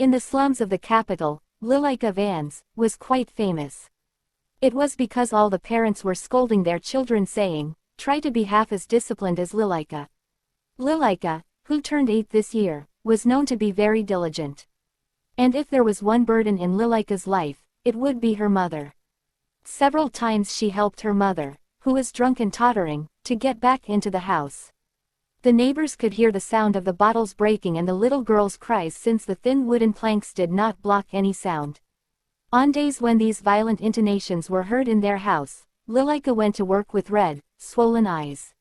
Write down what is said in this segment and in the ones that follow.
In the slums of the capital, Lilika Vans was quite famous. It was because all the parents were scolding their children saying, "Try to be half as disciplined as Lilika." Lilika, who turned 8 this year, was known to be very diligent. And if there was one burden in Lilika's life, it would be her mother. Several times she helped her mother, who was drunk and tottering, to get back into the house. The neighbors could hear the sound of the bottles breaking and the little girl's cries since the thin wooden planks did not block any sound. On days when these violent intonations were heard in their house, Lilika went to work with red, swollen eyes.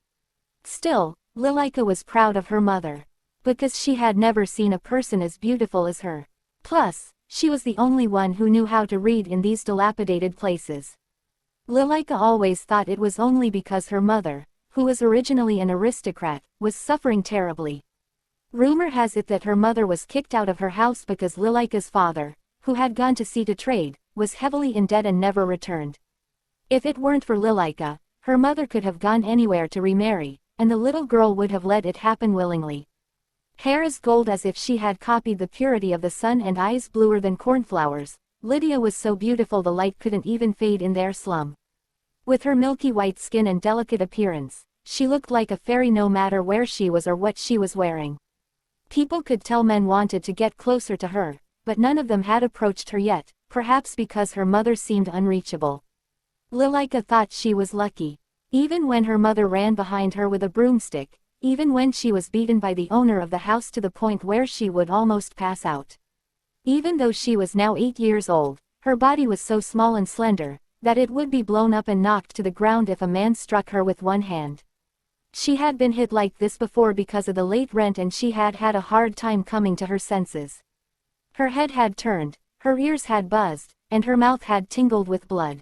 Still, Lilika was proud of her mother, because she had never seen a person as beautiful as her. Plus, she was the only one who knew how to read in these dilapidated places. Lilika always thought it was only because her mother, who was originally an aristocrat, was suffering terribly. Rumor has it that her mother was kicked out of her house because Lilika's father, who had gone to sea to trade, was heavily in debt and never returned. If it weren't for Lilika, her mother could have gone anywhere to remarry, and the little girl would have let it happen willingly. Hair as gold as if she had copied the purity of the sun and eyes bluer than cornflowers, Lydia was so beautiful the light couldn't even fade in their slum. With her milky white skin and delicate appearance, she looked like a fairy no matter where she was or what she was wearing. People could tell men wanted to get closer to her, but none of them had approached her yet, perhaps because her mother seemed unreachable. Lilika thought she was lucky. Even when her mother ran behind her with a broomstick, even when she was beaten by the owner of the house to the point where she would almost pass out. Even though she was now 8 years old, her body was so small and slender, that it would be blown up and knocked to the ground if a man struck her with one hand. She had been hit like this before because of the late rent and she had had a hard time coming to her senses. Her head had turned, her ears had buzzed, and her mouth had tingled with blood.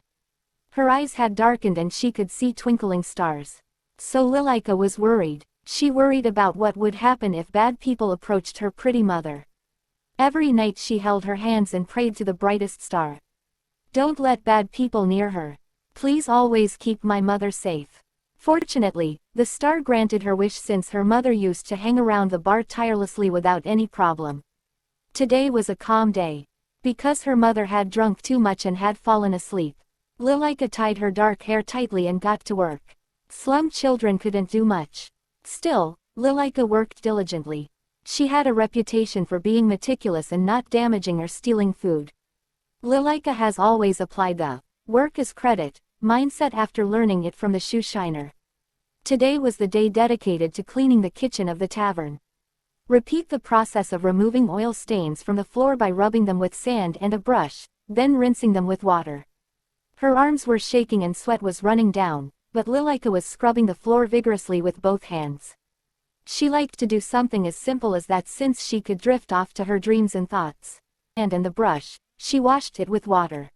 Her eyes had darkened and she could see twinkling stars. So Lilika was worried. She worried about what would happen if bad people approached her pretty mother. Every night she held her hands and prayed to the brightest star. "Don't let bad people near her. Please always keep my mother safe." Fortunately, the star granted her wish since her mother used to hang around the bar tirelessly without any problem. Today was a calm day. Because her mother had drunk too much and had fallen asleep, Lilika tied her dark hair tightly and got to work. Slum children couldn't do much. Still, Lilika worked diligently. She had a reputation for being meticulous and not damaging or stealing food. Lilika has always applied the work as credit mindset after learning it from the shoe shiner. Today was the day dedicated to cleaning the kitchen of the tavern. Repeat the process of removing oil stains from the floor by rubbing them with sand and a brush, then rinsing them with water. Her arms were shaking and sweat was running down, but Lilika was scrubbing the floor vigorously with both hands. She liked to do something as simple as that since she could drift off to her dreams and thoughts. And in the brush, she washed it with water.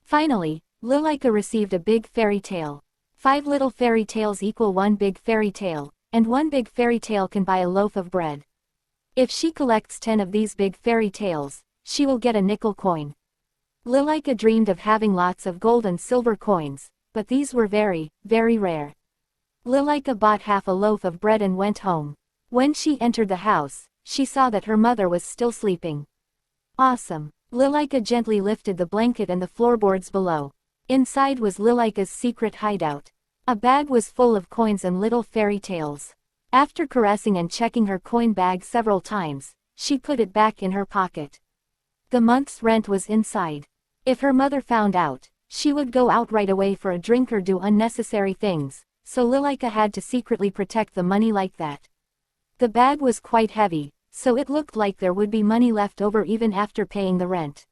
Finally, Lilika received a big fairy tale. 5 little fairy tales equal 1 big fairy tale, and 1 big fairy tale can buy a loaf of bread. If she collects 10 of these big fairy tales, she will get a nickel coin. Lilika dreamed of having lots of gold and silver coins, but these were very, very rare. Lilika bought half a loaf of bread and went home. When she entered the house, she saw that her mother was still sleeping. Awesome! Lilika gently lifted the blanket and the floorboards below. Inside was Lilika's secret hideout. A bag was full of coins and little fairy tales. After caressing and checking her coin bag several times, she put it back in her pocket. The month's rent was inside. If her mother found out, she would go out right away for a drink or do unnecessary things, so Lilika had to secretly protect the money like that. The bag was quite heavy, so it looked like there would be money left over even after paying the rent.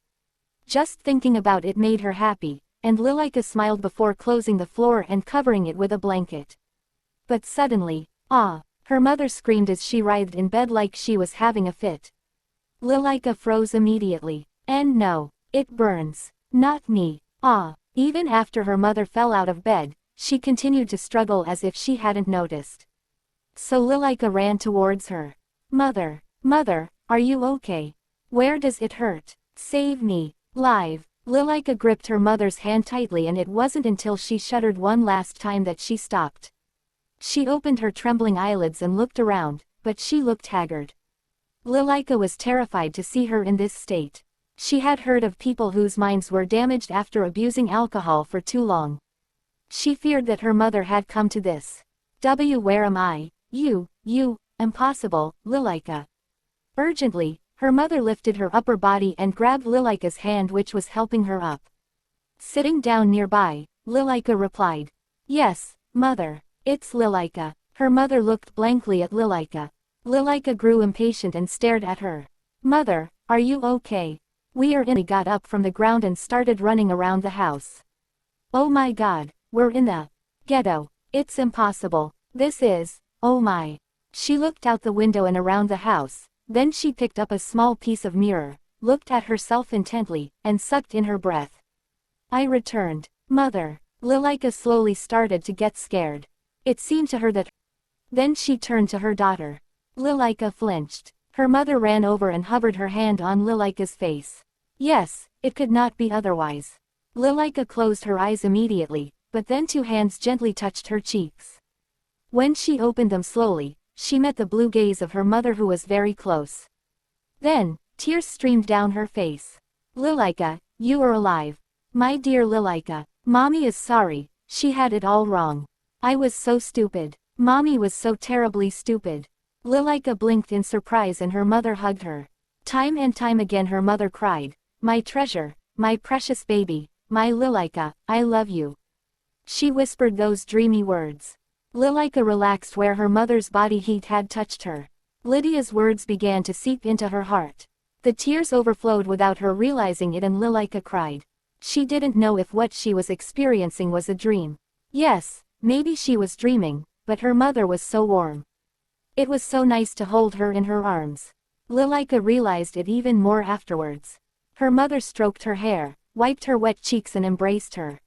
Just thinking about it made her happy, and Lilika smiled before closing the floor and covering it with a blanket. But suddenly, her mother screamed as she writhed in bed like she was having a fit. Lilika froze immediately. And no, it burns. Not me. Even after her mother fell out of bed, she continued to struggle as if she hadn't noticed. So Lilika ran towards her. "Mother, mother, are you okay? Where does it hurt? Save me, live." Lilika gripped her mother's hand tightly and it wasn't until she shuddered one last time that she stopped. She opened her trembling eyelids and looked around, but she looked haggard. Lilika was terrified to see her in this state. She had heard of people whose minds were damaged after abusing alcohol for too long. She feared that her mother had come to this. Where am I? You, impossible, Lilika. Urgently, her mother lifted her upper body and grabbed Lilika's hand, which was helping her up. Sitting down nearby, Lilika replied, "Yes, mother, it's Lilika." Her mother looked blankly at Lilika. Lilika grew impatient and stared at her. "Mother, are you okay?" "We are in." He got up from the ground and started running around the house. "Oh my God, we're in the ghetto. It's impossible. This is, oh my." She looked out the window and around the house, then she picked up a small piece of mirror, looked at herself intently, and sucked in her breath. "I returned. Mother." Lilika slowly started to get scared. It seemed to her that. Then she turned to her daughter. Lilika flinched. Her mother ran over and hovered her hand on Lilika's face. Yes, it could not be otherwise. Lilika closed her eyes immediately, but then two hands gently touched her cheeks. When she opened them slowly, she met the blue gaze of her mother, who was very close. Then, tears streamed down her face. "Lilika, you are alive. My dear Lilika. Mommy is sorry, she had it all wrong. I was so stupid. Mommy was so terribly stupid." Lilika blinked in surprise and her mother hugged her. Time and time again her mother cried, "My treasure, my precious baby, my Lilika, I love you." She whispered those dreamy words. Lilika relaxed where her mother's body heat had touched her. Lydia's words began to seep into her heart. The tears overflowed without her realizing it, and Lilika cried. She didn't know if what she was experiencing was a dream. Yes, maybe she was dreaming, but her mother was so warm. It was so nice to hold her in her arms. Lilika realized it even more afterwards. Her mother stroked her hair, wiped her wet cheeks and embraced her.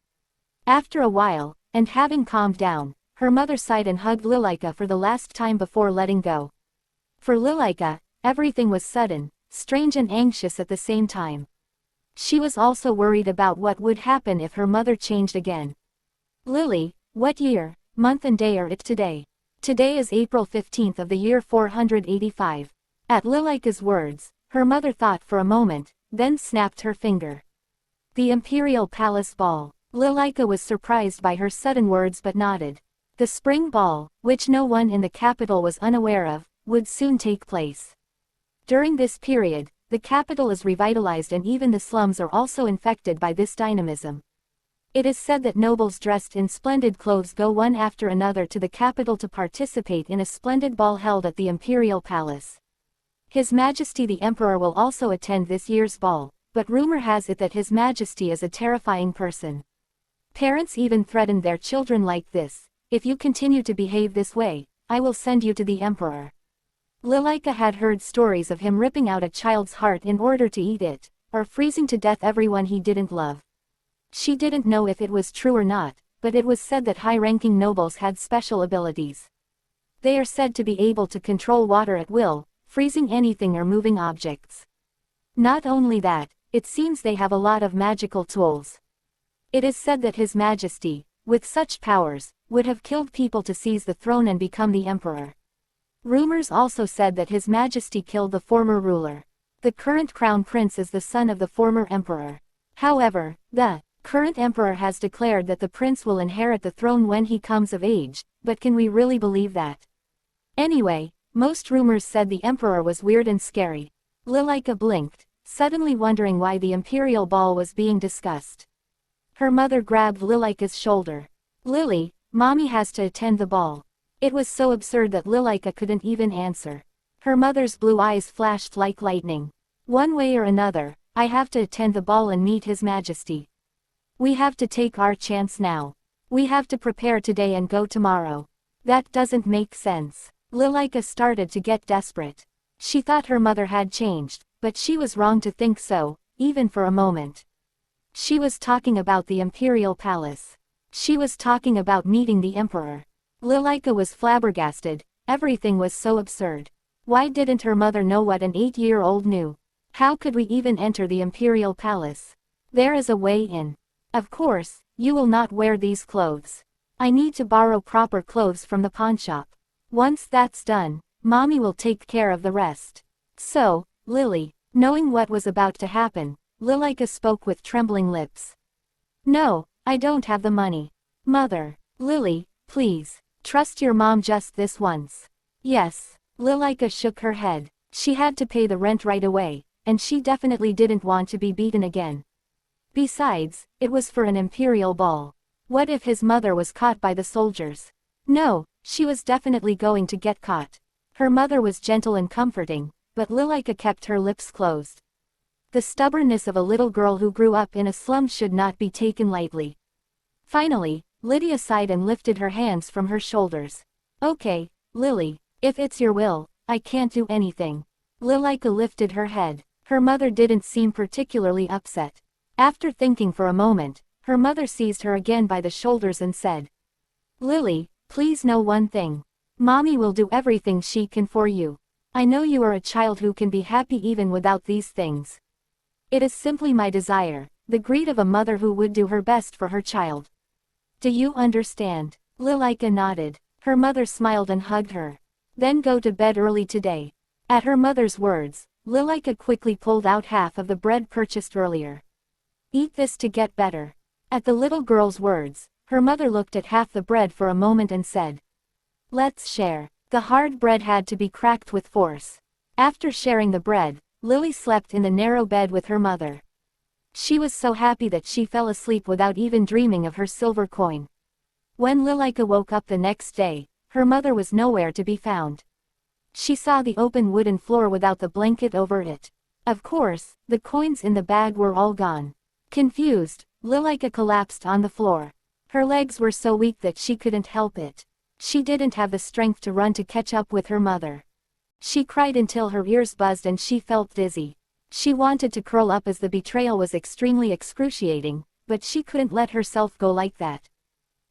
After a while, and having calmed down, her mother sighed and hugged Lilika for the last time before letting go. For Lilika, everything was sudden, strange and anxious at the same time. She was also worried about what would happen if her mother changed again. "Lily, what year, month and day are it today?" "Today is April 15th of the year 485. At Lilika's words, her mother thought for a moment, then snapped her finger. "The Imperial Palace Ball." Lilika was surprised by her sudden words but nodded. The spring ball, which no one in the capital was unaware of, would soon take place. During this period, the capital is revitalized and even the slums are also infected by this dynamism. It is said that nobles dressed in splendid clothes go one after another to the capital to participate in a splendid ball held at the Imperial Palace. His Majesty the Emperor will also attend this year's ball, but rumor has it that His Majesty is a terrifying person. Parents even threatened their children like this: "If you continue to behave this way, I will send you to the Emperor." Lilika had heard stories of him ripping out a child's heart in order to eat it, or freezing to death everyone he didn't love. She didn't know if it was true or not, but it was said that high-ranking nobles had special abilities. They are said to be able to control water at will, freezing anything or moving objects. Not only that, it seems they have a lot of magical tools. It is said that His Majesty, with such powers, would have killed people to seize the throne and become the emperor. Rumors also said that His Majesty killed the former ruler. The current crown prince is the son of the former emperor. However, the current emperor has declared that the prince will inherit the throne when he comes of age, but can we really believe that? Anyway, most rumors said the emperor was weird and scary. Lilika blinked, suddenly wondering why the imperial ball was being discussed. Her mother grabbed Lilika's shoulder. "Lily, Mommy has to attend the ball." It was so absurd that Lilika couldn't even answer. Her mother's blue eyes flashed like lightning. "One way or another, I have to attend the ball and meet His Majesty. We have to take our chance now. We have to prepare today and go tomorrow." "That doesn't make sense." Lilika started to get desperate. She thought her mother had changed, but she was wrong to think so, even for a moment. She was talking about the Imperial Palace. She was talking about meeting the Emperor. Lilika was flabbergasted, everything was so absurd. Why didn't her mother know what an 8-year-old knew? How could we even enter the Imperial Palace? There is a way in. Of course, you will not wear these clothes. I need to borrow proper clothes from the pawnshop. Once that's done, Mommy will take care of the rest. So, Lily, knowing what was about to happen, Lilika spoke with trembling lips. No, I don't have the money. Mother. Lily, please. Trust your mom just this once. Yes. Lilika shook her head. She had to pay the rent right away, and she definitely didn't want to be beaten again. Besides, it was for an imperial ball. What if his mother was caught by the soldiers? No, she was definitely going to get caught. Her mother was gentle and comforting, but Lilika kept her lips closed. The stubbornness of a little girl who grew up in a slum should not be taken lightly. Finally, Lydia sighed and lifted her hands from her shoulders. Okay, Lily, if it's your will, I can't do anything. Lilika lifted her head. Her mother didn't seem particularly upset. After thinking for a moment, her mother seized her again by the shoulders and said, Lily, please know one thing. Mommy will do everything she can for you. I know you are a child who can be happy even without these things. It is simply my desire, the greed of a mother who would do her best for her child. Do you understand? Lilika nodded. Her mother smiled and hugged her. Then go to bed early today. At her mother's words, Lilika quickly pulled out half of the bread purchased earlier. Eat this to get better. At the little girl's words, her mother looked at half the bread for a moment and said, Let's share. The hard bread had to be cracked with force. After sharing the bread, Lily slept in the narrow bed with her mother. She was so happy that she fell asleep without even dreaming of her silver coin. When Lilika woke up the next day, her mother was nowhere to be found. She saw the open wooden floor without the blanket over it. Of course, the coins in the bag were all gone. Confused, Lilika collapsed on the floor. Her legs were so weak that she couldn't help it. She didn't have the strength to run to catch up with her mother. She cried until her ears buzzed and she felt dizzy. She wanted to curl up as the betrayal was extremely excruciating, but she couldn't let herself go like that.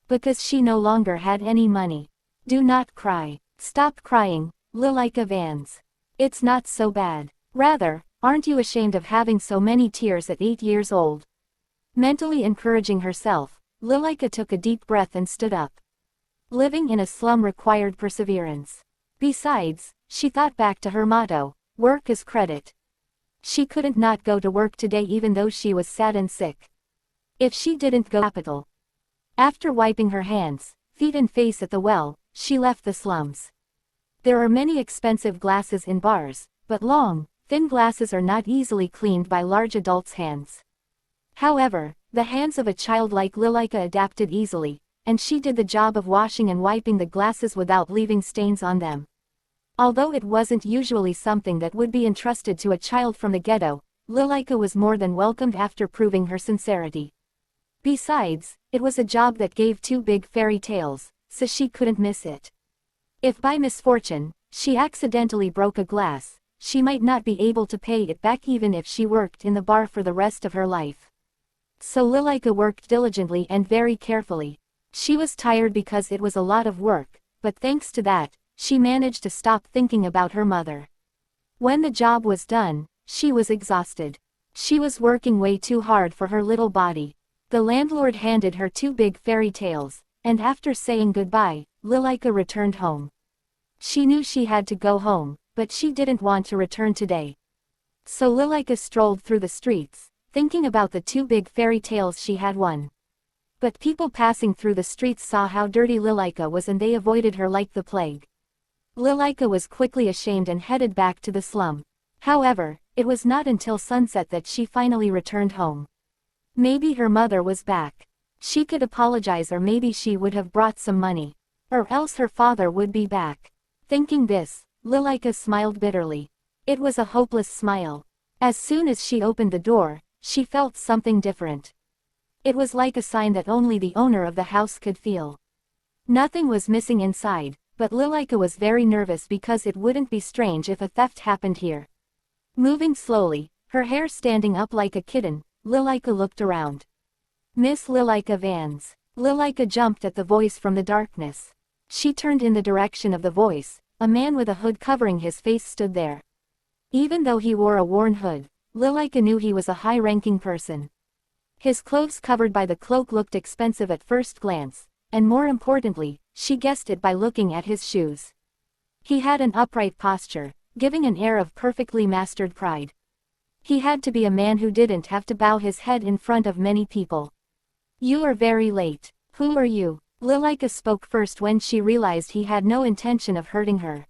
Because she no longer had any money. Do not cry. Stop crying, Lilika Vans. It's not so bad. Rather, aren't you ashamed of having so many tears at 8 years old? Mentally encouraging herself, Lilika took a deep breath and stood up. Living in a slum required perseverance. Besides, she thought back to her motto, work is credit. She couldn't not go to work today even though she was sad and sick. If she didn't go capital. After wiping her hands, feet and face at the well, she left the slums. There are many expensive glasses in bars, but long, thin glasses are not easily cleaned by large adults' hands. However, the hands of a child like Lilika adapted easily, and she did the job of washing and wiping the glasses without leaving stains on them. Although it wasn't usually something that would be entrusted to a child from the ghetto, Lilika was more than welcomed after proving her sincerity. Besides, it was a job that gave 2 big fairy tales, so she couldn't miss it. If by misfortune, she accidentally broke a glass, she might not be able to pay it back even if she worked in the bar for the rest of her life. So Lilika worked diligently and very carefully. She was tired because it was a lot of work, but thanks to that, she managed to stop thinking about her mother. When the job was done, she was exhausted. She was working way too hard for her little body. The landlord handed her 2 big fairy tales, and after saying goodbye, Lilika returned home. She knew she had to go home, but she didn't want to return today. So Lilika strolled through the streets, thinking about the 2 big fairy tales she had won. But people passing through the streets saw how dirty Lilika was and they avoided her like the plague. Lilika was quickly ashamed and headed back to the slum. However, it was not until sunset that she finally returned home. Maybe her mother was back. She could apologize, or maybe she would have brought some money. Or else her father would be back. Thinking this, Lilika smiled bitterly. It was a hopeless smile. As soon as she opened the door, she felt something different. It was like a sign that only the owner of the house could feel. Nothing was missing inside, but Lilika was very nervous because it wouldn't be strange if a theft happened here. Moving slowly, her hair standing up like a kitten, Lilika looked around. Miss Lilika Vans. Lilika jumped at the voice from the darkness. She turned in the direction of the voice. A man with a hood covering his face stood there. Even though he wore a worn hood, Lilika knew he was a high-ranking person. His clothes covered by the cloak looked expensive at first glance, and more importantly, she guessed it by looking at his shoes. He had an upright posture, giving an air of perfectly mastered pride. He had to be a man who didn't have to bow his head in front of many people. You are very late. Who are you? Lilika spoke first when she realized he had no intention of hurting her.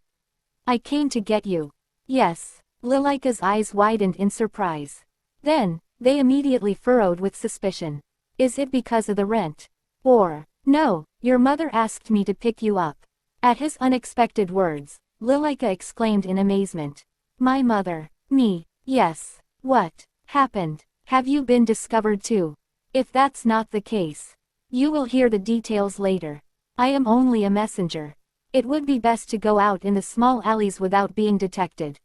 I came to get you. Yes. Lilika's eyes widened in surprise. Then, they immediately furrowed with suspicion. Is it because of the rent? Or, no, your mother asked me to pick you up. At his unexpected words, Lilika exclaimed in amazement. My mother. Me. Yes. What happened? Have you been discovered too? If that's not the case, you will hear the details later. I am only a messenger. It would be best to go out in the small alleys without being detected.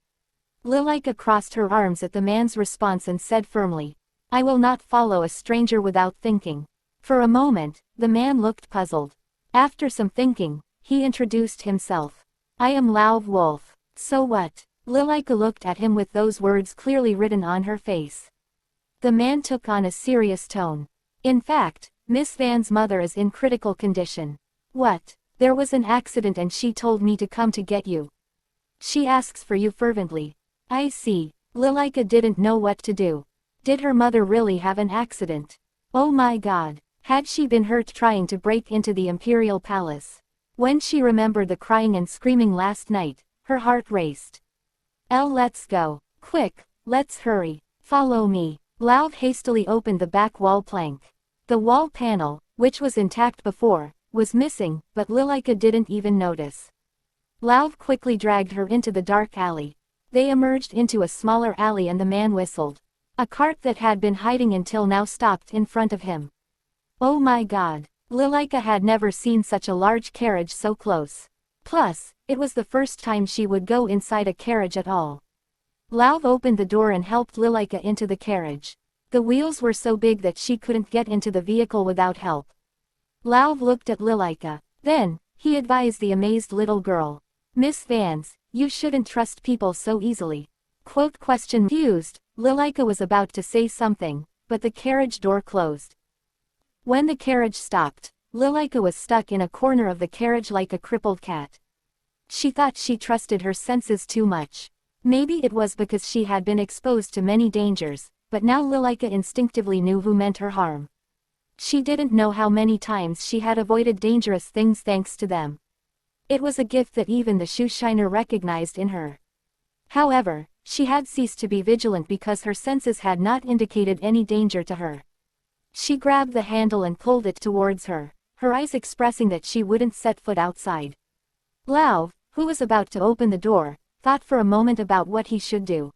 Lilika crossed her arms at the man's response and said firmly, I will not follow a stranger without thinking. For a moment, the man looked puzzled. After some thinking, he introduced himself. I am Lao Wolf. So what? Lilika looked at him with those words clearly written on her face. The man took on a serious tone. In fact, Miss Van's mother is in critical condition. What? There was an accident and she told me to come to get you. She asks for you fervently. I see. Lilika didn't know what to do. Did her mother really have an accident? Oh my god. Had she been hurt trying to break into the imperial palace? When she remembered the crying and screaming last night, her heart raced. Let's go. Quick, let's hurry. Follow me. Lao hastily opened the back wall plank. The wall panel, which was intact before, was missing, but Lilika didn't even notice. Lao quickly dragged her into the dark alley. They emerged into a smaller alley and the man whistled. A cart that had been hiding until now stopped in front of him. Oh my god. Lilika had never seen such a large carriage so close. Plus, it was the first time she would go inside a carriage at all. Lao opened the door and helped Lilika into the carriage. The wheels were so big that she couldn't get into the vehicle without help. Lao looked at Lilika. Then, he advised the amazed little girl. Miss Vance, you shouldn't trust people so easily. Confused, Lilika was about to say something, but the carriage door closed. When the carriage stopped, Lilika was stuck in a corner of the carriage like a crippled cat. She thought she trusted her senses too much. Maybe it was because she had been exposed to many dangers, but now Lilika instinctively knew who meant her harm. She didn't know how many times she had avoided dangerous things thanks to them. It was a gift that even the shoeshiner recognized in her. However, she had ceased to be vigilant because her senses had not indicated any danger to her. She grabbed the handle and pulled it towards her, her eyes expressing that she wouldn't set foot outside. Lao, who was about to open the door, thought for a moment about what he should do.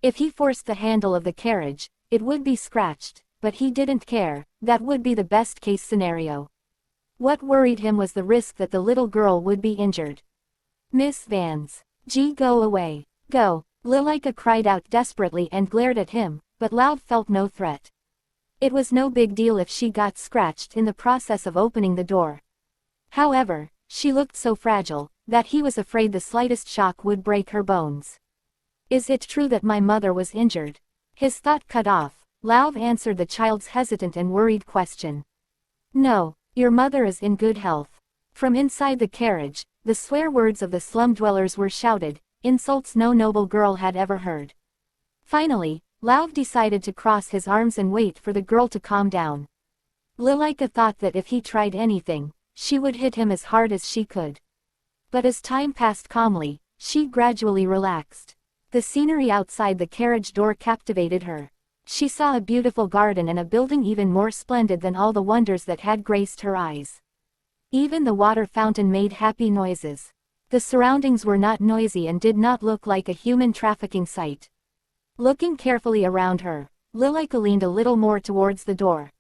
If he forced the handle of the carriage, it would be scratched, but he didn't care, that would be the best case scenario. What worried him was the risk that the little girl would be injured. Miss Vance. Go away. Go. Lilika cried out desperately and glared at him, but Lao felt no threat. It was no big deal if she got scratched in the process of opening the door. However, she looked so fragile, that he was afraid the slightest shock would break her bones. Is it true that my mother was injured? His thought cut off, Lao answered the child's hesitant and worried question. No, your mother is in good health. From inside the carriage, the swear words of the slum dwellers were shouted, insults no noble girl had ever heard. Finally, Lao decided to cross his arms and wait for the girl to calm down. Lilika thought that if he tried anything, she would hit him as hard as she could. But as time passed calmly, she gradually relaxed. The scenery outside the carriage door captivated her. She saw a beautiful garden and a building even more splendid than all the wonders that had graced her eyes. Even the water fountain made happy noises. The surroundings were not noisy and did not look like a human trafficking site. Looking carefully around her, Lilika leaned a little more towards the door.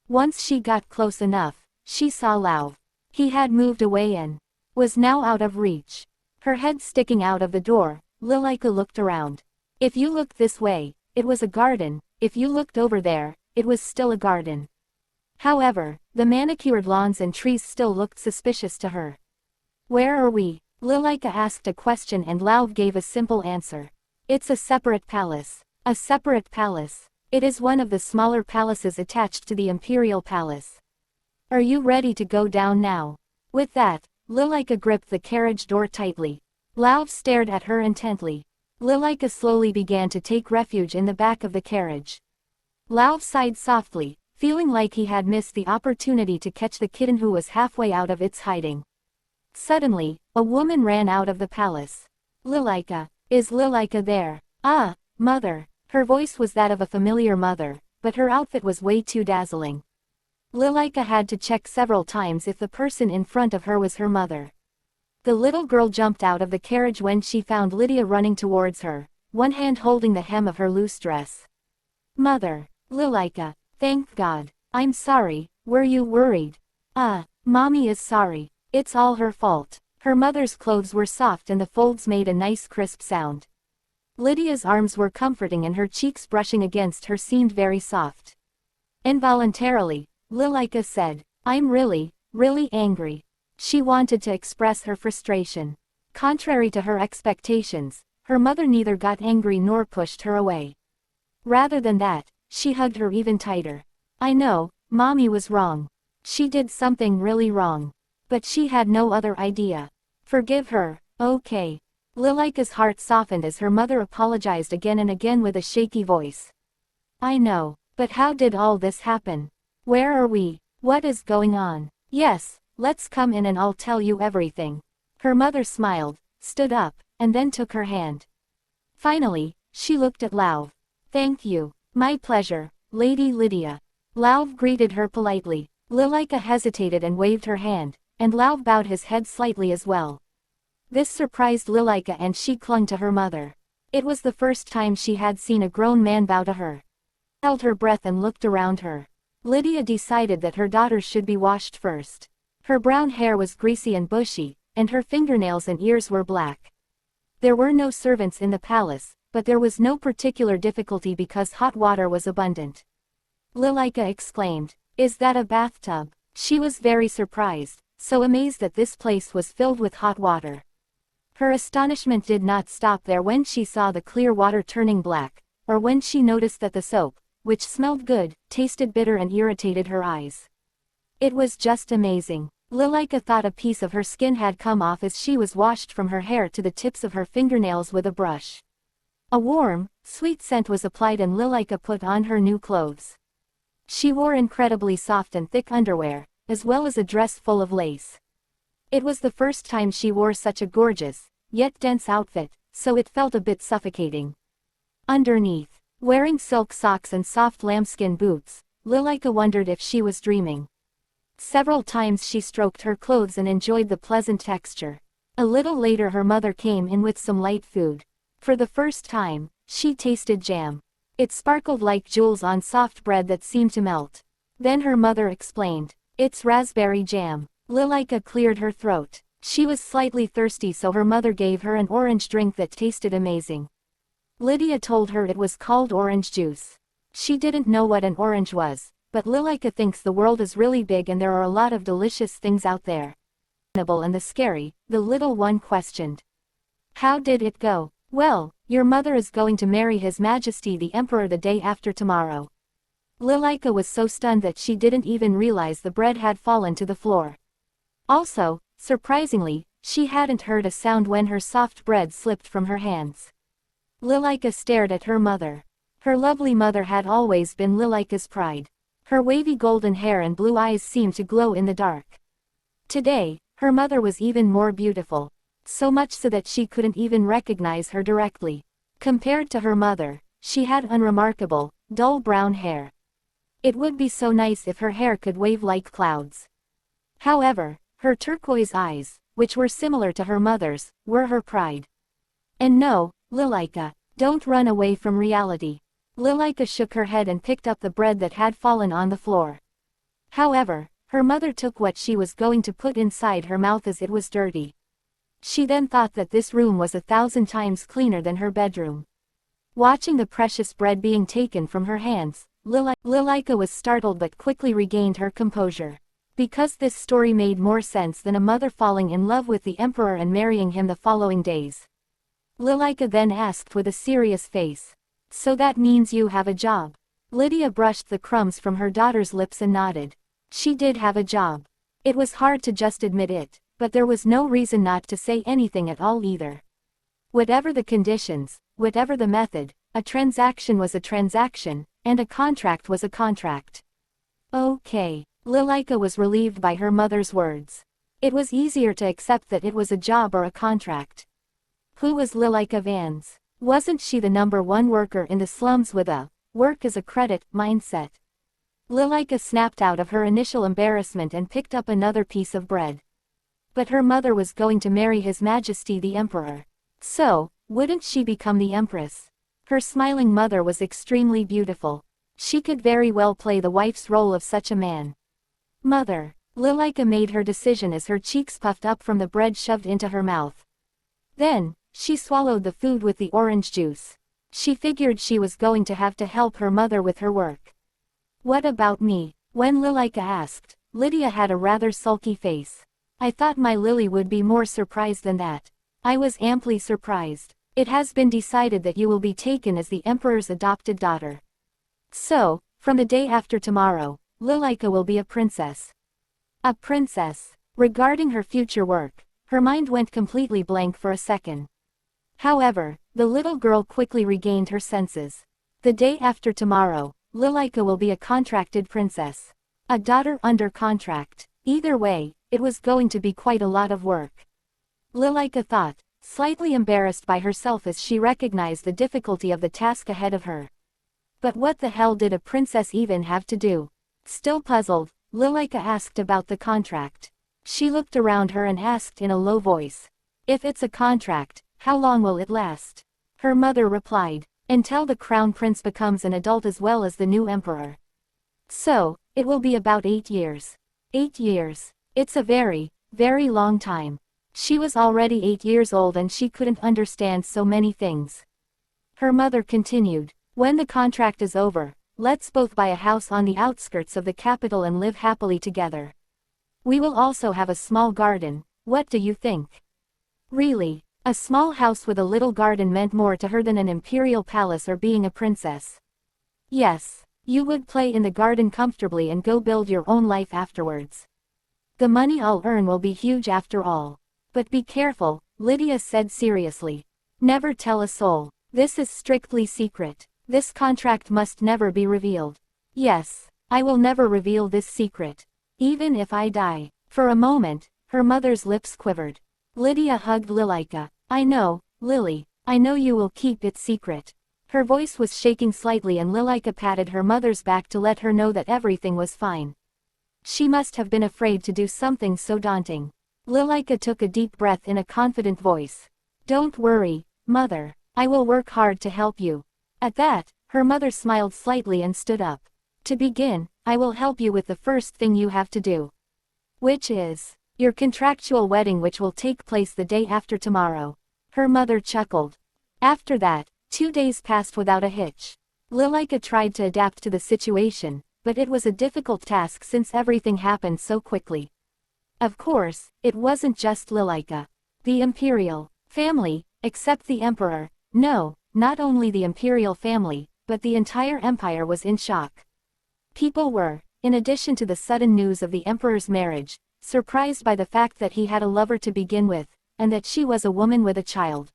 Once she got close enough, she saw Lao. He had moved away and was now out of reach. Her head sticking out of the door, Lilika looked around. If you looked this way, it was a garden, if you looked over there, it was still a garden. However, the manicured lawns and trees still looked suspicious to her. Where are we? Lilika asked a question and Lao gave a simple answer. It's a separate palace. A separate palace. It is one of the smaller palaces attached to the imperial palace. Are you ready to go down now? With that, Lilika gripped the carriage door tightly. Lauv stared at her intently. Lilika slowly began to take refuge in the back of the carriage. Lauv sighed softly, feeling like he had missed the opportunity to catch the kitten who was halfway out of its hiding. Suddenly, a woman ran out of the palace. Lilika, is Lilika there? Ah, mother. Her voice was that of a familiar mother, but her outfit was way too dazzling. Lilika had to check several times if the person in front of her was her mother. The little girl jumped out of the carriage when she found Lydia running towards her, one hand holding the hem of her loose dress. Mother. Lilika, thank God. I'm sorry, were you worried? Mommy is sorry. It's all her fault. Her mother's clothes were soft and the folds made a nice crisp sound. Lydia's arms were comforting and her cheeks brushing against her seemed very soft. Involuntarily, Lilika said, I'm really angry. She wanted to express her frustration. Contrary to her expectations, her mother neither got angry nor pushed her away. Rather than that, she hugged her even tighter. I know, Mommy was wrong. She did something really wrong. But she had no other idea. Forgive her, okay. Lilika's heart softened as her mother apologized again and again with a shaky voice. I know, but how did all this happen? Where are we? What is going on? Yes, let's come in and I'll tell you everything. Her mother smiled, stood up, and then took her hand. Finally, she looked at Lauv. Thank you. My pleasure, Lady Lydia. Lauv greeted her politely. Lilika hesitated and waved her hand, and Lauv bowed his head slightly as well. This surprised Lilika and she clung to her mother. It was the first time she had seen a grown man bow to her. She held her breath and looked around her. Lydia decided that her daughter should be washed first. Her brown hair was greasy and bushy, and her fingernails and ears were black. There were no servants in the palace, but there was no particular difficulty because hot water was abundant. Lilika exclaimed, is that a bathtub? She was very surprised, so amazed that this place was filled with hot water. Her astonishment did not stop there when she saw the clear water turning black, or when she noticed that the soap, which smelled good, tasted bitter and irritated her eyes. It was just amazing. Lilika thought a piece of her skin had come off as she was washed from her hair to the tips of her fingernails with a brush. A warm, sweet scent was applied and Lilika put on her new clothes. She wore incredibly soft and thick underwear, as well as a dress full of lace. It was the first time she wore such a gorgeous, yet dense outfit, so it felt a bit suffocating. Underneath, wearing silk socks and soft lambskin boots, Lilika wondered if she was dreaming. Several times she stroked her clothes and enjoyed the pleasant texture. A little later her mother came in with some light food. For the first time, she tasted jam. It sparkled like jewels on soft bread that seemed to melt. Then her mother explained, it's raspberry jam. Lilika cleared her throat. She was slightly thirsty so her mother gave her an orange drink that tasted amazing. Lydia told her it was called orange juice. She didn't know what an orange was, but Lilika thinks the world is really big and there are a lot of delicious things out there. And the scary, the little one questioned. How did it go? Well, your mother is going to marry His Majesty the Emperor the day after tomorrow. Lilika was so stunned that she didn't even realize the bread had fallen to the floor. Also, surprisingly, she hadn't heard a sound when her soft bread slipped from her hands. Lilika stared at her mother. Her lovely mother had always been Lilika's pride. Her wavy golden hair and blue eyes seemed to glow in the dark. Today, her mother was even more beautiful. So much so that she couldn't even recognize her directly. Compared to her mother, she had unremarkable, dull brown hair. It would be so nice if her hair could wave like clouds. However, her turquoise eyes, which were similar to her mother's, were her pride. And no, Lilika, don't run away from reality. Lilika shook her head and picked up the bread that had fallen on the floor. However, her mother took what she was going to put inside her mouth as it was dirty. She then thought that this room was 1,000 times cleaner than her bedroom. Watching the precious bread being taken from her hands, Lilika was startled but quickly regained her composure. Because this story made more sense than a mother falling in love with the emperor and marrying him the following days. Lilika then asked with a serious face. So that means you have a job? Lydia brushed the crumbs from her daughter's lips and nodded. She did have a job. It was hard to just admit it, but there was no reason not to say anything at all either. Whatever the conditions, whatever the method, a transaction was a transaction, and a contract was a contract. Okay. Lilika was relieved by her mother's words. It was easier to accept that it was a job or a contract. Who was Lilika Vans? Wasn't she the #1 worker in the slums with a work as a credit mindset? Lilika snapped out of her initial embarrassment and picked up another piece of bread. But her mother was going to marry His Majesty the Emperor. So, wouldn't she become the Empress? Her smiling mother was extremely beautiful. She could very well play the wife's role of such a man. Mother. Lilika made her decision as her cheeks puffed up from the bread shoved into her mouth. Then, she swallowed the food with the orange juice. She figured she was going to have to help her mother with her work. What about me? When Lilika asked, Lydia had a rather sulky face. I thought my Lily would be more surprised than that. I was amply surprised. It has been decided that you will be taken as the Emperor's adopted daughter. So, from the day after tomorrow, Lilika will be a princess. A princess. Regarding her future work, her mind went completely blank for a second. However, the little girl quickly regained her senses. The day after tomorrow, Lilika will be a contracted princess. A daughter under contract. Either way, it was going to be quite a lot of work. Lilika thought, slightly embarrassed by herself as she recognized the difficulty of the task ahead of her. But what the hell did a princess even have to do? Still puzzled, Lilika asked about the contract. She looked around her and asked in a low voice. If it's a contract, how long will it last? Her mother replied, until the crown prince becomes an adult as well as the new emperor. So, it will be about 8 years. 8 years. It's a very, very long time. She was already 8 years old and she couldn't understand so many things. Her mother continued, when the contract is over, let's both buy a house on the outskirts of the capital and live happily together. We will also have a small garden. What do you think? Really, a small house with a little garden meant more to her than an imperial palace or being a princess. Yes, you would play in the garden comfortably and go build your own life afterwards. The money I'll earn will be huge after all. But be careful, Lydia said seriously. Never tell a soul. This is strictly secret. This contract must never be revealed. Yes, I will never reveal this secret. Even if I die. For a moment, her mother's lips quivered. Lydia hugged Lilika. I know, Lily, I know you will keep it secret. Her voice was shaking slightly and Lilika patted her mother's back to let her know that everything was fine. She must have been afraid to do something so daunting. Lilika took a deep breath in a confident voice. Don't worry, mother. I will work hard to help you. At that, her mother smiled slightly and stood up. To begin, I will help you with the first thing you have to do. Which is your contractual wedding, which will take place the day after tomorrow. Her mother chuckled. After that, 2 days passed without a hitch. Lilika tried to adapt to the situation, but it was a difficult task since everything happened so quickly. Of course, it wasn't just Lilika. The imperial family, except the emperor, no, not only the imperial family, but the entire empire was in shock. People were, in addition to the sudden news of the emperor's marriage, surprised by the fact that he had a lover to begin with, and that she was a woman with a child.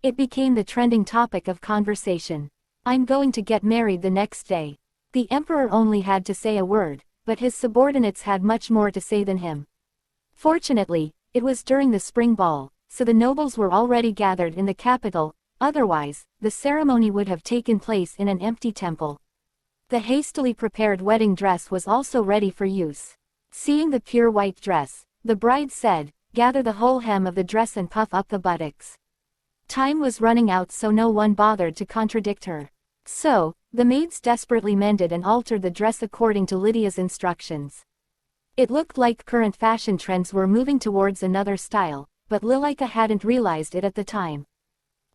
It became the trending topic of conversation. I'm going to get married the next day. The emperor only had to say a word, but his subordinates had much more to say than him. Fortunately, it was during the spring ball, so the nobles were already gathered in the capital, otherwise, the ceremony would have taken place in an empty temple. The hastily prepared wedding dress was also ready for use. Seeing the pure white dress, the bride said, gather the whole hem of the dress and puff up the buttocks. Time was running out, so no one bothered to contradict her. So, the maids desperately mended and altered the dress according to Lydia's instructions. It looked like current fashion trends were moving towards another style, but Lilika hadn't realized it at the time.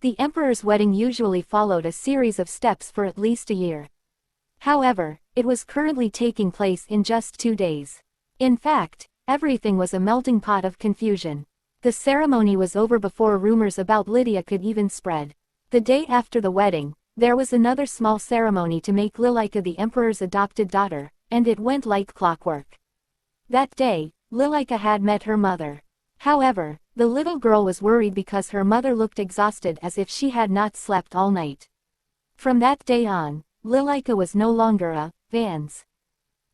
The emperor's wedding usually followed a series of steps for at least a year. However, it was currently taking place in just 2 days. In fact, everything was a melting pot of confusion. The ceremony was over before rumors about Lydia could even spread. The day after the wedding, there was another small ceremony to make Lilika the emperor's adopted daughter, and it went like clockwork. That day, Lilika had met her mother. However, the little girl was worried because her mother looked exhausted as if she had not slept all night. From that day on, Lilika was no longer a Vans.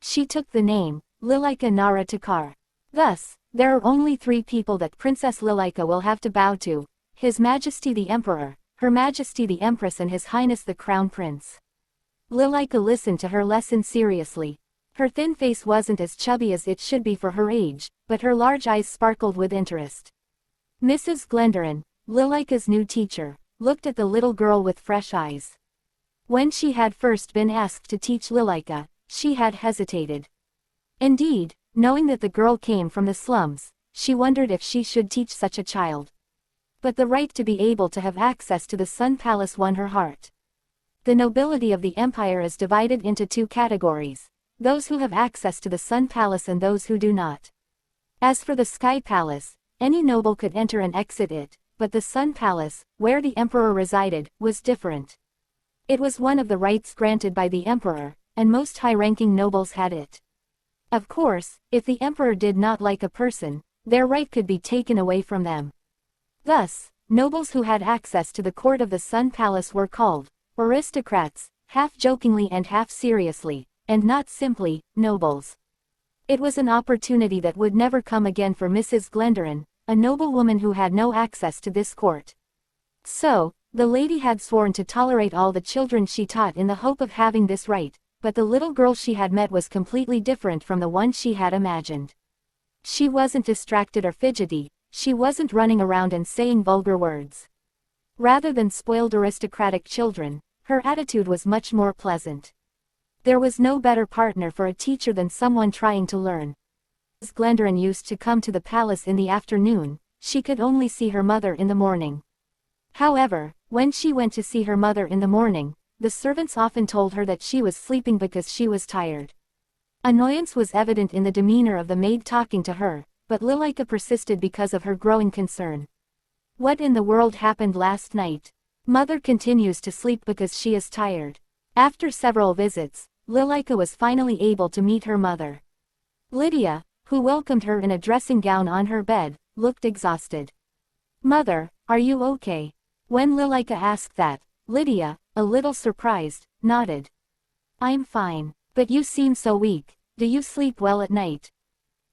She took the name, Lilika Narrator. Thus, there are only 3 people that Princess Lilika will have to bow to: His Majesty the Emperor, Her Majesty the Empress and His Highness the Crown Prince. Lilika listened to her lesson seriously. Her thin face wasn't as chubby as it should be for her age, but her large eyes sparkled with interest. Mrs. Glendoran, Lilika's new teacher, looked at the little girl with fresh eyes. When she had first been asked to teach Lilika, she had hesitated. Indeed, knowing that the girl came from the slums, she wondered if she should teach such a child. But the right to be able to have access to the Sun Palace won her heart. The nobility of the empire is divided into 2 categories: those who have access to the Sun Palace and those who do not. As for the Sky Palace, any noble could enter and exit it, but the Sun Palace, where the emperor resided, was different. It was one of the rights granted by the emperor, and most high-ranking nobles had it. Of course, if the emperor did not like a person, their right could be taken away from them. Thus, nobles who had access to the court of the Sun Palace were called aristocrats, half jokingly and half seriously, and not simply nobles. It was an opportunity that would never come again for Mrs. Glendoran, a noblewoman who had no access to this court. So, the lady had sworn to tolerate all the children she taught in the hope of having this right, but the little girl she had met was completely different from the one she had imagined. She wasn't distracted or fidgety, she wasn't running around and saying vulgar words. Rather than spoiled aristocratic children, her attitude was much more pleasant. There was no better partner for a teacher than someone trying to learn. As Glendoran used to come to the palace in the afternoon, she could only see her mother in the morning. However, when she went to see her mother in the morning, the servants often told her that she was sleeping because she was tired. Annoyance was evident in the demeanor of the maid talking to her, but Lilika persisted because of her growing concern. What in the world happened last night? Mother continues to sleep because she is tired. After several visits, Lilika was finally able to meet her mother. Lydia, who welcomed her in a dressing gown on her bed, looked exhausted. "Mother, are you okay?" When Lilika asked that, Lydia, a little surprised, nodded. "I'm fine, but you seem so weak. Do you sleep well at night?"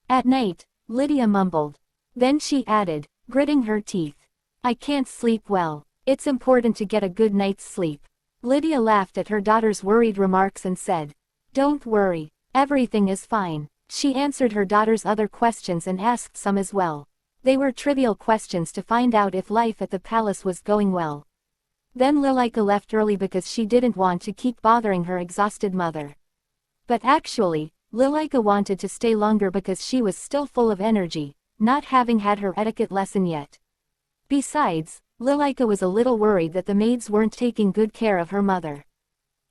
"At night," Lydia mumbled. Then she added, gritting her teeth, "I can't sleep well. It's important to get a good night's sleep." Lydia laughed at her daughter's worried remarks and said, "Don't worry, everything is fine." She answered her daughter's other questions and asked some as well. They were trivial questions to find out if life at the palace was going well. Then Lilika left early because she didn't want to keep bothering her exhausted mother. But actually, Lilika wanted to stay longer because she was still full of energy, not having had her etiquette lesson yet. Besides, Lilika was a little worried that the maids weren't taking good care of her mother.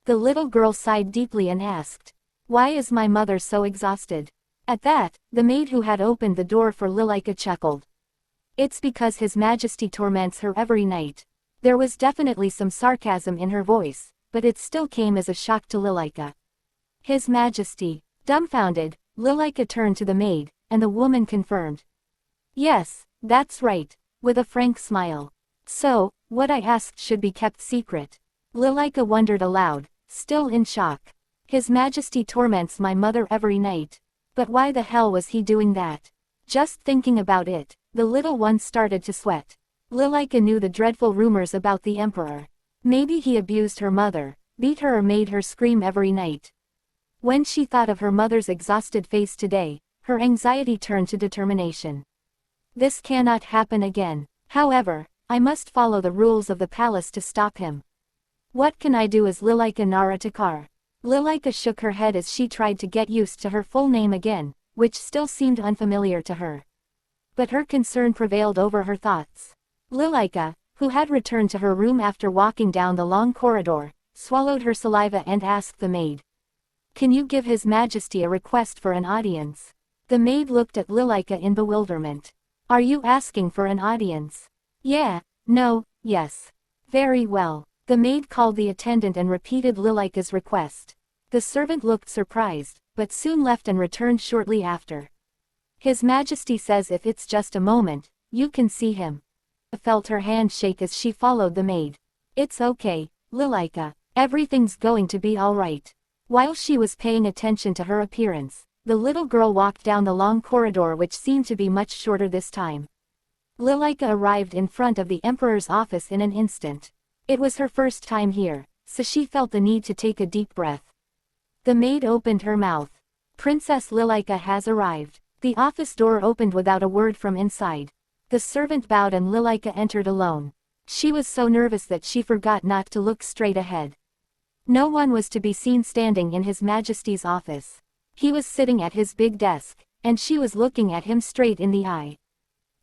The little girl sighed deeply and asked, "Why is my mother so exhausted?" At that, the maid who had opened the door for Lilika chuckled. "It's because His Majesty torments her every night." There was definitely some sarcasm in her voice, but it still came as a shock to Lilika. "His Majesty." Dumbfounded, Lilika turned to the maid, and the woman confirmed. "Yes, that's right," with a frank smile. "So, what I asked should be kept secret." Lilika wondered aloud, still in shock. "His Majesty torments my mother every night. But why the hell was he doing that?" Just thinking about it, the little one started to sweat. Lilika knew the dreadful rumors about the emperor. Maybe he abused her mother, beat her or made her scream every night. When she thought of her mother's exhausted face today, her anxiety turned to determination. "This cannot happen again. However, I must follow the rules of the palace to stop him. What can I do as Lilika Narrator?" Lilika shook her head as she tried to get used to her full name again, which still seemed unfamiliar to her. But her concern prevailed over her thoughts. Lilika, who had returned to her room after walking down the long corridor, swallowed her saliva and asked the maid, "Can you give His Majesty a request for an audience?" The maid looked at Lilika in bewilderment. "Are you asking for an audience?" "Yeah, no, yes." "Very well." The maid called the attendant and repeated Lilika's request. The servant looked surprised, but soon left and returned shortly after. His Majesty says if it's just a moment, you can see him. Felt her hand shake as she followed the maid. It's okay, Lilika. Everything's going to be alright. While she was paying attention to her appearance, the little girl walked down the long corridor which seemed to be much shorter this time. Lilika arrived in front of the Emperor's office in an instant. It was her first time here, so she felt the need to take a deep breath. The maid opened her mouth. Princess Lilika has arrived. The office door opened without a word from inside. The servant bowed and Lilika entered alone. She was so nervous that she forgot not to look straight ahead. No one was to be seen standing in His Majesty's office. He was sitting at his big desk, and she was looking at him straight in the eye.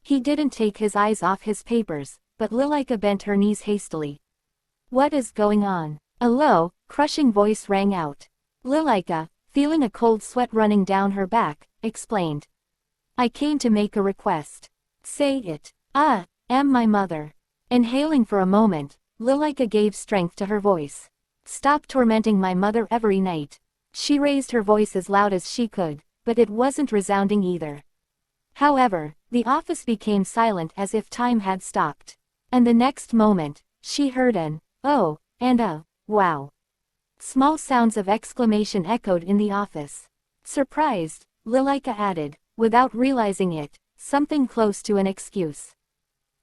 He didn't take his eyes off his papers, but Lilika bent her knees hastily. What is going on? A low, crushing voice rang out. Lilika, feeling a cold sweat running down her back, explained. I came to make a request. Say it. Am my mother. Inhaling for a moment, Lilika gave strength to her voice. Stop tormenting my mother every night. She raised her voice as loud as she could, but it wasn't resounding either. However, the office became silent as if time had stopped. And the next moment, she heard an, oh, and a, wow. Small sounds of exclamation echoed in the office. Surprised, Lilika added, without realizing it, something close to an excuse.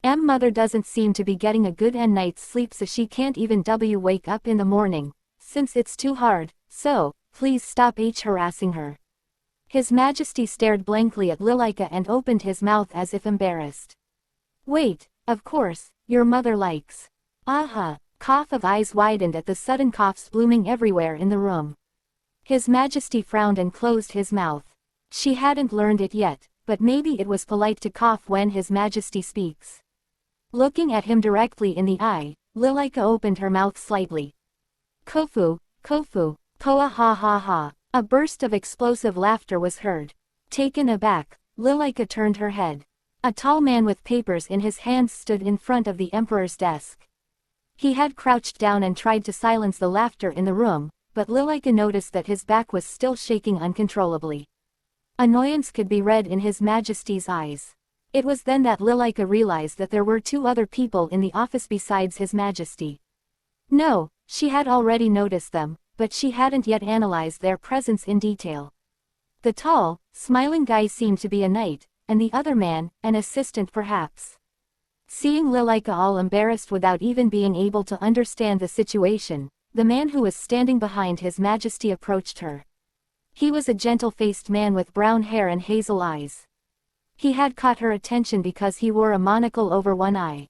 Mother doesn't seem to be getting a good night's sleep, so she can't even wake up in the morning, since it's too hard, so, please stop harassing her. His Majesty stared blankly at Lilika and opened his mouth as if embarrassed. Wait, of course, your mother likes. Cough of eyes widened at the sudden coughs blooming everywhere in the room. His Majesty frowned and closed his mouth. She hadn't learned it yet, but maybe it was polite to cough when His Majesty speaks. Looking at him directly in the eye, Lilika opened her mouth slightly. Kofu, poa ha ha ha. A burst of explosive laughter was heard. Taken aback, Lilika turned her head. A tall man with papers in his hands stood in front of the Emperor's desk. He had crouched down and tried to silence the laughter in the room, but Lilika noticed that his back was still shaking uncontrollably. Annoyance could be read in His Majesty's eyes. It was then that Lilika realized that there were two other people in the office besides His Majesty. No, she had already noticed them, but she hadn't yet analyzed their presence in detail. The tall, smiling guy seemed to be a knight, and the other man, an assistant perhaps. Seeing Lilika all embarrassed without even being able to understand the situation, the man who was standing behind His Majesty approached her. He was a gentle-faced man with brown hair and hazel eyes. He had caught her attention because he wore a monocle over one eye.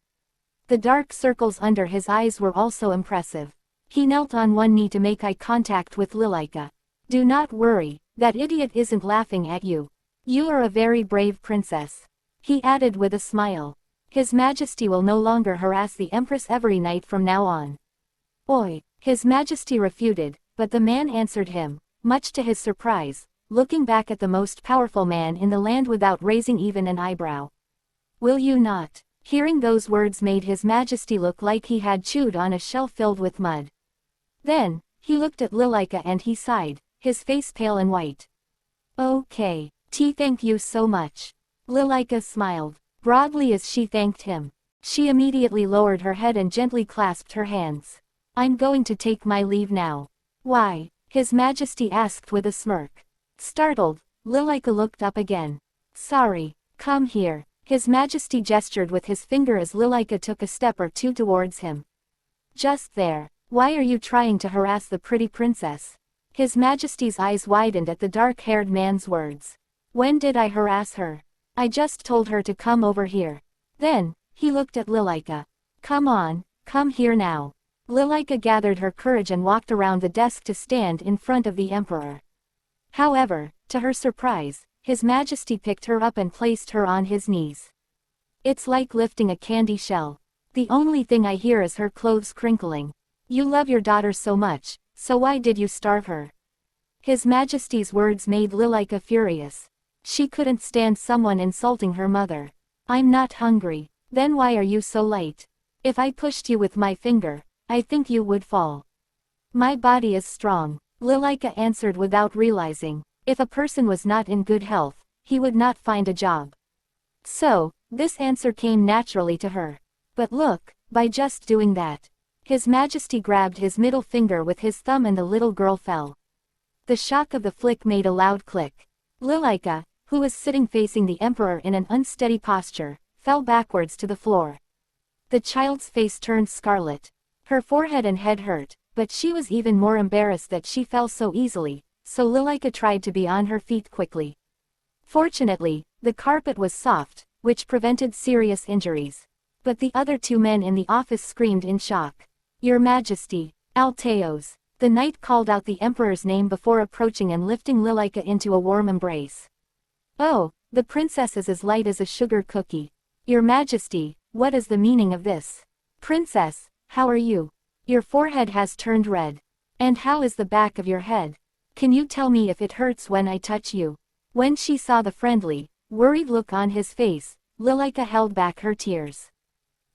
The dark circles under his eyes were also impressive. He knelt on one knee to make eye contact with Lilika. Do not worry, that idiot isn't laughing at you. You are a very brave princess. He added with a smile. His Majesty will no longer harass the Empress every night from now on. Oi, His Majesty refuted, but the man answered him, much to his surprise, looking back at the most powerful man in the land without raising even an eyebrow. Will you not? Hearing those words made His Majesty look like he had chewed on a shell filled with mud. Then, he looked at Lilika and he sighed, his face pale and white. Okay, thank you so much. Lilika smiled, broadly as she thanked him. She immediately lowered her head and gently clasped her hands. I'm going to take my leave now. Why? His Majesty asked with a smirk. Startled, Lilika looked up again. Sorry, come here. His Majesty gestured with his finger as Lilika took a step or two towards him. Just there. Why are you trying to harass the pretty princess? His Majesty's eyes widened at the dark-haired man's words. When did I harass her? I just told her to come over here. Then, he looked at Lilika. Come on, come here now. Lilika gathered her courage and walked around the desk to stand in front of the Emperor. However, to her surprise, His Majesty picked her up and placed her on his knees. It's like lifting a candy shell. The only thing I hear is her clothes crinkling. You love your daughter so much, so why did you starve her? His Majesty's words made Lilika furious. She couldn't stand someone insulting her mother. I'm not hungry. Then why are you so light? If I pushed you with my finger, I think you would fall. My body is strong, Lilika answered without realizing. If a person was not in good health, he would not find a job. So, this answer came naturally to her. But look, by just doing that. His Majesty grabbed his middle finger with his thumb and the little girl fell. The shock of the flick made a loud click. Lilika, who was sitting facing the Emperor in an unsteady posture, fell backwards to the floor. The child's face turned scarlet. Her forehead and head hurt, but she was even more embarrassed that she fell so easily, so Lilika tried to be on her feet quickly. Fortunately, the carpet was soft, which prevented serious injuries. But the other two men in the office screamed in shock. Your Majesty, Alteos. The knight called out the Emperor's name before approaching and lifting Lilika into a warm embrace. Oh, the princess is as light as a sugar cookie. Your Majesty, what is the meaning of this? Princess, how are you? Your forehead has turned red. And how is the back of your head? Can you tell me if it hurts when I touch you? When she saw the friendly, worried look on his face, Lilika held back her tears.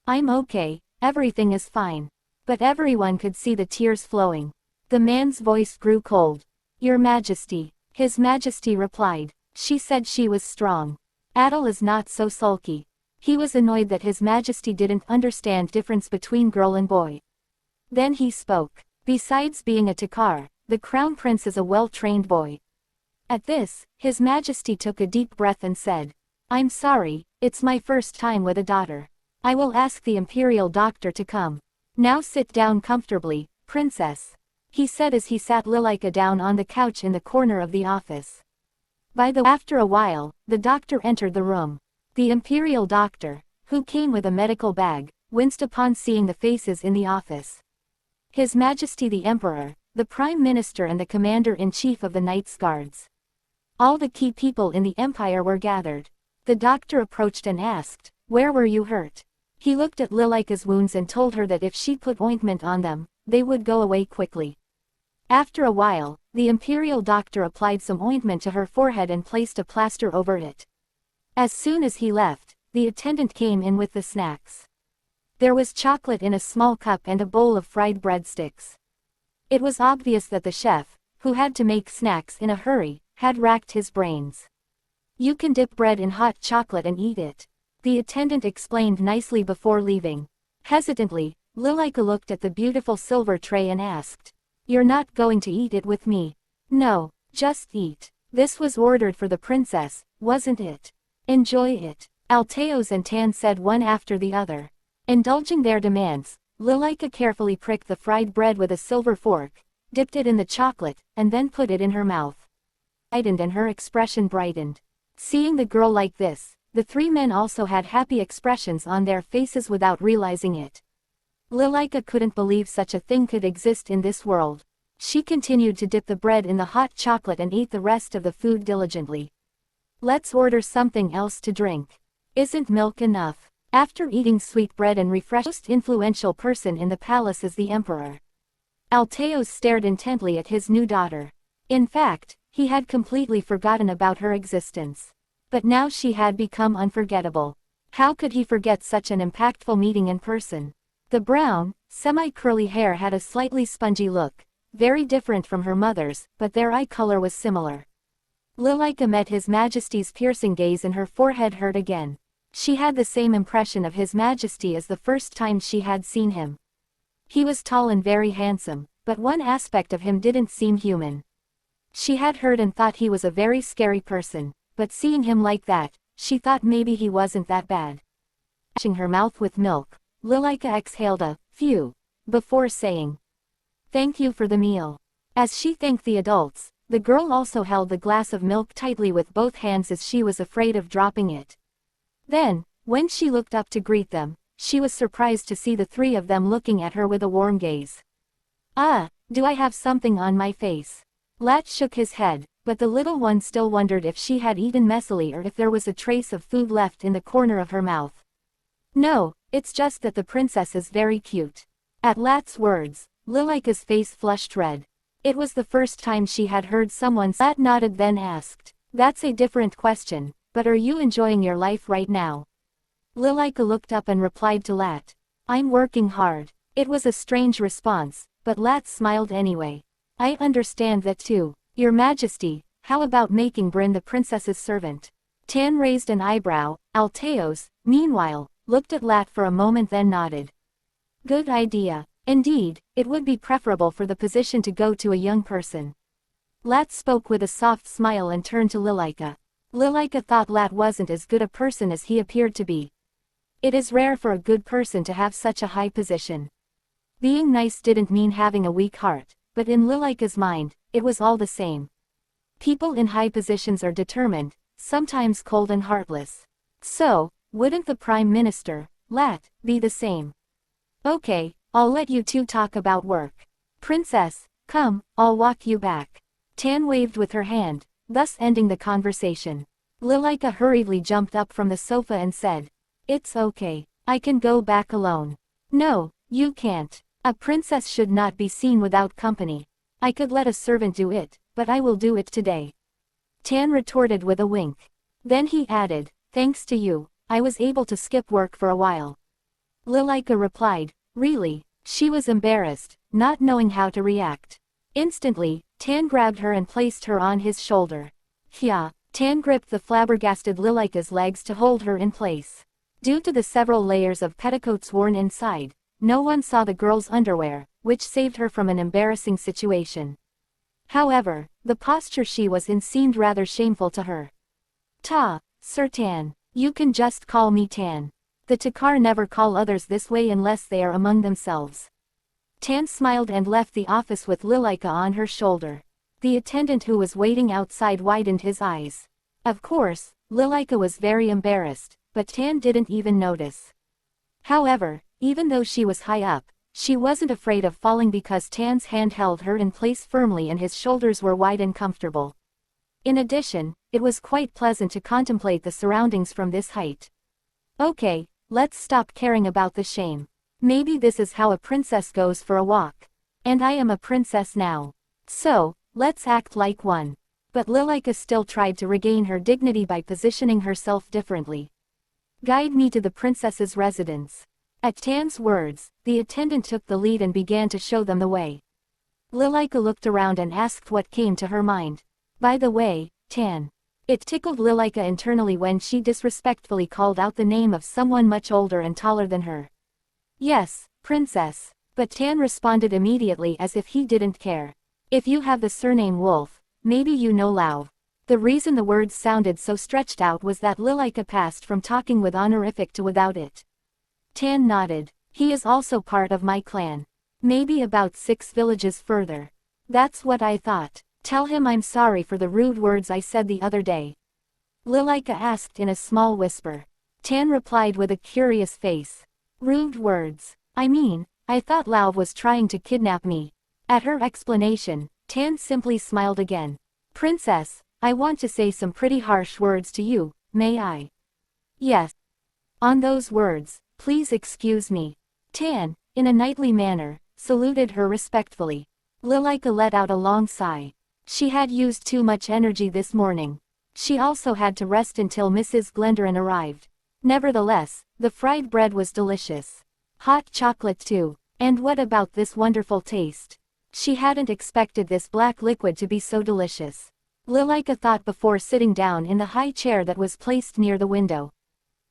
I'm okay, everything is fine. But everyone could see the tears flowing. The man's voice grew cold. Your Majesty, His Majesty replied. She said she was strong. Adel is not so sulky. He was annoyed that His Majesty didn't understand difference between girl and boy. Then he spoke. Besides being a Takar, the Crown Prince is a well-trained boy. At this, His Majesty took a deep breath and said, I'm sorry, it's my first time with a daughter. I will ask the Imperial doctor to come. Now sit down comfortably, Princess. He said as he sat Lilika down on the couch in the corner of the office. After a while, the doctor entered the room. The Imperial doctor, who came with a medical bag, winced upon seeing the faces in the office. His Majesty the Emperor, the Prime Minister and the Commander-in-Chief of the Knights Guards. All the key people in the Empire were gathered. The doctor approached and asked, where were you hurt? He looked at Lilika's wounds and told her that if she put ointment on them, they would go away quickly. After a while, the Imperial doctor applied some ointment to her forehead and placed a plaster over it. As soon as he left, the attendant came in with the snacks. There was chocolate in a small cup and a bowl of fried breadsticks. It was obvious that the chef, who had to make snacks in a hurry, had racked his brains. You can dip bread in hot chocolate and eat it. The attendant explained nicely before leaving. Hesitantly, Lilika looked at the beautiful silver tray and asked, you're not going to eat it with me? No, just eat. This was ordered for the princess, wasn't it? Enjoy it. Alteos and Tan said one after the other. Indulging their demands, Lilika carefully pricked the fried bread with a silver fork, dipped it in the chocolate, and then put it in her mouth. And her expression brightened. Seeing the girl like this, the three men also had happy expressions on their faces without realizing it. Lilika couldn't believe such a thing could exist in this world. She continued to dip the bread in the hot chocolate and ate the rest of the food diligently. Let's order something else to drink. Isn't milk enough? After eating sweet bread and refreshed, the most influential person in the palace is the emperor. Alteos stared intently at his new daughter. In fact, he had completely forgotten about her existence. But now she had become unforgettable. How could he forget such an impactful meeting in person? The brown, semi-curly hair had a slightly spongy look, very different from her mother's, but their eye color was similar. Lilika met His Majesty's piercing gaze and her forehead hurt again. She had the same impression of His Majesty as the first time she had seen him. He was tall and very handsome, but one aspect of him didn't seem human. She had heard and thought he was a very scary person, but seeing him like that, she thought maybe he wasn't that bad. Washing her mouth with milk, Lilika exhaled a phew before saying, thank you for the meal. As she thanked the adults, the girl also held the glass of milk tightly with both hands as she was afraid of dropping it. Then, when she looked up to greet them, she was surprised to see the three of them looking at her with a warm gaze. Ah, do I have something on my face? Lat shook his head, but the little one still wondered if she had eaten messily or if there was a trace of food left in the corner of her mouth. No, it's just that the princess is very cute. At Lat's words, Lilika's face flushed red. It was the first time she had heard someone say. Lat nodded then asked, that's a different question, but are you enjoying your life right now? Lilika looked up and replied to Lat, I'm working hard. It was a strange response, but Lat smiled anyway. I understand that too. Your Majesty, how about making Bryn the princess's servant? Tan raised an eyebrow. Alteos, meanwhile, looked at Lat for a moment then nodded. Good idea. Indeed, it would be preferable for the position to go to a young person. Lat spoke with a soft smile and turned to Lilika. Lilika thought Lat wasn't as good a person as he appeared to be. It is rare for a good person to have such a high position. Being nice didn't mean having a weak heart, but in Lilika's mind, it was all the same. People in high positions are determined, sometimes cold and heartless. So, wouldn't the Prime Minister, Lat, be the same? Okay, I'll let you two talk about work. Princess, come, I'll walk you back. Tan waved with her hand, thus ending the conversation. Lilika hurriedly jumped up from the sofa and said, It's okay, I can go back alone. No, you can't. A princess should not be seen without company. I could let a servant do it, but I will do it today. Tan retorted with a wink. Then he added, Thanks to you, I was able to skip work for a while. Lilika replied, Really? She was embarrassed, not knowing how to react. Instantly, Tan grabbed her and placed her on his shoulder. Hya, Tan gripped the flabbergasted Lilika's legs to hold her in place. Due to the several layers of petticoats worn inside, no one saw the girl's underwear, which saved her from an embarrassing situation. However, the posture she was in seemed rather shameful to her. Sir Tan, you can just call me Tan. The Takar never call others this way unless they are among themselves. Tan smiled and left the office with Lilika on her shoulder. The attendant who was waiting outside widened his eyes. Of course, Lilika was very embarrassed, but Tan didn't even notice. However, even though she was high up, she wasn't afraid of falling because Tan's hand held her in place firmly and his shoulders were wide and comfortable. In addition, it was quite pleasant to contemplate the surroundings from this height. Okay, let's stop caring about the shame. Maybe this is how a princess goes for a walk. And I am a princess now. So, let's act like one. But Lilika still tried to regain her dignity by positioning herself differently. Guide me to the princess's residence. At Tan's words, the attendant took the lead and began to show them the way. Lilika looked around and asked what came to her mind. By the way, Tan. It tickled Lilika internally when she disrespectfully called out the name of someone much older and taller than her. Yes, princess. But Tan responded immediately as if he didn't care. If you have the surname Wolf, maybe you know Lao. The reason the words sounded so stretched out was that Lilika passed from talking with honorific to without it. Tan nodded. He is also part of my clan. Maybe about 6 villages further. That's what I thought. Tell him I'm sorry for the rude words I said the other day. Lilika asked in a small whisper. Tan replied with a curious face. Rude words. I mean, I thought Lao was trying to kidnap me. At her explanation, Tan simply smiled again. Princess, I want to say some pretty harsh words to you, may I? Yes. On those words, please excuse me. Tan, in a knightly manner, saluted her respectfully. Lilika let out a long sigh. She had used too much energy this morning. She also had to rest until Mrs. Glendoran arrived. Nevertheless, the fried bread was delicious. Hot chocolate too. And what about this wonderful taste? She hadn't expected this black liquid to be so delicious. Lilika thought before sitting down in the high chair that was placed near the window.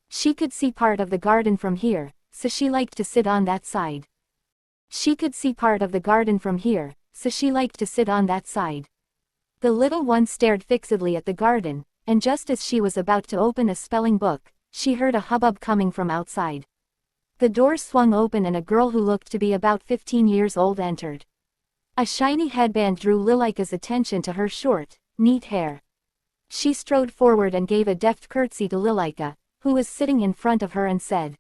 She could see part of the garden from here, so she liked to sit on that side. She could see part of the garden from here, so she liked to sit on that side. The little one stared fixedly at the garden, and just as she was about to open a spelling book, she heard a hubbub coming from outside. The door swung open and a girl who looked to be about 15 years old entered. A shiny headband drew Lilika's attention to her short, neat hair. She strode forward and gave a deft curtsy to Lilika, who was sitting in front of her and said,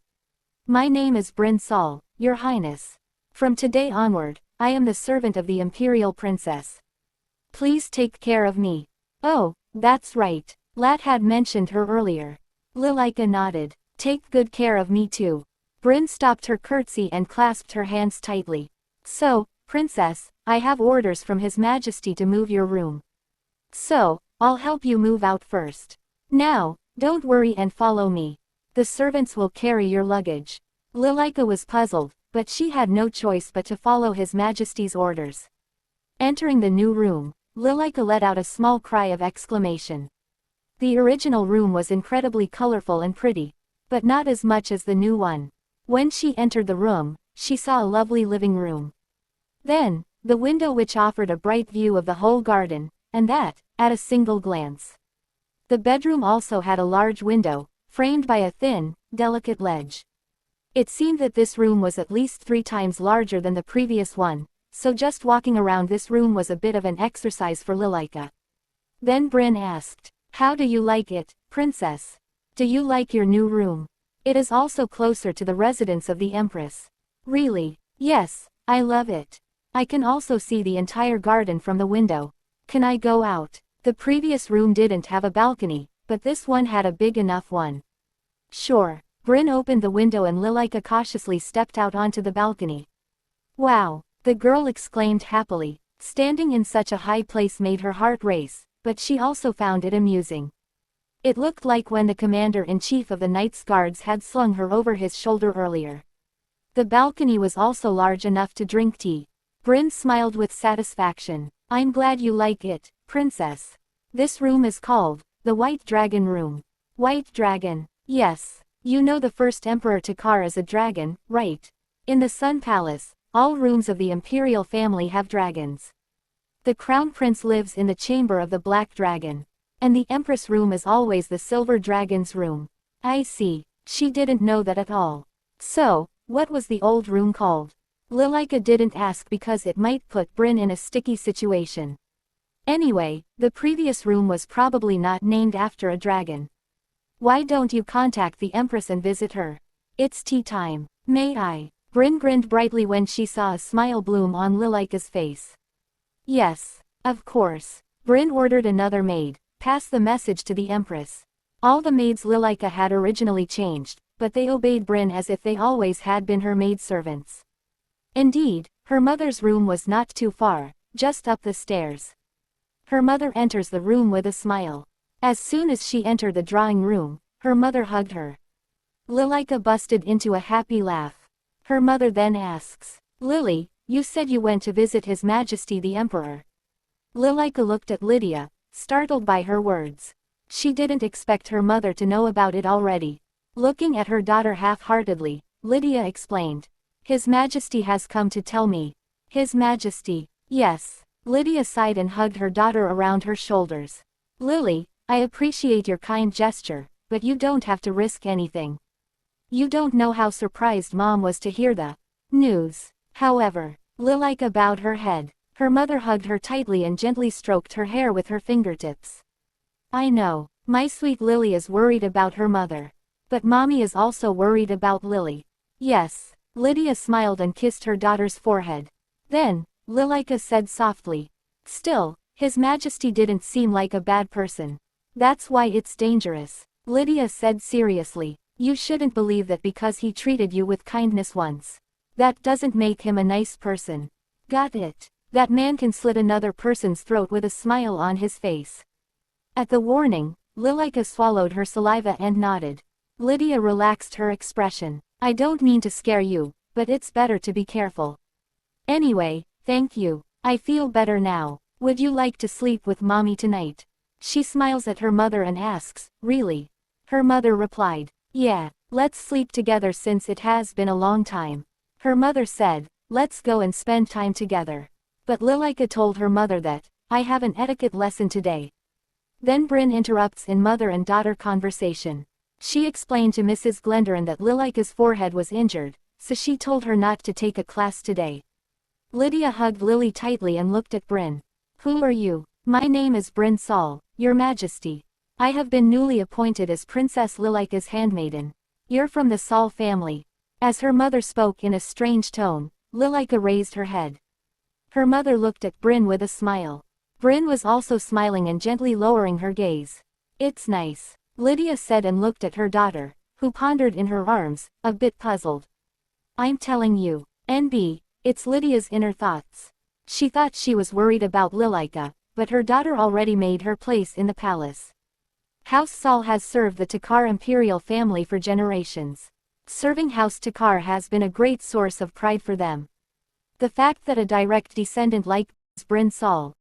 My name is Bryn Sol, Your Highness. From today onward, I am the servant of the Imperial Princess. Please take care of me. Oh, that's right. Lat had mentioned her earlier. Lilika nodded. Take good care of me too. Bryn stopped her curtsy and clasped her hands tightly. So, Princess, I have orders from His Majesty to move your room. So, I'll help you move out first. Now, don't worry and follow me. The servants will carry your luggage. Lilika was puzzled, but she had no choice but to follow His Majesty's orders. Entering the new room, Lilika let out a small cry of exclamation. The original room was incredibly colorful and pretty, but not as much as the new one. When she entered the room, she saw a lovely living room. Then, the window which offered a bright view of the whole garden, and that, at a single glance. The bedroom also had a large window, framed by a thin, delicate ledge. It seemed that this room was at least 3 times larger than the previous one, so just walking around this room was a bit of an exercise for Lilika. Then Bryn asked, "How do you like it, princess? Do you like your new room? It is also closer to the residence of the Empress." "Really? Yes, I love it. I can also see the entire garden from the window. Can I go out?" The previous room didn't have a balcony, but this one had a big enough one. "Sure." Bryn opened the window and Lilika cautiously stepped out onto the balcony. "Wow," the girl exclaimed happily. Standing in such a high place made her heart race, but she also found it amusing. It looked like when the commander-in-chief of the Knights Guards had slung her over his shoulder earlier. The balcony was also large enough to drink tea. Bryn smiled with satisfaction. "I'm glad you like it, princess. This room is called the White Dragon Room." "White Dragon?" "Yes. You know the first Emperor Takar is a dragon, right? In the Sun Palace, all rooms of the imperial family have dragons. The Crown Prince lives in the chamber of the Black Dragon. And the Empress room is always the Silver Dragon's room." "I see." She didn't know that at all. So, what was the old room called? Lilika didn't ask because it might put Bryn in a sticky situation. Anyway, the previous room was probably not named after a dragon. "Why don't you contact the Empress and visit her? It's tea time." "May I?" Bryn grinned brightly when she saw a smile bloom on Lilika's face. "Yes, of course." Bryn ordered another maid. "Pass the message to the Empress." All the maids Lilika had originally changed, but they obeyed Bryn as if they always had been her maidservants. Indeed, her mother's room was not too far, just up the stairs. Her mother enters the room with a smile. As soon as she entered the drawing room, her mother hugged her. Lilika busted into a happy laugh. Her mother then asks, "Lily, you said you went to visit His Majesty the Emperor." Lilika looked at Lydia, startled by her words. She didn't expect her mother to know about it already. Looking at her daughter half-heartedly, Lydia explained, "His Majesty has come to tell me." "His Majesty?" "Yes." Lydia sighed and hugged her daughter around her shoulders. "Lily, I appreciate your kind gesture, but you don't have to risk anything. You don't know how surprised Mom was to hear the news." However, Lilika bowed her head. Her mother hugged her tightly and gently stroked her hair with her fingertips. "I know, my sweet Lily is worried about her mother. But Mommy is also worried about Lily." "Yes." Lydia smiled and kissed her daughter's forehead. Then, Lilika said softly, "Still, His Majesty didn't seem like a bad person. That's why it's dangerous." Lydia said seriously, "You shouldn't believe that because he treated you with kindness once. That doesn't make him a nice person." "Got it. That man can slit another person's throat with a smile on his face." At the warning, Lilika swallowed her saliva and nodded. Lydia relaxed her expression. "I don't mean to scare you, but it's better to be careful. Anyway, thank you. I feel better now. Would you like to sleep with Mommy tonight?" She smiles at her mother and asks, "Really?" Her mother replied, "Yeah, let's sleep together since it has been a long time." Her mother said, "Let's go and spend time together." But Lilika told her mother that, "I have an etiquette lesson today." Then Bryn interrupts in mother and daughter conversation. She explained to Mrs. Glendoran that Lilika's forehead was injured, so she told her not to take a class today. Lydia hugged Lily tightly and looked at Bryn. "Who are you?" "My name is Bryn Saul, Your Majesty. I have been newly appointed as Princess Lilika's handmaiden. You're from the Saul family." As her mother spoke in a strange tone, Lilika raised her head. Her mother looked at Bryn with a smile. Bryn was also smiling and gently lowering her gaze. "It's nice," Lydia said and looked at her daughter, who pondered in her arms, a bit puzzled. "I'm telling you, NB, it's Lydia's inner thoughts." She thought she was worried about Lilika, but her daughter already made her place in the palace. House Saul has served the Takar imperial family for generations. Serving House Takar has been a great source of pride for them. The fact that a direct descendant like Bryn Saul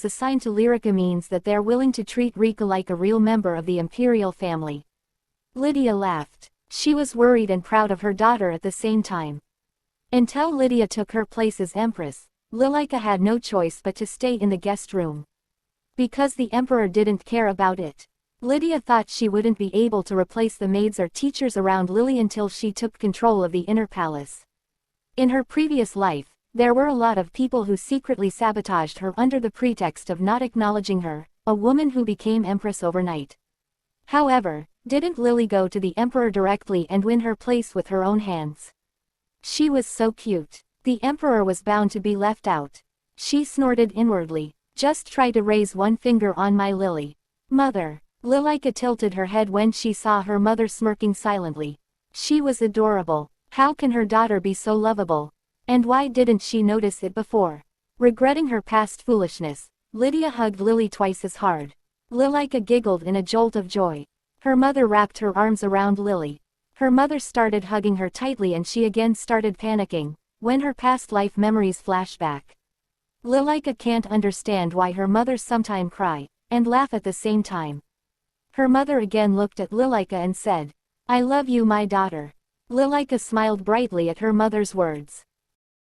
assigned to Lyrica means that they're willing to treat Rika like a real member of the imperial family. Lydia laughed. She was worried and proud of her daughter at the same time. Until Lydia took her place as empress, Lilika had no choice but to stay in the guest room. Because the emperor didn't care about it, Lydia thought she wouldn't be able to replace the maids or teachers around Lily until she took control of the inner palace. In her previous life, there were a lot of people who secretly sabotaged her under the pretext of not acknowledging her, a woman who became empress overnight. However, didn't Lily go to the emperor directly and win her place with her own hands? She was so cute. The emperor was bound to be left out. She snorted inwardly. Just try to raise one finger on my Lily. Mother. Lilika tilted her head when she saw her mother smirking silently. She was adorable. How can her daughter be so lovable? And why didn't she notice it before? Regretting her past foolishness, Lydia hugged Lily twice as hard. Lilika giggled in a jolt of joy. Her mother wrapped her arms around Lily. Her mother started hugging her tightly and she again started panicking, when her past life memories flashed back. Lilika can't understand why her mother sometimes cry, and laugh at the same time. Her mother again looked at Lilika and said, "I love you my daughter." Lilika smiled brightly at her mother's words.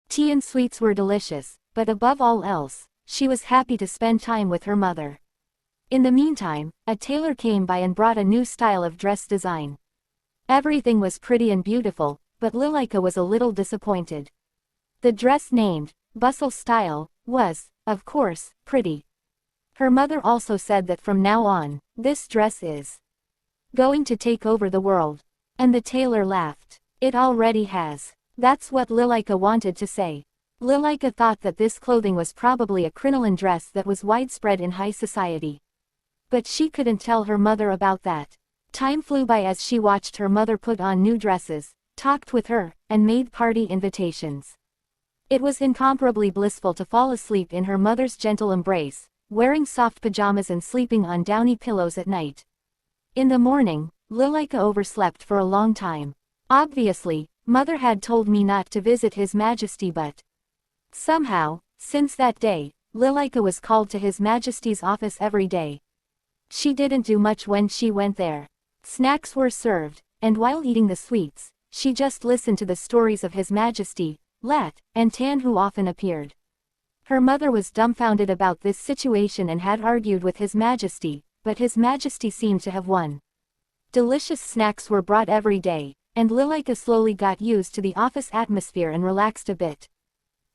Tea and sweets were delicious, but above all else, she was happy to spend time with her mother. In the meantime, a tailor came by and brought a new style of dress design. Everything was pretty and beautiful, but Lilika was a little disappointed. The dress named, Bustle Style, was, of course, pretty. Her mother also said that from now on, this dress is going to take over the world. And the tailor laughed. It already has. That's what Lilika wanted to say. Lilika thought that this clothing was probably a crinoline dress that was widespread in high society. But she couldn't tell her mother about that. Time flew by as she watched her mother put on new dresses, talked with her, and made party invitations. It was incomparably blissful to fall asleep in her mother's gentle embrace, wearing soft pajamas and sleeping on downy pillows at night. In the morning, Lilika overslept for a long time. Obviously, Mother had told me not to visit His Majesty but somehow, since that day, Lilika was called to His Majesty's office every day. She didn't do much when she went there. Snacks were served, and while eating the sweets, she just listened to the stories of His Majesty, Lat, and Tan who often appeared. Her mother was dumbfounded about this situation and had argued with His Majesty, but His Majesty seemed to have won. Delicious snacks were brought every day, and Lilika slowly got used to the office atmosphere and relaxed a bit.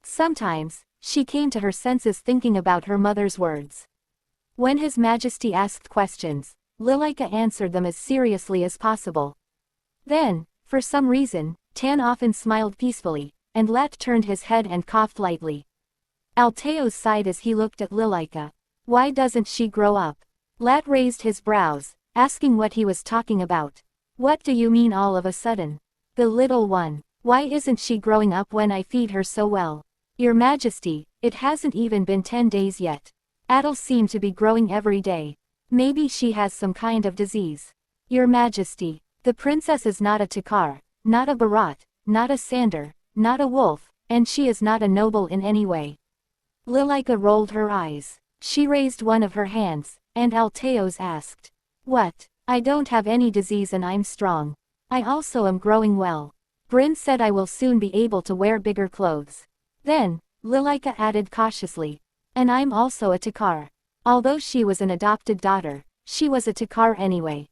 Sometimes, she came to her senses thinking about her mother's words. When His Majesty asked questions, Lilika answered them as seriously as possible. Then, for some reason, Tan often smiled peacefully, and Lat turned his head and coughed lightly. Alteos sighed as he looked at Lilika. Why doesn't she grow up? Lat raised his brows, asking what he was talking about. What do you mean all of a sudden? The little one. Why isn't she growing up when I feed her so well? Your Majesty, it hasn't even been 10 days yet. Adults seem to be growing every day. Maybe she has some kind of disease. Your Majesty, the princess is not a Takar, not a Bharat, not a Sander, not a wolf, and she is not a noble in any way. Lilika rolled her eyes. She raised one of her hands, and Alteos asked. What? I don't have any disease and I'm strong. I also am growing well. Bryn said I will soon be able to wear bigger clothes. Then, Lilika added cautiously. And I'm also a Takar. Although she was an adopted daughter, she was a Takar anyway.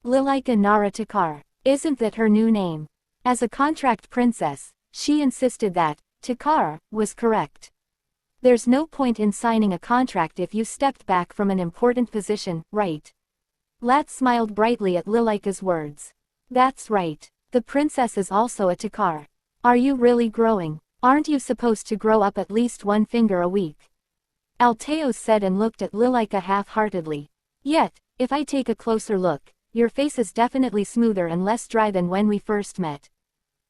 Lilika Nara Takar. Isn't that her new name? As a contract princess, she insisted that Takar was correct. There's no point in signing a contract if you stepped back from an important position, right? Lat smiled brightly at Lilika's words. That's right. The princess is also a Takar. Are you really growing? Aren't you supposed to grow up at least one finger a week? Alteos said and looked at Lilika half-heartedly. Yet, if I take a closer look, your face is definitely smoother and less dry than when we first met.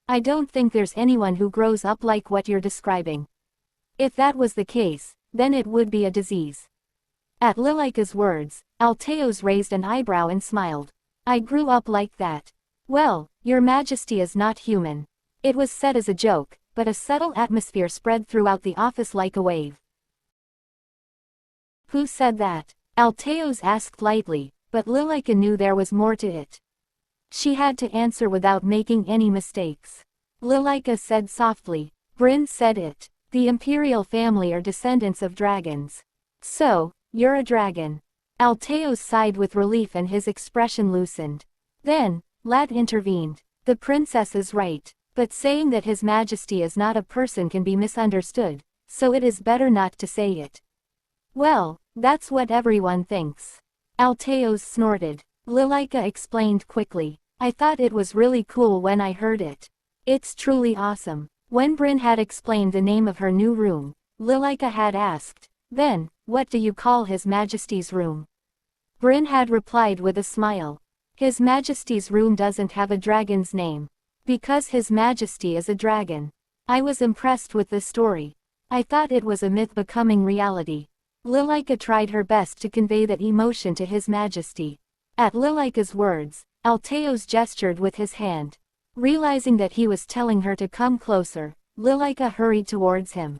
I don't think there's anyone who grows up like what you're describing. If that was the case, then it would be a disease. At Lilika's words, Alteos raised an eyebrow and smiled. I grew up like that. Well, your Majesty is not human. It was said as a joke, but a subtle atmosphere spread throughout the office like a wave. Who said that? Alteos asked lightly, but Lilika knew there was more to it. She had to answer without making any mistakes. Lilika said softly. Bryn said it. The imperial family are descendants of dragons. So, you're a dragon. Alteos sighed with relief and his expression loosened. Then, Lat intervened. The princess is right, but saying that His Majesty is not a person can be misunderstood, so it is better not to say it. Well, that's what everyone thinks. Alteos snorted. Lilika explained quickly. I thought it was really cool when I heard it. It's truly awesome. When Bryn had explained the name of her new room, Lilika had asked, then, what do you call His Majesty's room? Bryn had replied with a smile. His Majesty's room doesn't have a dragon's name. Because His Majesty is a dragon. I was impressed with the story. I thought it was a myth becoming reality. Lilika tried her best to convey that emotion to His Majesty. At Lilika's words, Alteos gestured with his hand. Realizing that he was telling her to come closer, Lilika hurried towards him.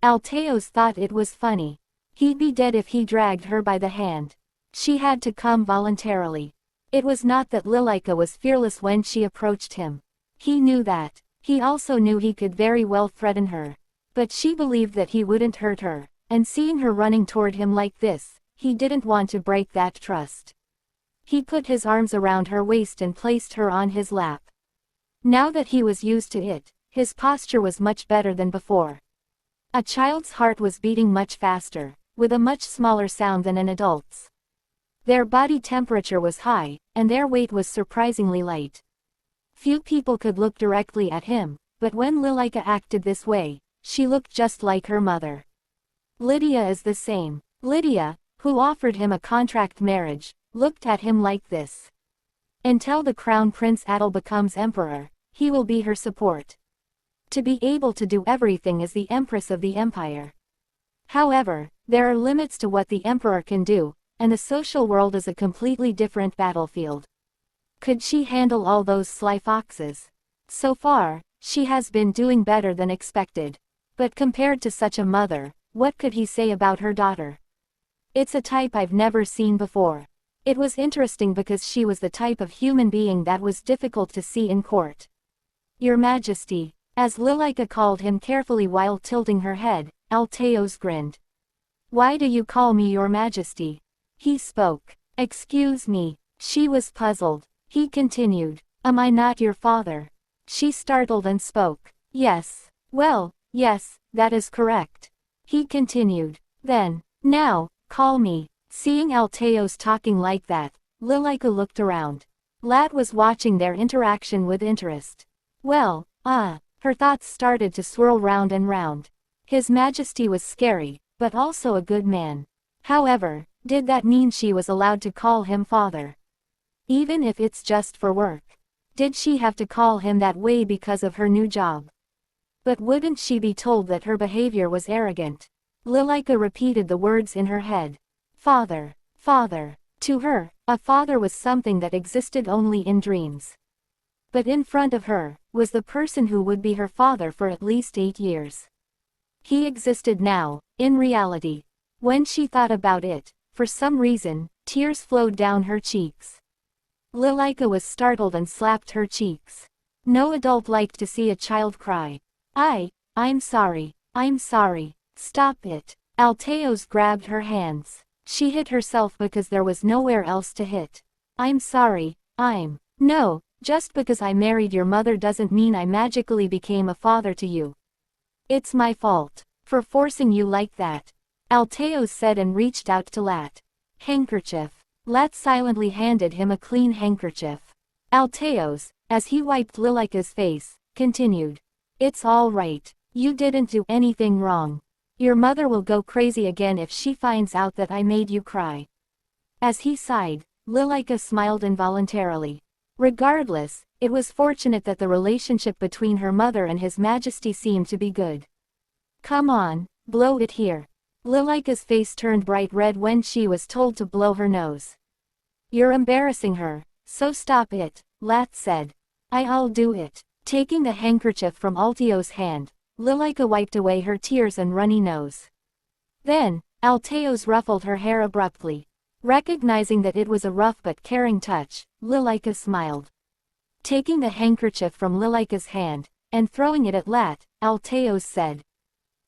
Alteos thought it was funny. He'd be dead if he dragged her by the hand. She had to come voluntarily. It was not that Lilika was fearless when she approached him. He knew that. He also knew he could very well threaten her. But she believed that he wouldn't hurt her, and seeing her running toward him like this, he didn't want to break that trust. He put his arms around her waist and placed her on his lap. Now that he was used to it, his posture was much better than before. A child's heart was beating much faster, with a much smaller sound than an adult's. Their body temperature was high, and their weight was surprisingly light. Few people could look directly at him, but when Lilika acted this way, she looked just like her mother. Lydia is the same. Lydia, who offered him a contract marriage, looked at him like this. Until the Crown Prince Adel becomes emperor, he will be her support. To be able to do everything as the Empress of the Empire. However, there are limits to what the Emperor can do, and the social world is a completely different battlefield. Could she handle all those sly foxes? So far, she has been doing better than expected. But compared to such a mother, what could he say about her daughter? It's a type I've never seen before. It was interesting because she was the type of human being that was difficult to see in court. Your Majesty, as Lilika called him carefully while tilting her head, Alteos grinned. Why do you call me Your Majesty? He spoke. Excuse me. She was puzzled. He continued. Am I not your father? She startled and spoke. Yes. Well, yes, that is correct. He continued. Then, now, call me. Seeing Alteos talking like that, Lilika looked around. Lat was watching their interaction with interest. Well, her thoughts started to swirl round and round. His Majesty was scary, but also a good man. However, did that mean she was allowed to call him father? Even if it's just for work. Did she have to call him that way because of her new job? But wouldn't she be told that her behavior was arrogant? Lilika repeated the words in her head. Father, father. To her, a father was something that existed only in dreams. But in front of her, was the person who would be her father for at least 8 years. He existed now, in reality. When she thought about it, for some reason, tears flowed down her cheeks. Lilika was startled and slapped her cheeks. No adult liked to see a child cry. I'm sorry. I'm sorry. Stop it. Alteos grabbed her hands. She hit herself because there was nowhere else to hit. I'm sorry. No, just because I married your mother doesn't mean I magically became a father to you. It's my fault. For forcing you like that. Alteos said and reached out to Lat. Handkerchief. Lat silently handed him a clean handkerchief. Alteos, as he wiped Lilika's face, continued. It's all right. You didn't do anything wrong. Your mother will go crazy again if she finds out that I made you cry. As he sighed, Lilika smiled involuntarily. Regardless, it was fortunate that the relationship between her mother and His Majesty seemed to be good. Come on, blow it here. Lilika's face turned bright red when she was told to blow her nose. You're embarrassing her, so stop it, Lat said. I'll do it. Taking the handkerchief from Alteos' hand, Lilika wiped away her tears and runny nose. Then, Alteos ruffled her hair abruptly. Recognizing that it was a rough but caring touch, Lilika smiled. Taking the handkerchief from Lilika's hand, and throwing it at Lat, Alteos said,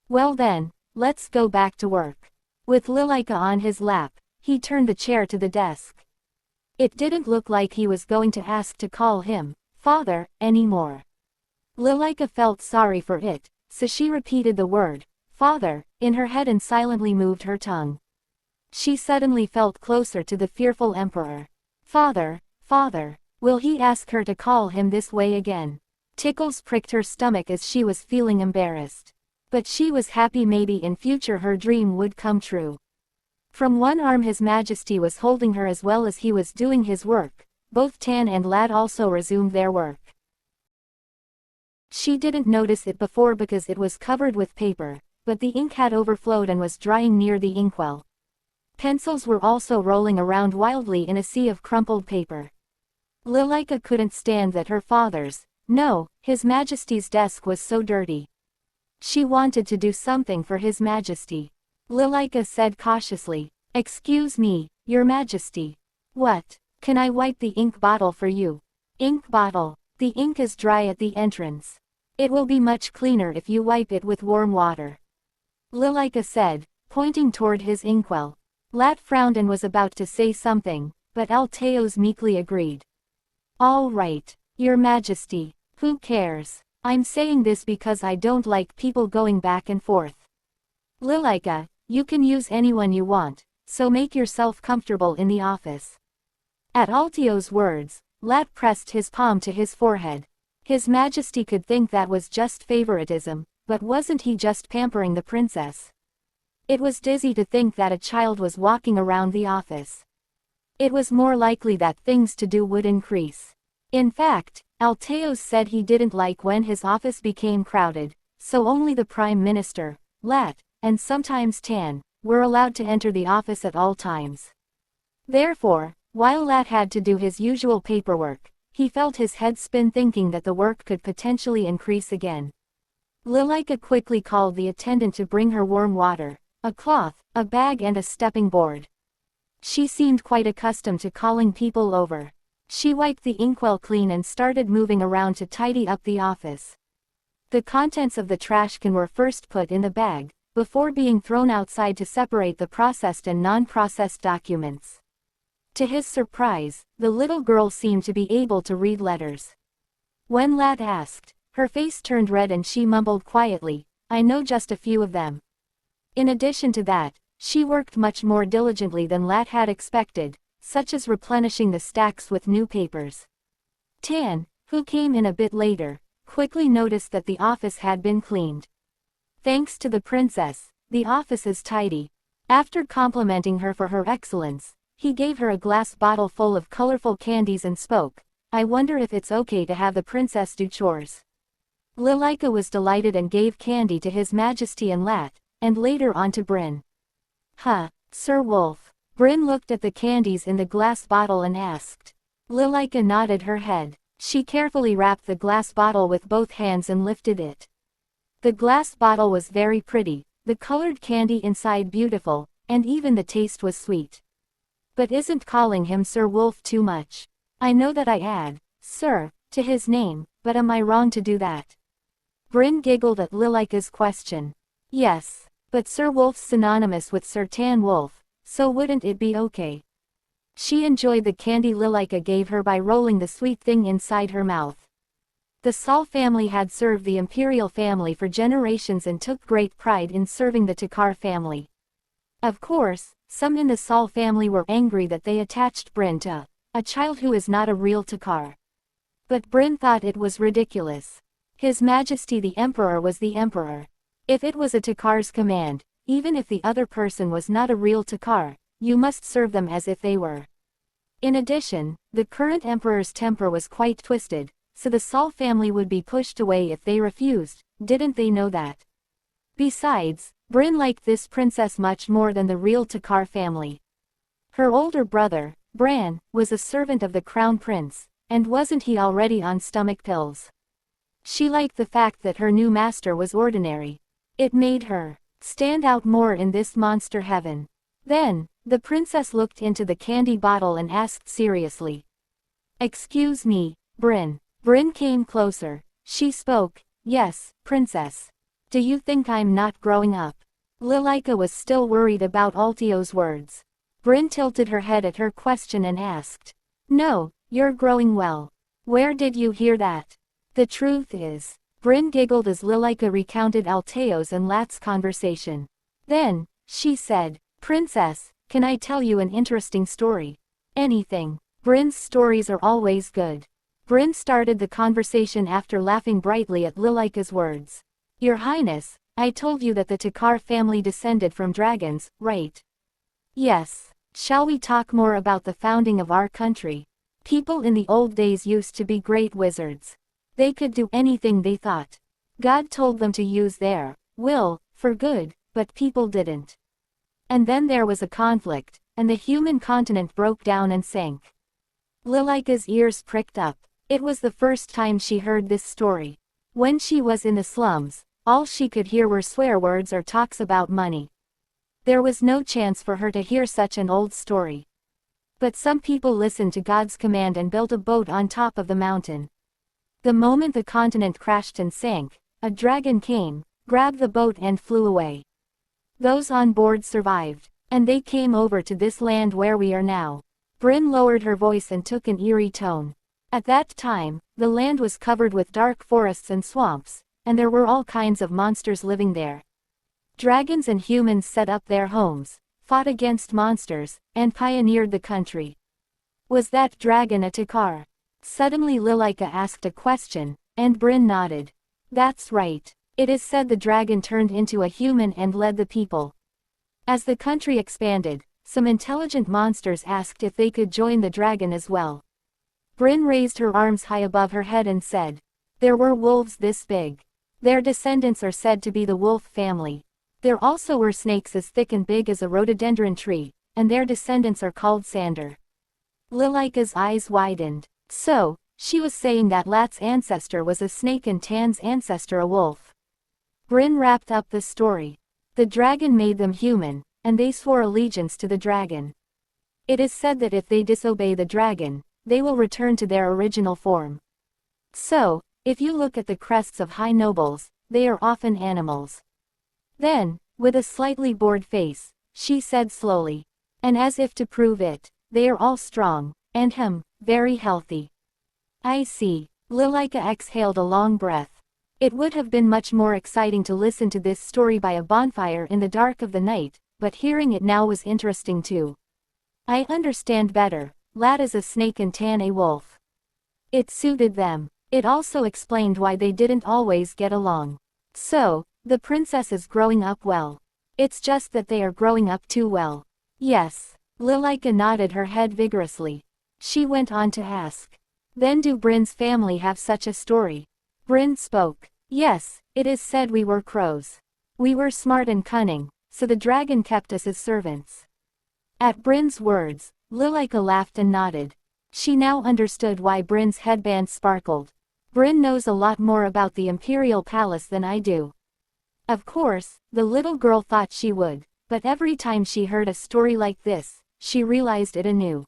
"Well then, let's go back to work." With Lilika on his lap, he turned the chair to the desk. It didn't look like he was going to ask to call him father anymore. Lilika felt sorry for it, so she repeated the word father in her head and silently moved her tongue. She suddenly felt closer to the fearful emperor. Father, father, will he ask her to call him this way again? Tickles pricked her stomach as she was feeling embarrassed. But she was happy maybe in future her dream would come true. From one arm His Majesty was holding her as well as he was doing his work. Both Tan and Lad also resumed their work. She didn't notice it before because it was covered with paper, but the ink had overflowed and was drying near the inkwell. Pencils were also rolling around wildly in a sea of crumpled paper. Lilika couldn't stand that her father's, no, His Majesty's desk was so dirty. She wanted to do something for His Majesty. Lilika said cautiously, "Excuse me, Your Majesty." "What? Can I wipe the ink bottle for you?" "Ink bottle? The ink is dry at the entrance. It will be much cleaner if you wipe it with warm water," Lilika said, pointing toward his inkwell. Lat frowned and was about to say something, but Alteos meekly agreed. "All right, Your Majesty, who cares? I'm saying this because I don't like people going back and forth." "Lilika, you can use anyone you want, so make yourself comfortable in the office." At Alteos' words, Lat pressed his palm to his forehead. His Majesty could think that was just favoritism, but wasn't he just pampering the princess? It was dizzy to think that a child was walking around the office. It was more likely that things to do would increase. In fact, Alteos said he didn't like when his office became crowded, so only the Prime Minister, Lat, and sometimes Tan, were allowed to enter the office at all times. Therefore, while Lat had to do his usual paperwork, he felt his head spin thinking that the work could potentially increase again. Lilika quickly called the attendant to bring her warm water, a cloth, a bag and a stepping board. She seemed quite accustomed to calling people over. She wiped the inkwell clean and started moving around to tidy up the office. The contents of the trash can were first put in the bag, before being thrown outside to separate the processed and non-processed documents. To his surprise, the little girl seemed to be able to read letters. When Lat asked, her face turned red and she mumbled quietly, "I know just a few of them." In addition to that, she worked much more diligently than Lat had expected, such as replenishing the stacks with new papers. Tan, who came in a bit later, quickly noticed that the office had been cleaned. "Thanks to the princess, the office is tidy." After complimenting her for her excellence, he gave her a glass bottle full of colorful candies and spoke, "I wonder if it's okay to have the princess do chores." Lilika was delighted and gave candy to His Majesty and Lat, and later on to Bryn. "Huh, Sir Wolf." Bryn looked at the candies in the glass bottle and asked. Lilika nodded her head. She carefully wrapped the glass bottle with both hands and lifted it. The glass bottle was very pretty, the colored candy inside beautiful, and even the taste was sweet. "But isn't calling him Sir Wolf too much? I know that I add, Sir, to his name, but am I wrong to do that?" Bryn giggled at Lilika's question. "Yes, but Sir Wolf's synonymous with Sir Tan Wolf, so wouldn't it be okay?" She enjoyed the candy Lilika gave her by rolling the sweet thing inside her mouth. The Saul family had served the imperial family for generations and took great pride in serving the Takar family. Of course, some in the Saul family were angry that they attached Bryn to a child who is not a real Takar. But Bryn thought it was ridiculous. His Majesty the Emperor was the Emperor. If it was a Takar's command, even if the other person was not a real Takar, you must serve them as if they were. In addition, the current Emperor's temper was quite twisted, so the Saul family would be pushed away if they refused. Didn't they know that? Besides, Bryn liked this princess much more than the real Takar family. Her older brother, Bran, was a servant of the crown prince, and wasn't he already on stomach pills? She liked the fact that her new master was ordinary. It made her stand out more in this monster heaven. Then, the princess looked into the candy bottle and asked seriously. Excuse me, Bryn. Bryn came closer. She spoke. Yes, princess. Do you think I'm not growing up? Lilika was still worried about Altio's words. Bryn tilted her head at her question and asked. No, you're growing well. Where did you hear that? The truth is. Bryn giggled as Lilika recounted Alteo's and Lat's conversation. Then, she said, Princess, can I tell you an interesting story? Anything. Bryn's stories are always good. Bryn started the conversation after laughing brightly at Lilika's words. Your Highness, I told you that the Takar family descended from dragons, right? Yes. Shall we talk more about the founding of our country? People in the old days used to be great wizards. They could do anything they thought. God told them to use their will for good, but people didn't. And then there was a conflict, and the human continent broke down and sank. Lilika's ears pricked up. It was the first time she heard this story. When she was in the slums, all she could hear were swear words or talks about money. There was no chance for her to hear such an old story. But some people listened to God's command and built a boat on top of the mountain. The moment the continent crashed and sank, a dragon came, grabbed the boat and flew away. Those on board survived, and they came over to this land where we are now. Bryn lowered her voice and took an eerie tone. At that time, the land was covered with dark forests and swamps, and there were all kinds of monsters living there. Dragons and humans set up their homes, fought against monsters, and pioneered the country. Was that dragon a Takar? Suddenly Lilika asked a question, and Bryn nodded. That's right. It is said the dragon turned into a human and led the people. As the country expanded, some intelligent monsters asked if they could join the dragon as well. Bryn raised her arms high above her head and said, there were wolves this big. Their descendants are said to be the wolf family. There also were snakes as thick and big as a rhododendron tree, and their descendants are called Sander. Lilika's eyes widened. So, she was saying that Lat's ancestor was a snake and Tan's ancestor a wolf. Bryn wrapped up the story. The dragon made them human, and they swore allegiance to the dragon. It is said that if they disobey the dragon, they will return to their original form. So, if you look at the crests of high nobles, they are often animals. Then, with a slightly bored face, she said slowly, and as if to prove it, they are all strong, and very healthy. I see. Lilika exhaled a long breath. It would have been much more exciting to listen to this story by a bonfire in the dark of the night, but hearing it now was interesting too. I understand better. Lat is a snake and Tan a wolf. It suited them. It also explained why they didn't always get along. So, the princess is growing up well. It's just that they are growing up too well. Yes. Lilika nodded her head vigorously. She went on to ask. Then do Bryn's family have such a story? Bryn spoke. Yes, it is said we were crows. We were smart and cunning, so the dragon kept us as servants. At Bryn's words, Lilika laughed and nodded. She now understood why Bryn's headband sparkled. Bryn knows a lot more about the imperial palace than I do. Of course, the little girl thought she would, but every time she heard a story like this, she realized it anew.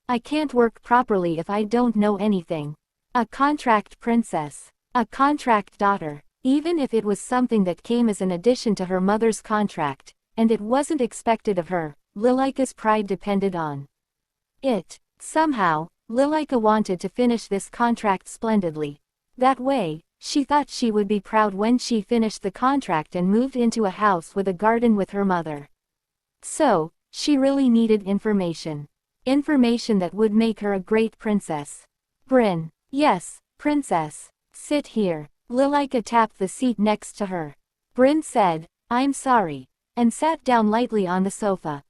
I can't work properly if I don't know anything. A contract princess. A contract daughter. Even if it was something that came as an addition to her mother's contract, and it wasn't expected of her, Lilika's pride depended on it. Somehow, Lilika wanted to finish this contract splendidly. That way, she thought she would be proud when she finished the contract and moved into a house with a garden with her mother. So, she really needed information. Information that would make her a great princess. Bryn. Yes, princess. Sit here. Lilika tapped the seat next to her. Bryn said, I'm sorry, and sat down lightly on the sofa.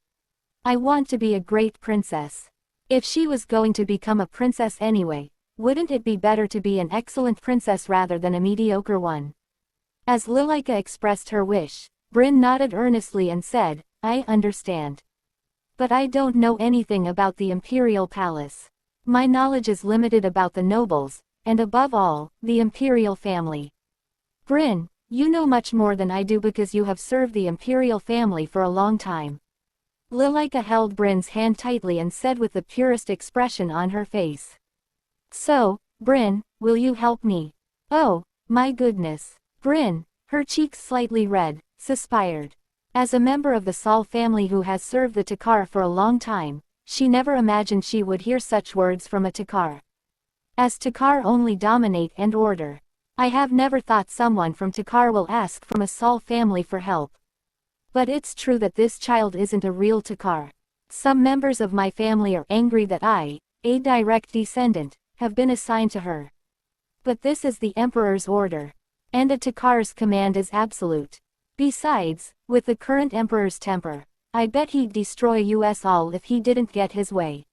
I want to be a great princess. If she was going to become a princess anyway, wouldn't it be better to be an excellent princess rather than a mediocre one? As Lilika expressed her wish, Bryn nodded earnestly and said, I understand. But I don't know anything about the imperial palace. My knowledge is limited about the nobles, and above all, the imperial family. Bryn, You know much more than I do because you have served the imperial family for a long time. Lilika held Bryn's hand tightly and said with the purest expression on her face. So, Bryn, will you help me? Oh, my goodness. Bryn, her cheeks slightly red, suspired. As a member of the Saul family who has served the Takar for a long time, she never imagined she would hear such words from a Takar. As Takar only dominate and order. I have never thought someone from Takar will ask from a Saul family for help. But it's true that this child isn't a real Takar. Some members of my family are angry that I, a direct descendant, have been assigned to her. But this is the Emperor's order. And a Takar's command is absolute. Besides, with the current Emperor's temper, I bet he'd destroy us all if he didn't get his way.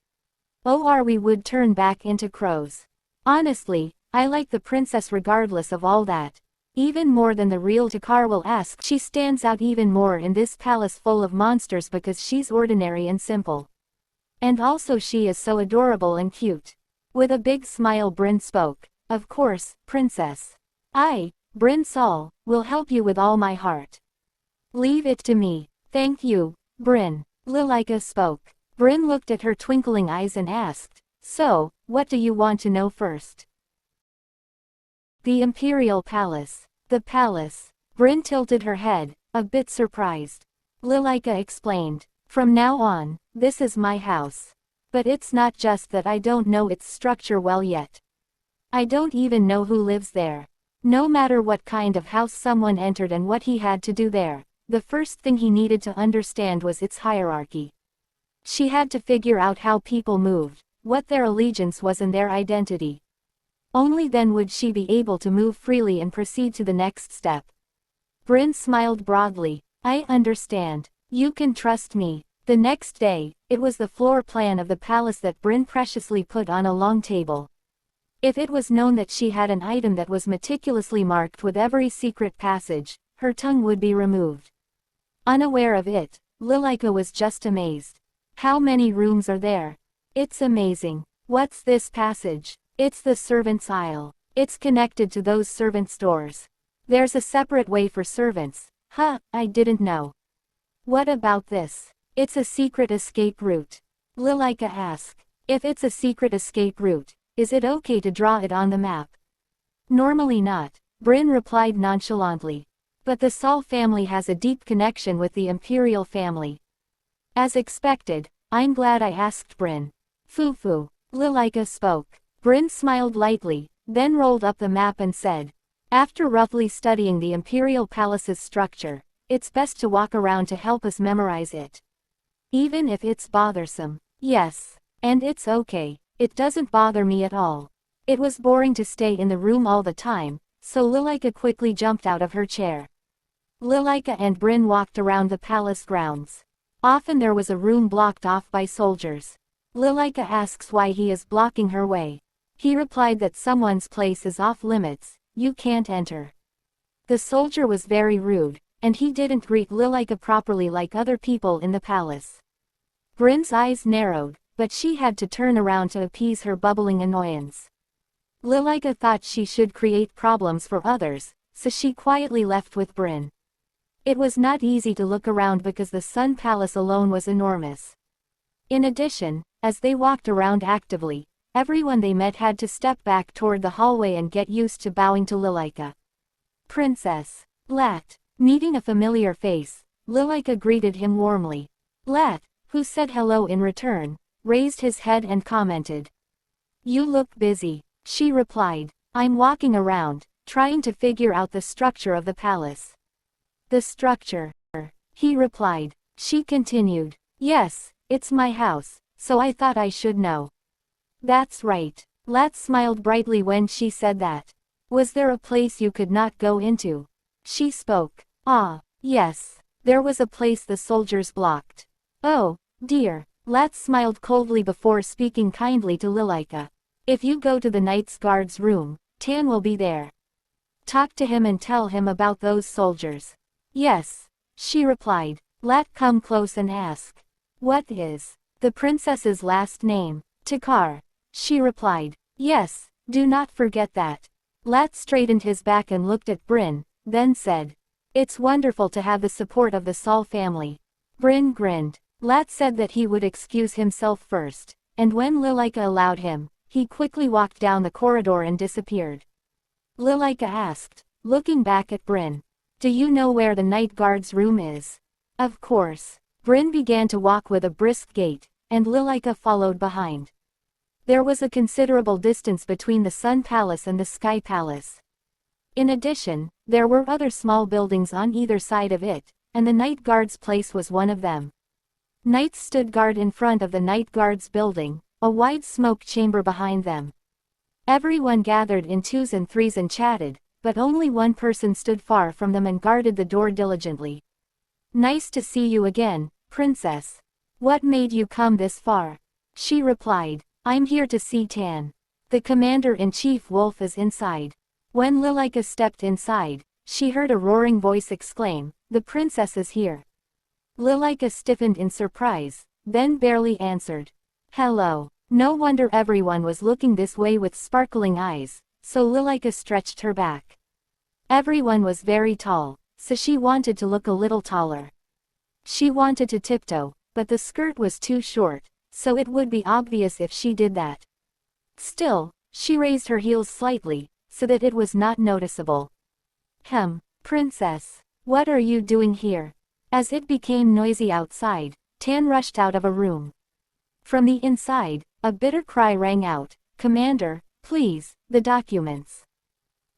Or we would turn back into crows. Honestly, I like the princess regardless of all that. Even more than the real Takar will ask. She stands out even more in this palace full of monsters because she's ordinary and simple. And also she is so adorable and cute. With a big smile Bryn spoke. Of course, princess. I, Bryn Saul, will help you with all my heart. Leave it to me. Thank you, Bryn. Lilika spoke. Bryn looked at her twinkling eyes and asked, so, what do you want to know first? The Imperial Palace. The palace. Bryn tilted her head, a bit surprised. Lilika explained, from now on, this is my house. But it's not just that I don't know its structure well yet. I don't even know who lives there. No matter what kind of house someone entered and what he had to do there, the first thing he needed to understand was its hierarchy. She had to figure out how people moved, what their allegiance was and their identity. Only then would she be able to move freely and proceed to the next step. Bryn smiled broadly. I understand. You can trust me. The next day, it was the floor plan of the palace that Bryn preciously put on a long table. If it was known that she had an item that was meticulously marked with every secret passage, her tongue would be removed. Unaware of it, Lilika was just amazed. How many rooms are there? It's amazing. What's this passage? It's the servants' aisle. It's connected to those servants' doors. There's a separate way for servants. Huh, I didn't know. What about this? It's a secret escape route. Lilika asked. If it's a secret escape route, is it okay to draw it on the map? Normally not, Bryn replied nonchalantly. But the Saul family has a deep connection with the imperial family. As expected, I'm glad I asked Bryn. Foo-foo. Lilika spoke. Bryn smiled lightly, then rolled up the map and said, after roughly studying the imperial palace's structure, it's best to walk around to help us memorize it. Even if it's bothersome. Yes. And it's okay. It doesn't bother me at all. It was boring to stay in the room all the time, so Lilika quickly jumped out of her chair. Lilika and Bryn walked around the palace grounds. Often there was a room blocked off by soldiers. Lilika asks why he is blocking her way. He replied that someone's place is off limits, you can't enter. The soldier was very rude, and he didn't greet Lilika properly like other people in the palace. Bryn's eyes narrowed, but she had to turn around to appease her bubbling annoyance. Lilika thought she should create problems for others, so she quietly left with Bryn. It was not easy to look around because the Sun Palace alone was enormous. In addition, as they walked around actively, everyone they met had to step back toward the hallway and get used to bowing to Lilika. Princess. Lat. Meeting a familiar face, Lilika greeted him warmly. Lat, who said hello in return, raised his head and commented. You look busy, she replied. I'm walking around, trying to figure out the structure of the palace. The structure, he replied. She continued. Yes, it's my house, so I thought I should know. That's right. Lat smiled brightly when she said that. Was there a place you could not go into? She spoke. Ah, yes. There was a place the soldiers blocked. Oh, dear. Lat smiled coldly before speaking kindly to Lilika. If you go to the Knight's Guard's room, Tan will be there. Talk to him and tell him about those soldiers. Yes, she replied. Lat come close and ask. What is the princess's last name? Takar. She replied. Yes, do not forget that. Lat straightened his back and looked at Bryn, then said, "It's wonderful to have the support of the Saul family." Bryn grinned. Lat said that he would excuse himself first, and when Lilika allowed him, he quickly walked down the corridor and disappeared. Lilika asked, looking back at Bryn, "Do you know where the night guard's room is?" "Of course." Bryn began to walk with a brisk gait, and Lilika followed behind. There was a considerable distance between the Sun Palace and the Sky Palace. In addition, there were other small buildings on either side of it, and the night guard's place was one of them. Knights stood guard in front of the night guard's building, a wide smoke chamber behind them. Everyone gathered in twos and threes and chatted, but only one person stood far from them and guarded the door diligently. "Nice to see you again, Princess. What made you come this far?" She replied, "I'm here to see Tan. The commander-in-chief Wolf is inside." When Lilika stepped inside, she heard a roaring voice exclaim, "The princess is here." Lilika stiffened in surprise, then barely answered, "Hello." No wonder everyone was looking this way with sparkling eyes, so Lilika stretched her back. Everyone was very tall, so she wanted to look a little taller. She wanted to tiptoe, but the skirt was too short, so it would be obvious if she did that. Still, she raised her heels slightly, so that it was not noticeable. Princess, what are you doing here?" As it became noisy outside, Tan rushed out of a room. From the inside, a bitter cry rang out, "Commander, please, the documents."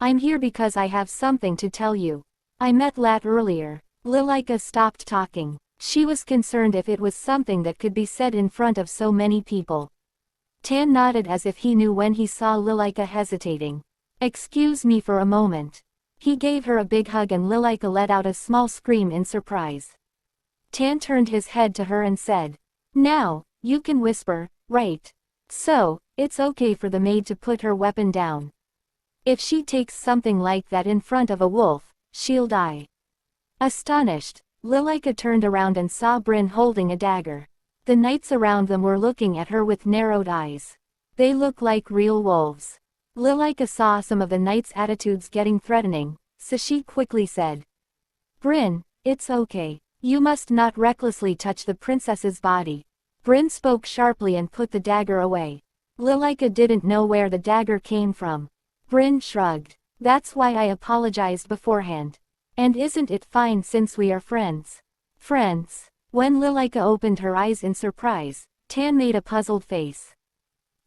"I'm here because I have something to tell you. I met Lat earlier." Lilika stopped talking. She was concerned if it was something that could be said in front of so many people. Tan nodded as if he knew when he saw Lilika hesitating. "Excuse me for a moment." He gave her a big hug and Lilika let out a small scream in surprise. Tan turned his head to her and said, "Now, you can whisper, right? So, it's okay for the maid to put her weapon down. If she takes something like that in front of a wolf, she'll die." Astonished, Lilika turned around and saw Bryn holding a dagger. The knights around them were looking at her with narrowed eyes. They looked like real wolves. Lilika saw some of the knights' attitudes getting threatening, so she quickly said, "Bryn, it's okay. You must not recklessly touch the princess's body." Bryn spoke sharply and put the dagger away. Lilika didn't know where the dagger came from. Bryn shrugged. "That's why I apologized beforehand. And isn't it fine since we are friends?" "Friends?" When Lilika opened her eyes in surprise, Tan made a puzzled face.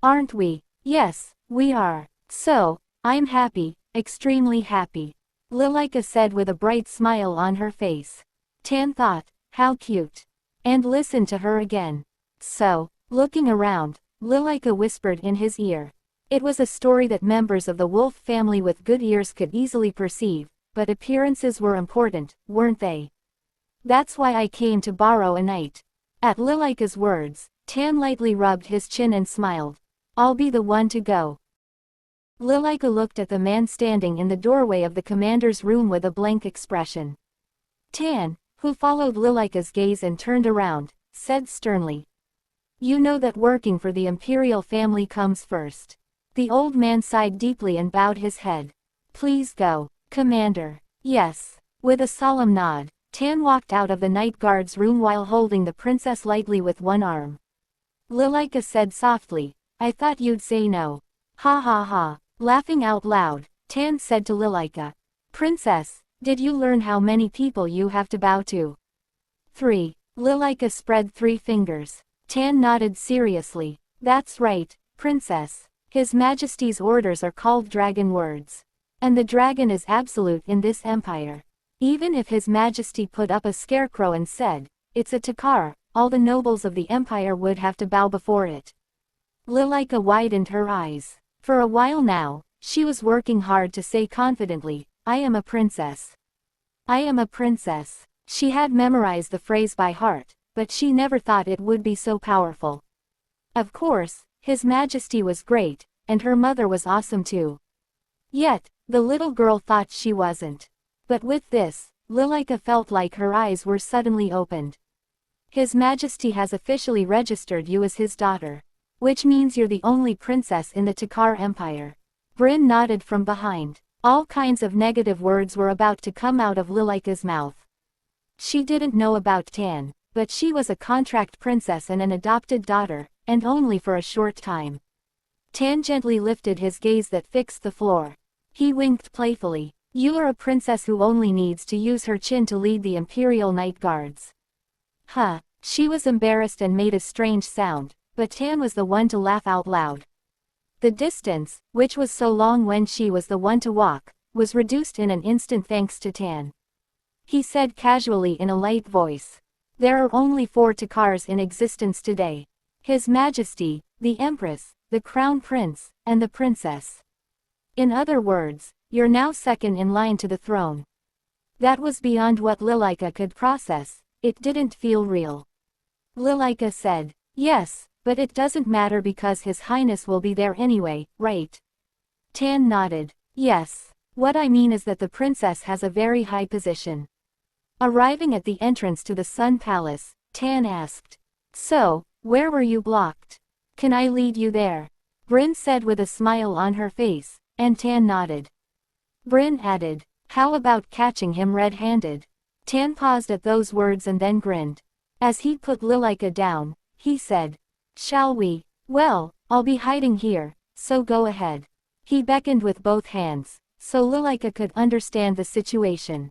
"Aren't we?" "Yes, we are. So, I'm happy, extremely happy," Lilika said with a bright smile on her face. Tan thought, "How cute," and listened to her again. So, looking around, Lilika whispered in his ear. It was a story that members of the wolf family with good ears could easily perceive, but appearances were important, weren't they? "That's why I came to borrow a knight." At Lilika's words, Tan lightly rubbed his chin and smiled. "I'll be the one to go." Lilika looked at the man standing in the doorway of the commander's room with a blank expression. Tan, who followed Lilika's gaze and turned around, said sternly, "You know that working for the imperial family comes first." The old man sighed deeply and bowed his head. "Please go, Commander." "Yes." With a solemn nod, Tan walked out of the night guard's room while holding the princess lightly with one arm. Lilika said softly, "I thought you'd say no." "Ha ha ha." Laughing out loud, Tan said to Lilika, "Princess, did you learn how many people you have to bow to?" 3. Lilika spread 3 fingers. Tan nodded seriously. "That's right, Princess. His Majesty's orders are called dragon words. And the dragon is absolute in this empire. Even if His Majesty put up a scarecrow and said, 'It's a Takar,' all the nobles of the empire would have to bow before it." Lilika widened her eyes. For a while now, she was working hard to say confidently, "I am a princess. I am a princess." She had memorized the phrase by heart, but she never thought it would be so powerful. Of course, His Majesty was great, and her mother was awesome too. Yet, the little girl thought she wasn't. But with this, Lilika felt like her eyes were suddenly opened. "His Majesty has officially registered you as his daughter. Which means you're the only princess in the Takar Empire." Bryn nodded from behind. All kinds of negative words were about to come out of Lilika's mouth. She didn't know about Tan, but she was a contract princess and an adopted daughter, and only for a short time. Tan gently lifted his gaze that fixed the floor. He winked playfully. You are a princess who only needs to use her chin to lead the Imperial Night Guards. Huh. She was embarrassed and made a strange sound, but Tan was the one to laugh out loud. The distance, which was so long when she was the one to walk, was reduced in an instant thanks to Tan. He said casually in a light voice. There are only 4 Takars in existence today. His Majesty, the Empress, the Crown Prince, and the Princess. In other words, you're now second in line to the throne. That was beyond what Lilika could process. It didn't feel real. Lilika said, yes, but it doesn't matter because His Highness will be there anyway, right? Tan nodded. Yes. What I mean is that the princess has a very high position. Arriving at the entrance to the Sun Palace, Tan asked. So, where were you blocked? Can I lead you there? Bryn said with a smile on her face, and Tan nodded. Bryn added, how about catching him red-handed? Tan paused at those words and then grinned. As he put Lilika down, he said, shall we? Well, I'll be hiding here, so go ahead. He beckoned with both hands, so Lilika could understand the situation.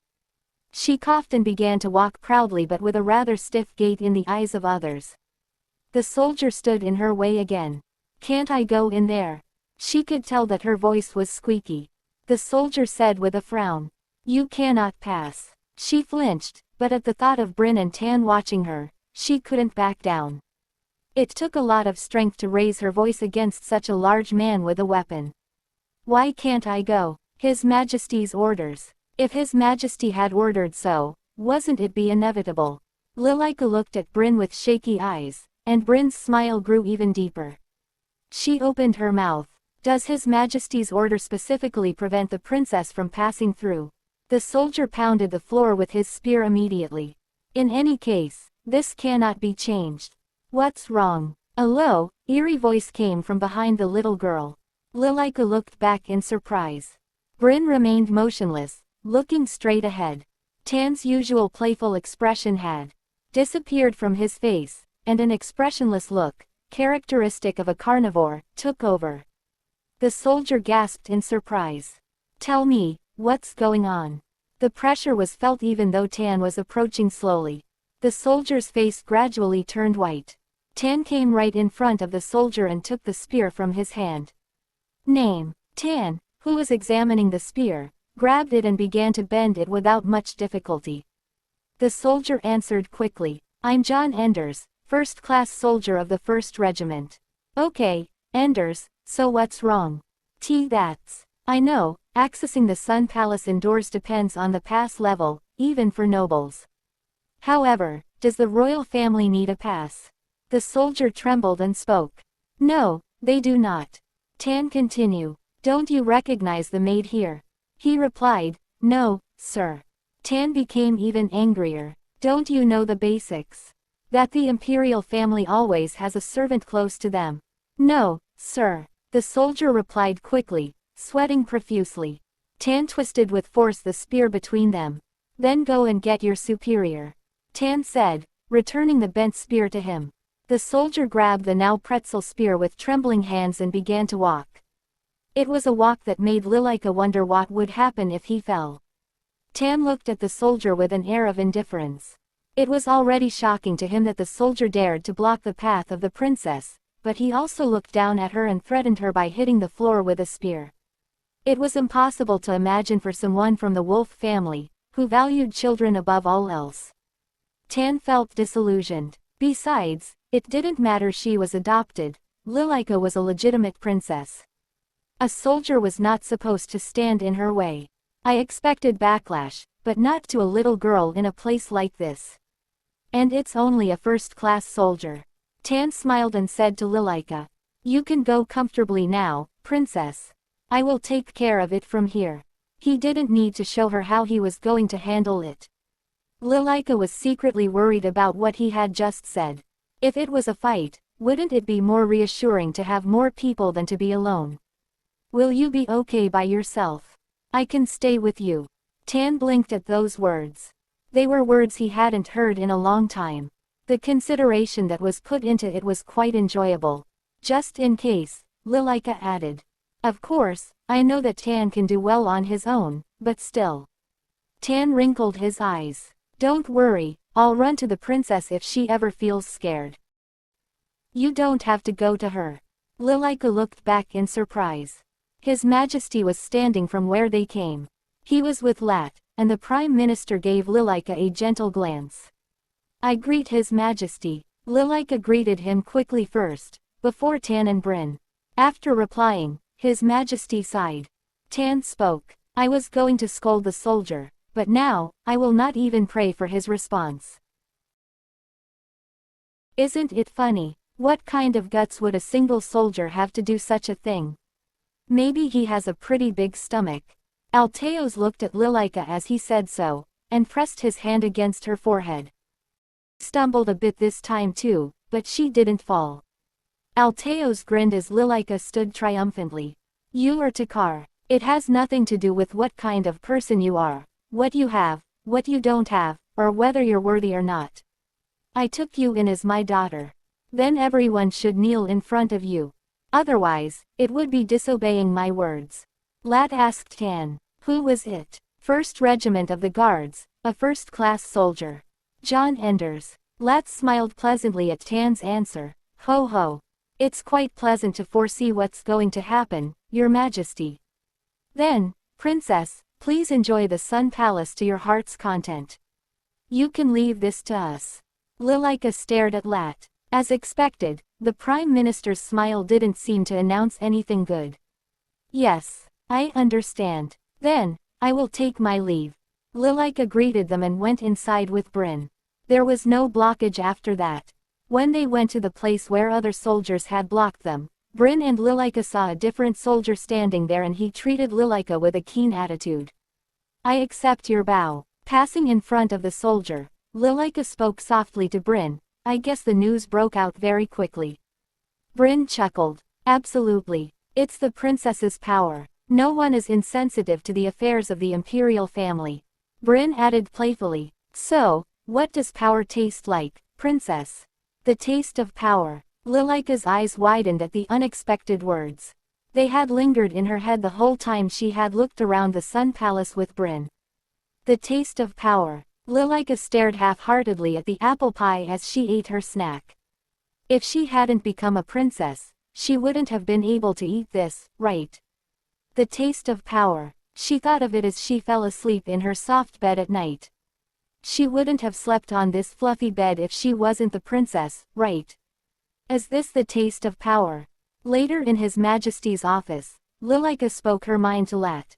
She coughed and began to walk proudly but with a rather stiff gait in the eyes of others. The soldier stood in her way again. Can't I go in there? She could tell that her voice was squeaky. The soldier said with a frown. You cannot pass. She flinched, but at the thought of Bryn and Tan watching her, she couldn't back down. It took a lot of strength to raise her voice against such a large man with a weapon. Why can't I go? His Majesty's orders. If His Majesty had ordered so, wasn't it be inevitable? Lilika looked at Bryn with shaky eyes, and Bryn's smile grew even deeper. She opened her mouth. Does His Majesty's order specifically prevent the princess from passing through? The soldier pounded the floor with his spear immediately. In any case, this cannot be changed. What's wrong? A low, eerie voice came from behind the little girl. Lilika looked back in surprise. Bryn remained motionless, looking straight ahead. Tan's usual playful expression had disappeared from his face, and an expressionless look, characteristic of a carnivore, took over. The soldier gasped in surprise. Tell me, what's going on? The pressure was felt even though Tan was approaching slowly. The soldier's face gradually turned white. Tan came right in front of the soldier and took the spear from his hand. Name. Tan, who was examining the spear, grabbed it and began to bend it without much difficulty. The soldier answered quickly. I'm John Enders, first-class soldier of the 1st Regiment. Okay, Enders, so what's wrong? That's. I know, accessing the Sun Palace indoors depends on the pass level, even for nobles. However, does the royal family need a pass? The soldier trembled and spoke. No, they do not. Tan continue. Don't you recognize the maid here? He replied, no, sir. Tan became even angrier. Don't you know the basics? That the imperial family always has a servant close to them. No, sir. The soldier replied quickly, sweating profusely. Tan twisted with force the spear between them. Then go and get your superior. Tan said, returning the bent spear to him. The soldier grabbed the now pretzel spear with trembling hands and began to walk. It was a walk that made Lilika wonder what would happen if he fell. Tan looked at the soldier with an air of indifference. It was already shocking to him that the soldier dared to block the path of the princess, but he also looked down at her and threatened her by hitting the floor with a spear. It was impossible to imagine for someone from the Wolf family, who valued children above all else. Tan felt disillusioned. Besides, it didn't matter she was adopted, Lilika was a legitimate princess. A soldier was not supposed to stand in her way. I expected backlash, but not to a little girl in a place like this. And it's only a first-class soldier. Tan smiled and said to Lilika. You can go comfortably now, princess. I will take care of it from here. He didn't need to show her how he was going to handle it. Lilika was secretly worried about what he had just said. If it was a fight, wouldn't it be more reassuring to have more people than to be alone? Will you be okay by yourself? I can stay with you. Tan blinked at those words. They were words he hadn't heard in a long time. The consideration that was put into it was quite enjoyable. Just in case, Lilika added. Of course, I know that Tan can do well on his own, but still. Tan wrinkled his eyes. Don't worry, I'll run to the princess if she ever feels scared. You don't have to go to her. Lilika looked back in surprise. His Majesty was standing from where they came. He was with Lat, and the Prime Minister gave Lilika a gentle glance. I greet His Majesty. Lilika greeted him quickly first, before Tan and Bryn. After replying, His Majesty sighed. Tan spoke. I was going to scold the soldier, but now, I will not even pray for his response. Isn't it funny? What kind of guts would a single soldier have to do such a thing? Maybe he has a pretty big stomach. Alteos looked at Lilika as he said so, and pressed his hand against her forehead. Stumbled a bit this time too, but she didn't fall. Alteos grinned as Lilika stood triumphantly. You are Takar. It has nothing to do with what kind of person you are, what you have, what you don't have, or whether you're worthy or not. I took you in as my daughter. Then everyone should kneel in front of you. Otherwise, it would be disobeying my words. Lat asked Tan. Who was it? 1st Regiment of the Guards, a first-class soldier. John Enders. Lat smiled pleasantly at Tan's answer. Ho ho. It's quite pleasant to foresee what's going to happen, Your Majesty. Then, Princess, please enjoy the Sun Palace to your heart's content. You can leave this to us. Lilika stared at Lat. As expected, the Prime Minister's smile didn't seem to announce anything good. Yes, I understand. Then, I will take my leave. Lilika greeted them and went inside with Bryn. There was no blockage after that. When they went to the place where other soldiers had blocked them, Bryn and Lilika saw a different soldier standing there and he treated Lilika with a keen attitude. I accept your bow. Passing in front of the soldier, Lilika spoke softly to Bryn. I guess the news broke out very quickly. Bryn chuckled. Absolutely. It's the princess's power. No one is insensitive to the affairs of the imperial family. Bryn added playfully. So, what does power taste like, princess? The taste of power. Lilika's eyes widened at the unexpected words. They had lingered in her head the whole time she had looked around the Sun Palace with Bryn. The taste of power. Lilika stared half-heartedly at the apple pie as she ate her snack. If she hadn't become a princess, she wouldn't have been able to eat this, right? The taste of power. She thought of it as she fell asleep in her soft bed at night. She wouldn't have slept on this fluffy bed if she wasn't the princess, right? Is this the taste of power? Later in His Majesty's office, Lilika spoke her mind to Lat.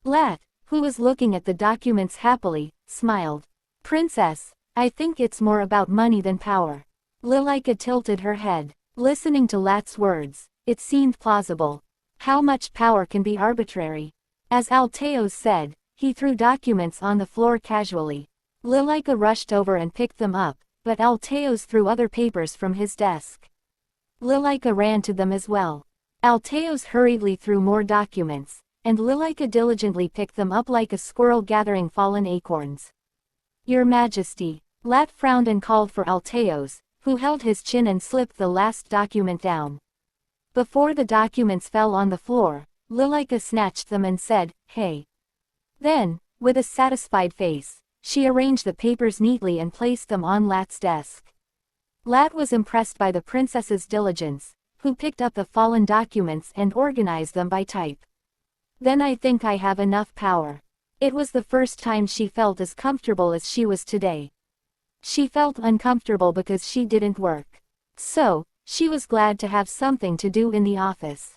Lat, who was looking at the documents happily, smiled. Princess, I think it's more about money than power. Lilika tilted her head. Listening to Lat's words, it seemed plausible. How much power can be arbitrary? As Alteos said, he threw documents on the floor casually. Lilika rushed over and picked them up, but Alteos threw other papers from his desk. Lilika ran to them as well. Alteos hurriedly threw more documents, and Lilika diligently picked them up like a squirrel gathering fallen acorns. Your Majesty. Lat frowned and called for Alteos, who held his chin and slipped the last document down. Before the documents fell on the floor, Lilika snatched them and said, Hey. Then, with a satisfied face, she arranged the papers neatly and placed them on Lat's desk. Lat was impressed by the princess's diligence, who picked up the fallen documents and organized them by type. Then I think I have enough power. It was the first time she felt as comfortable as she was today. She felt uncomfortable because she didn't work. So, she was glad to have something to do in the office.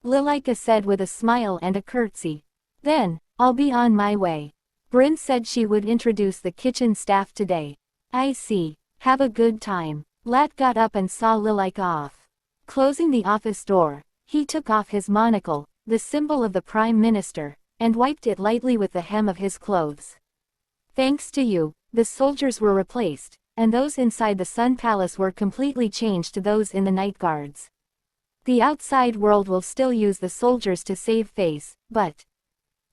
Lilika said with a smile and a curtsy. Then, I'll be on my way. Bryn said she would introduce the kitchen staff today. I see. Have a good time. Lat got up and saw Lilika off. Closing the office door, he took off his monocle, the symbol of the Prime Minister, and wiped it lightly with the hem of his clothes. Thanks to you, the soldiers were replaced, and those inside the Sun Palace were completely changed to those in the Night Guards. The outside world will still use the soldiers to save face, but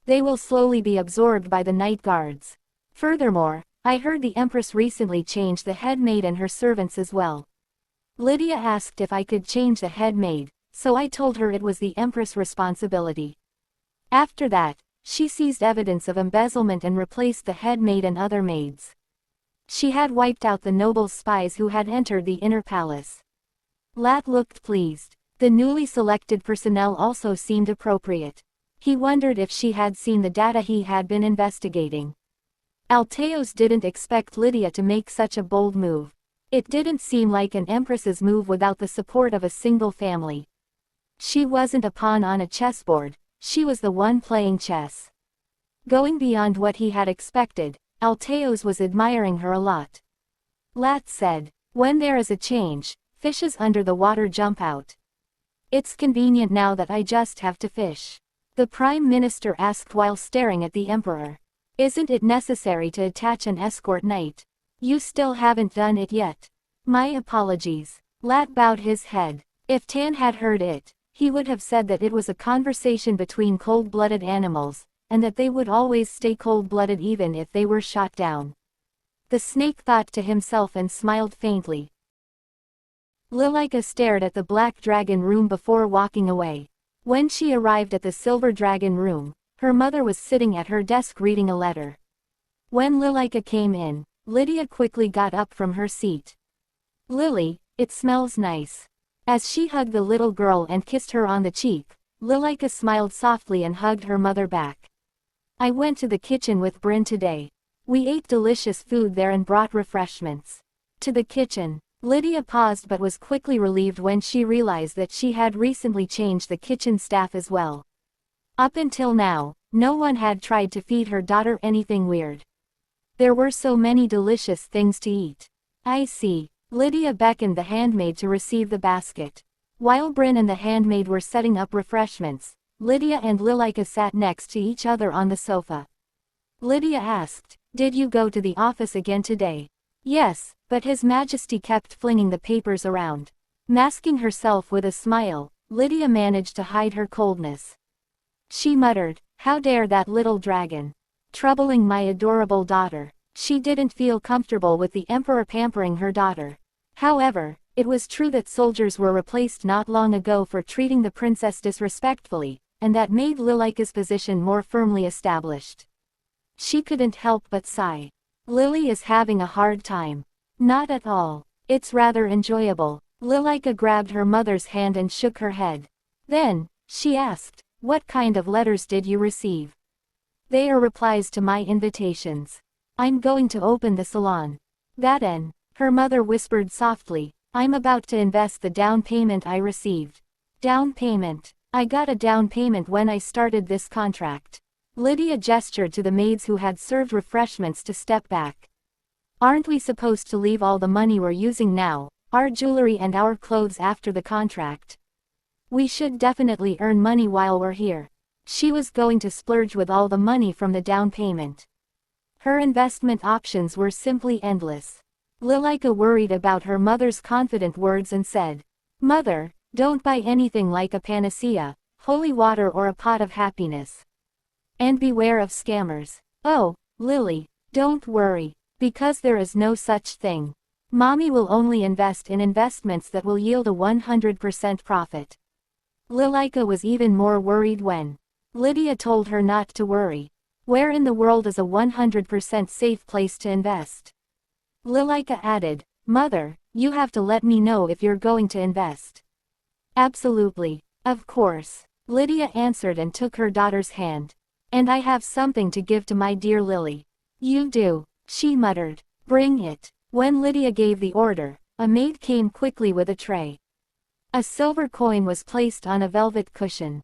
They will slowly be absorbed by the night guards. Furthermore, I heard the Empress recently changed the head maid and her servants as well. Lydia asked if I could change the head maid, so I told her it was the Empress' responsibility. After that, she seized evidence of embezzlement and replaced the head maid and other maids. She had wiped out the noble spies who had entered the inner palace. Lat looked pleased. The newly selected personnel also seemed appropriate. He wondered if she had seen the data he had been investigating. Alteos didn't expect Lydia to make such a bold move. It didn't seem like an empress's move without the support of a single family. She wasn't a pawn on a chessboard, she was the one playing chess. Going beyond what he had expected, Alteos was admiring her a lot. Lat said, "When there is a change, fishes under the water jump out. It's convenient now that I just have to fish." The Prime Minister asked while staring at the Emperor. "Isn't it necessary to attach an escort knight? You still haven't done it yet." "My apologies." Lat bowed his head. If Tan had heard it, he would have said that it was a conversation between cold-blooded animals, and that they would always stay cold-blooded even if they were shot down. The snake thought to himself and smiled faintly. Lilika stared at the black dragon room before walking away. When she arrived at the silver dragon room, her mother was sitting at her desk reading a letter. When Lilika came in, Lydia quickly got up from her seat. "Lily, it smells nice." As she hugged the little girl and kissed her on the cheek, Lilika smiled softly and hugged her mother back. "I went to the kitchen with Bryn today. We ate delicious food there and brought refreshments." To the kitchen. Lydia paused but was quickly relieved when she realized that she had recently changed the kitchen staff as well. Up until now, no one had tried to feed her daughter anything weird. There were so many delicious things to eat. "I see." Lydia beckoned the handmaid to receive the basket. While Bryn and the handmaid were setting up refreshments, Lydia and Lilika sat next to each other on the sofa. Lydia asked, "Did you go to the office again today?" "Yes, but His Majesty kept flinging the papers around." Masking herself with a smile, Lydia managed to hide her coldness. She muttered, "How dare that little dragon troubling my adorable daughter." She didn't feel comfortable with the Emperor pampering her daughter. However, it was true that soldiers were replaced not long ago for treating the princess disrespectfully, and that made Lilika's position more firmly established. She couldn't help but sigh. "Lily is having a hard time." "Not at all. It's rather enjoyable." Lilika grabbed her mother's hand and shook her head. Then, she asked, "What kind of letters did you receive?" "They are replies to my invitations. I'm going to open the salon." "That her mother whispered softly, "I'm about to invest the down payment I received." "Down payment? I got a down payment when I started this contract." Lydia gestured to the maids who had served refreshments to step back. "Aren't we supposed to leave all the money we're using now, our jewelry and our clothes after the contract? We should definitely earn money while we're here." She was going to splurge with all the money from the down payment. Her investment options were simply endless. Lilika worried about her mother's confident words and said, "Mother, don't buy anything like a panacea, holy water or a pot of happiness. And beware of scammers." "Oh, Lily, don't worry, because there is no such thing. Mommy will only invest in investments that will yield a 100% profit." Lilika was even more worried when Lydia told her not to worry. Where in the world is a 100% safe place to invest? Lilika added, "Mother, you have to let me know if you're going to invest." "Absolutely. Of course," Lydia answered and took her daughter's hand. "And I have something to give to my dear Lily." "You do," she muttered. "Bring it." When Lydia gave the order, a maid came quickly with a tray. A silver coin was placed on a velvet cushion.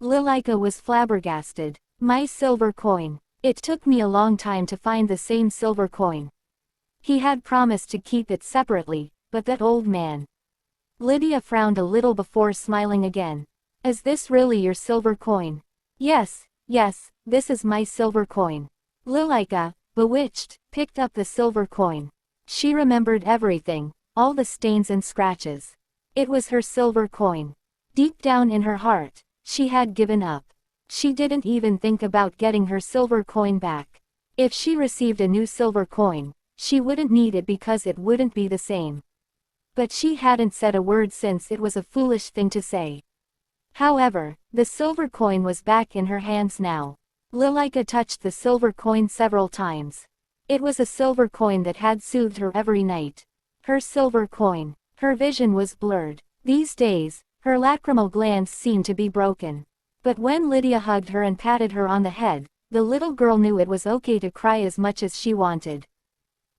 Lilika was flabbergasted. "My silver coin. It took me a long time to find the same silver coin." He had promised to keep it separately, but that old man. Lydia frowned a little before smiling again. "Is this really your silver coin?" Yes, this is my silver coin." Lilika, bewitched, picked up the silver coin. She remembered everything, all the stains and scratches. It was her silver coin. Deep down in her heart, she had given up. She didn't even think about getting her silver coin back. If she received a new silver coin, she wouldn't need it because it wouldn't be the same. But she hadn't said a word since it was a foolish thing to say. However, the silver coin was back in her hands now. Lilika touched the silver coin several times. It was a silver coin that had soothed her every night. Her silver coin. Her vision was blurred. These days, her lacrimal glands seemed to be broken. But when Lydia hugged her and patted her on the head, the little girl knew it was okay to cry as much as she wanted.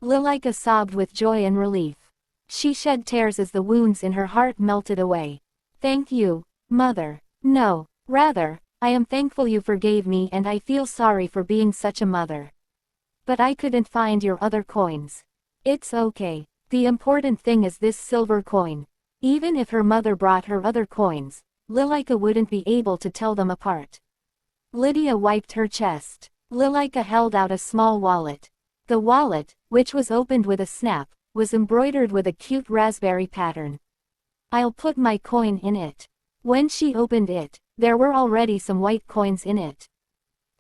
Lilika sobbed with joy and relief. She shed tears as the wounds in her heart melted away. Thank you, Mother. No, rather, I am thankful you forgave me and I feel sorry for being such a mother. But I couldn't find your other coins. It's okay. The important thing is this silver coin. Even if her mother brought her other coins, Lilika wouldn't be able to tell them apart. Lydia wiped her chest. Lilika held out a small wallet. The wallet, which was opened with a snap, was embroidered with a cute raspberry pattern. I'll put my coin in it. When she opened it, there were already some white coins in it.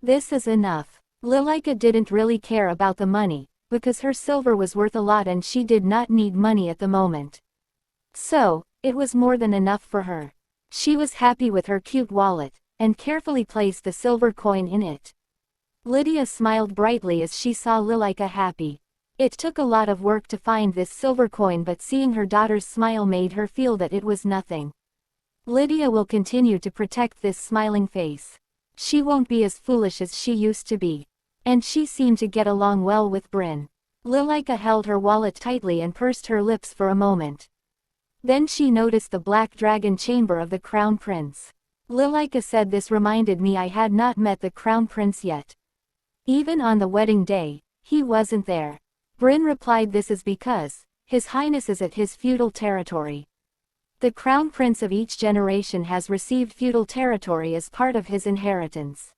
This is enough. Lilika didn't really care about the money, because her silver was worth a lot and she did not need money at the moment. So, it was more than enough for her. She was happy with her cute wallet, and carefully placed the silver coin in it. Lydia smiled brightly as she saw Lilika happy. It took a lot of work to find this silver coin, but seeing her daughter's smile made her feel that it was nothing. Lydia will continue to protect this smiling face. She won't be as foolish as she used to be. And she seemed to get along well with Bryn. Lilika held her wallet tightly and pursed her lips for a moment. Then she noticed the black dragon chamber of the Crown Prince. Lilika said, this reminded me I had not met the Crown Prince yet. Even on the wedding day, he wasn't there. Bryn replied, this is because His Highness is at his feudal territory. The Crown Prince of each generation has received feudal territory as part of his inheritance.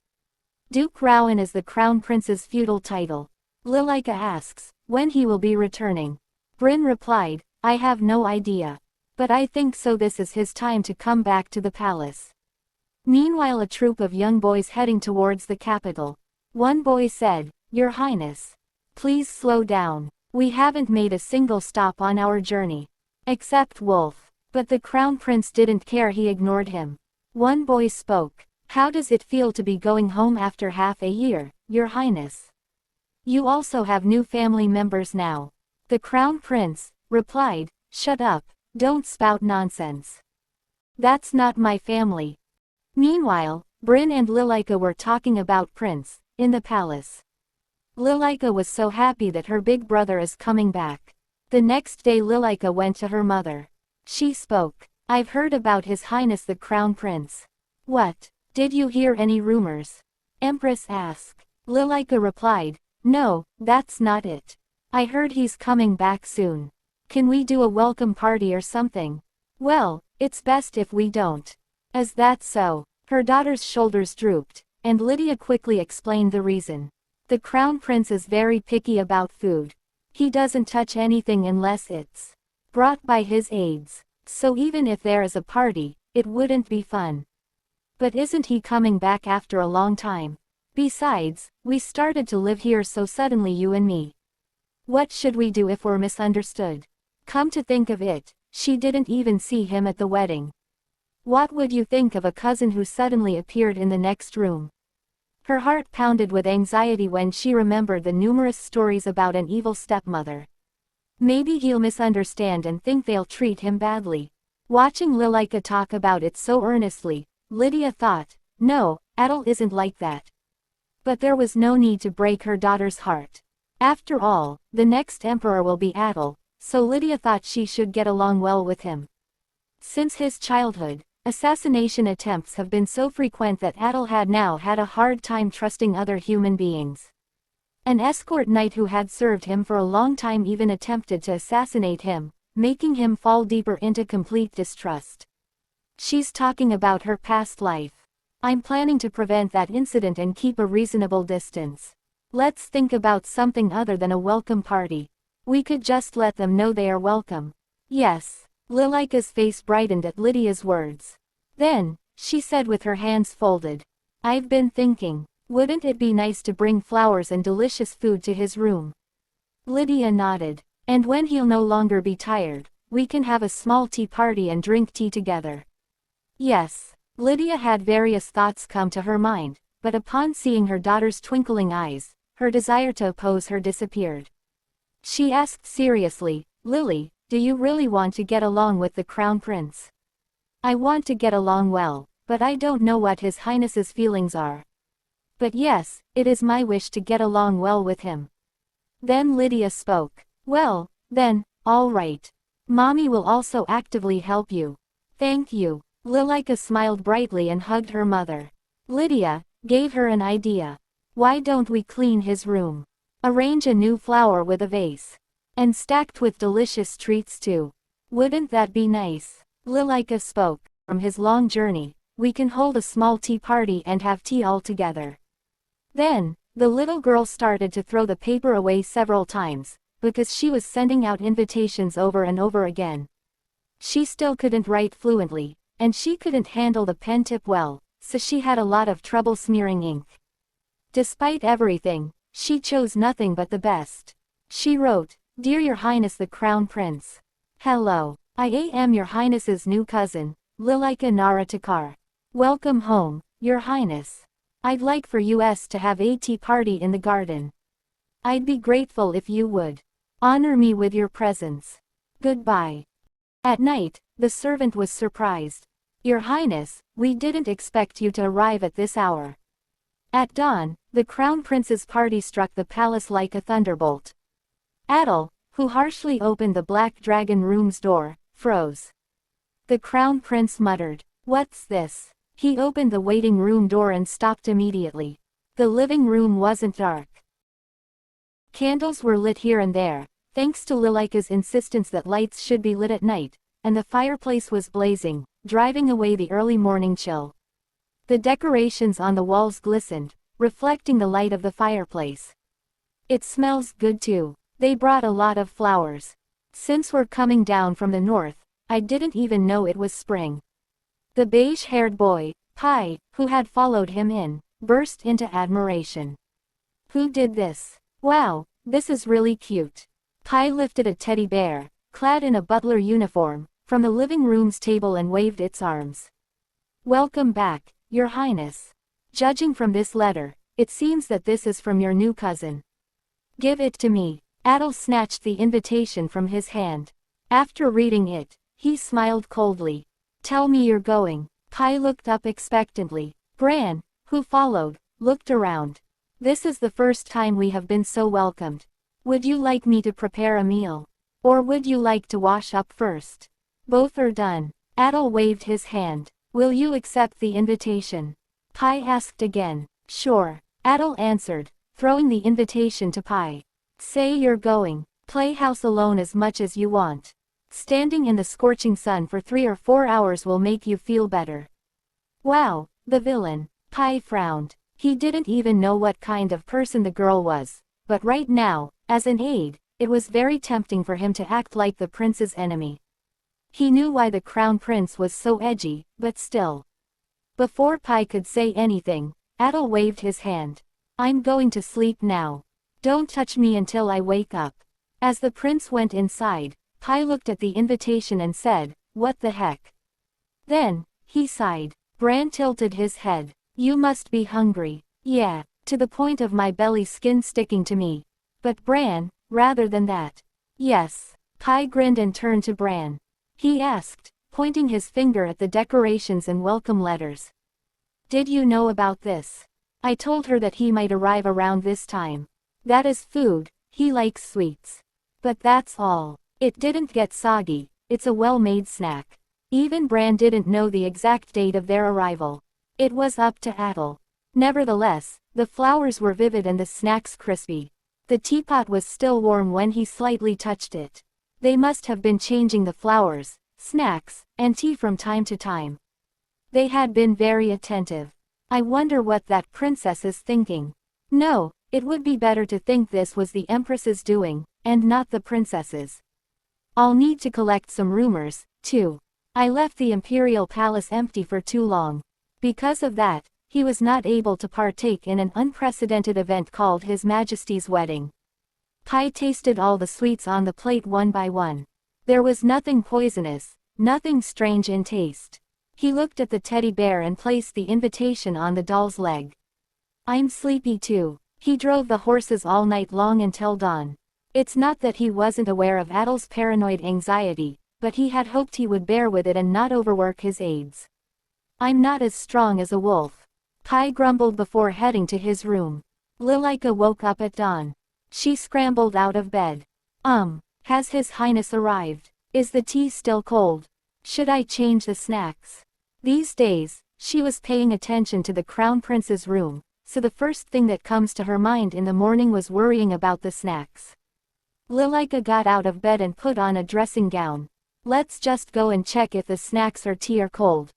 Duke Rowan is the Crown Prince's feudal title. Lilika asks, when he will be returning. Bryn replied, I have no idea. But I think so, this is his time to come back to the palace. Meanwhile, a troop of young boys heading towards the capital. One boy said, Your Highness. Please slow down. We haven't made a single stop on our journey. Except Wolf. But the Crown Prince didn't care, he ignored him. One boy spoke. How does it feel to be going home after half a year, Your Highness? You also have new family members now. The Crown Prince replied, Shut up, don't spout nonsense. That's not my family. Meanwhile, Bryn and Lilika were talking about Prince, in the palace. Lilika was so happy that her big brother is coming back. The next day Lilika went to her mother. She spoke. I've heard about His Highness the Crown Prince. What? Did you hear any rumors? Empress asked. Lilika replied, No, that's not it. I heard he's coming back soon. Can we do a welcome party or something? Well, it's best if we don't. Is that so? Her daughter's shoulders drooped, and Lydia quickly explained the reason. The Crown Prince is very picky about food. He doesn't touch anything unless it's brought by his aides. So even if there is a party, it wouldn't be fun. But isn't he coming back after a long time? Besides, we started to live here so suddenly, you and me. What should we do if we're misunderstood? Come to think of it, she didn't even see him at the wedding. What would you think of a cousin who suddenly appeared in the next room? Her heart pounded with anxiety when she remembered the numerous stories about an evil stepmother. Maybe he'll misunderstand and think they'll treat him badly. Watching Lilika talk about it so earnestly, Lydia thought, no, Adel isn't like that. But there was no need to break her daughter's heart. After all, the next emperor will be Adel, so Lydia thought she should get along well with him. Since his childhood, assassination attempts have been so frequent that Adel had now had a hard time trusting other human beings. An escort knight who had served him for a long time even attempted to assassinate him, making him fall deeper into complete distrust. She's talking about her past life. I'm planning to prevent that incident and keep a reasonable distance. Let's think about something other than a welcome party. We could just let them know they are welcome. Yes. Lilika's face brightened at Lydia's words. Then, she said with her hands folded. I've been thinking, wouldn't it be nice to bring flowers and delicious food to his room? Lydia nodded. And when he'll no longer be tired, we can have a small tea party and drink tea together. Yes. Lydia had various thoughts come to her mind, but upon seeing her daughter's twinkling eyes, her desire to oppose her disappeared. She asked seriously, Lily, do you really want to get along with the Crown Prince? I want to get along well, but I don't know what His Highness's feelings are. But yes, it is my wish to get along well with him. Then Lydia spoke. Well, then, all right. Mommy will also actively help you. Thank you. Lilika smiled brightly and hugged her mother. Lydia gave her an idea. Why don't we clean his room? Arrange a new flower with a vase. And stacked with delicious treats too. Wouldn't that be nice? Lilika spoke. From his long journey, we can hold a small tea party and have tea all together. Then, the little girl started to throw the paper away several times, because she was sending out invitations over and over again. She still couldn't write fluently, and she couldn't handle the pen tip well, so she had a lot of trouble smearing ink. Despite everything, she chose nothing but the best. She wrote, Dear Your Highness the Crown Prince. Hello, I am Your Highness's new cousin, Lilika Naratakar. Welcome home, Your Highness. I'd like for us to have a tea party in the garden. I'd be grateful if you would honor me with your presence. Goodbye. At night, the servant was surprised. Your Highness, we didn't expect you to arrive at this hour. At dawn, the Crown Prince's party struck the palace like a thunderbolt. Adel, who harshly opened the Black Dragon room's door, froze. The Crown Prince muttered, What's this? He opened the waiting room door and stopped immediately. The living room wasn't dark. Candles were lit here and there, thanks to Lilika's insistence that lights should be lit at night, and the fireplace was blazing, driving away the early morning chill. The decorations on the walls glistened, reflecting the light of the fireplace. It smells good too. They brought a lot of flowers. Since we're coming down from the north, I didn't even know it was spring. The beige-haired boy, Pi, who had followed him in, burst into admiration. Who did this? Wow, this is really cute. Pi lifted a teddy bear, clad in a butler uniform, from the living room's table and waved its arms. Welcome back, Your Highness. Judging from this letter, it seems that this is from your new cousin. Give it to me. Adel snatched the invitation from his hand. After reading it, he smiled coldly. Tell me you're going. Pi looked up expectantly. Bran, who followed, looked around. This is the first time we have been so welcomed. Would you like me to prepare a meal? Or would you like to wash up first? Both are done. Adel waved his hand. Will you accept the invitation? Pi asked again. Sure. Adel answered, throwing the invitation to Pi. Say you're going. Play house alone as much as you want. Standing in the scorching sun for 3 or 4 hours will make you feel better. Wow, the villain. Pi frowned. He didn't even know what kind of person the girl was, but right now, as an aide, it was very tempting for him to act like the prince's enemy. He knew why the Crown Prince was so edgy, but still. Before Pi could say anything, Adel waved his hand. I'm going to sleep now. Don't touch me until I wake up. As the prince went inside, Pi looked at the invitation and said, What the heck? Then, he sighed. Bran tilted his head. You must be hungry. Yeah, to the point of my belly skin sticking to me. But Bran, rather than that. Yes. Pi grinned and turned to Bran. He asked, pointing his finger at the decorations and welcome letters. Did you know about this? I told her that he might arrive around this time. That is food, he likes sweets. But that's all. It didn't get soggy, it's a well-made snack. Even Bran didn't know the exact date of their arrival. It was up to Adel. Nevertheless, the flowers were vivid and the snacks crispy. The teapot was still warm when he slightly touched it. They must have been changing the flowers, snacks, and tea from time to time. They had been very attentive. I wonder what that princess is thinking. No, it would be better to think this was the Empress's doing, and not the princess's. I'll need to collect some rumors, too. I left the imperial palace empty for too long. Because of that, he was not able to partake in an unprecedented event called His Majesty's wedding. Pi tasted all the sweets on the plate one by one. There was nothing poisonous, nothing strange in taste. He looked at the teddy bear and placed the invitation on the doll's leg. I'm sleepy too. He drove the horses all night long until dawn. It's not that he wasn't aware of Adel's paranoid anxiety, but he had hoped he would bear with it and not overwork his aides. I'm not as strong as a wolf. Pi grumbled before heading to his room. Lilika woke up at dawn. She scrambled out of bed. Has His Highness arrived? Is the tea still cold? Should I change the snacks? These days, she was paying attention to the Crown Prince's room, so the first thing that comes to her mind in the morning was worrying about the snacks. Lilika got out of bed and put on a dressing gown. Let's just go and check if the snacks or tea are cold.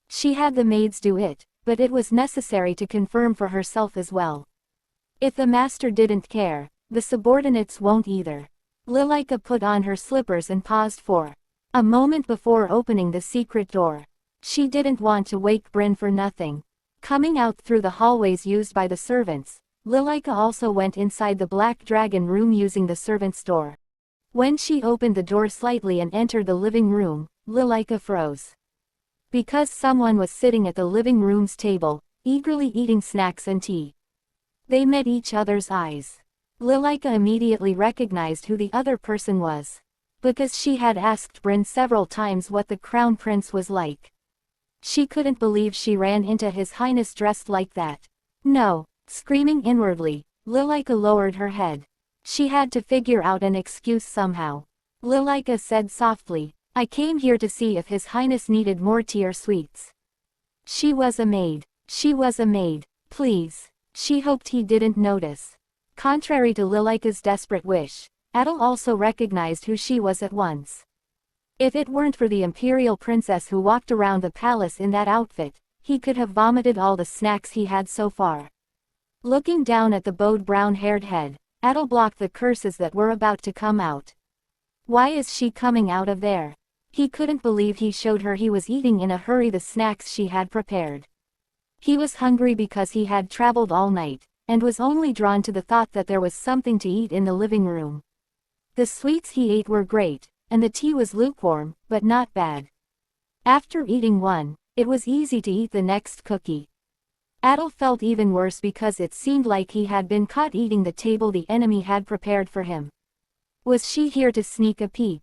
She had the maids do it, but it was necessary to confirm for herself as well. If the master didn't care, the subordinates won't either. Lilika put on her slippers and paused for a moment before opening the secret door. She didn't want to wake Bryn for nothing. Coming out through the hallways used by the servants, Lilika also went inside the Black Dragon room using the servants' door. When she opened the door slightly and entered the living room, Lilika froze. Because someone was sitting at the living room's table, eagerly eating snacks and tea. They met each other's eyes. Lilika immediately recognized who the other person was. Because she had asked Bryn several times what the Crown Prince was like. She couldn't believe she ran into His Highness dressed like that. No. Screaming inwardly, Lilika lowered her head. She had to figure out an excuse somehow. Lilika said softly, I came here to see if His Highness needed more tea or sweets. She was a maid. She was a maid. Please. She hoped he didn't notice. Contrary to Lilika's desperate wish, Adel also recognized who she was at once. If it weren't for the imperial princess who walked around the palace in that outfit, he could have vomited all the snacks he had so far. Looking down at the bowed brown-haired head, Adel blocked the curses that were about to come out. Why is she coming out of there? He couldn't believe he showed her he was eating in a hurry the snacks she had prepared. He was hungry because he had traveled all night, and was only drawn to the thought that there was something to eat in the living room. The sweets he ate were great, and the tea was lukewarm, but not bad. After eating one, it was easy to eat the next cookie. Adel felt even worse because it seemed like he had been caught eating the table the enemy had prepared for him. Was she here to sneak a peek?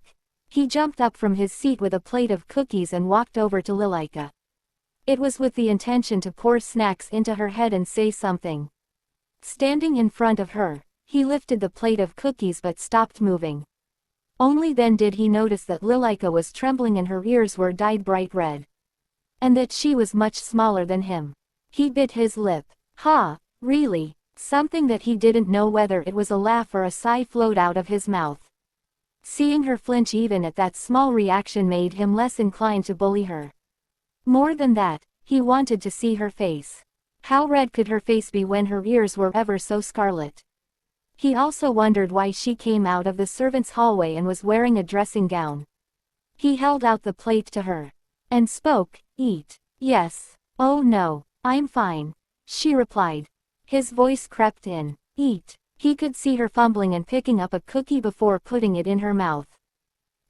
He jumped up from his seat with a plate of cookies and walked over to Lilika. It was with the intention to pour snacks into her head and say something. Standing in front of her, he lifted the plate of cookies but stopped moving. Only then did he notice that Lilika was trembling and her ears were dyed bright red. And that she was much smaller than him. He bit his lip. Really? Something that he didn't know whether it was a laugh or a sigh flowed out of his mouth. Seeing her flinch even at that small reaction made him less inclined to bully her. More than that, he wanted to see her face. How red could her face be when her ears were ever so scarlet? He also wondered why she came out of the servants' hallway and was wearing a dressing gown. He held out the plate to her. And spoke, "Eat." "Yes." "Oh no, I'm fine," she replied. His voice crept in. "Eat." He could see her fumbling and picking up a cookie before putting it in her mouth.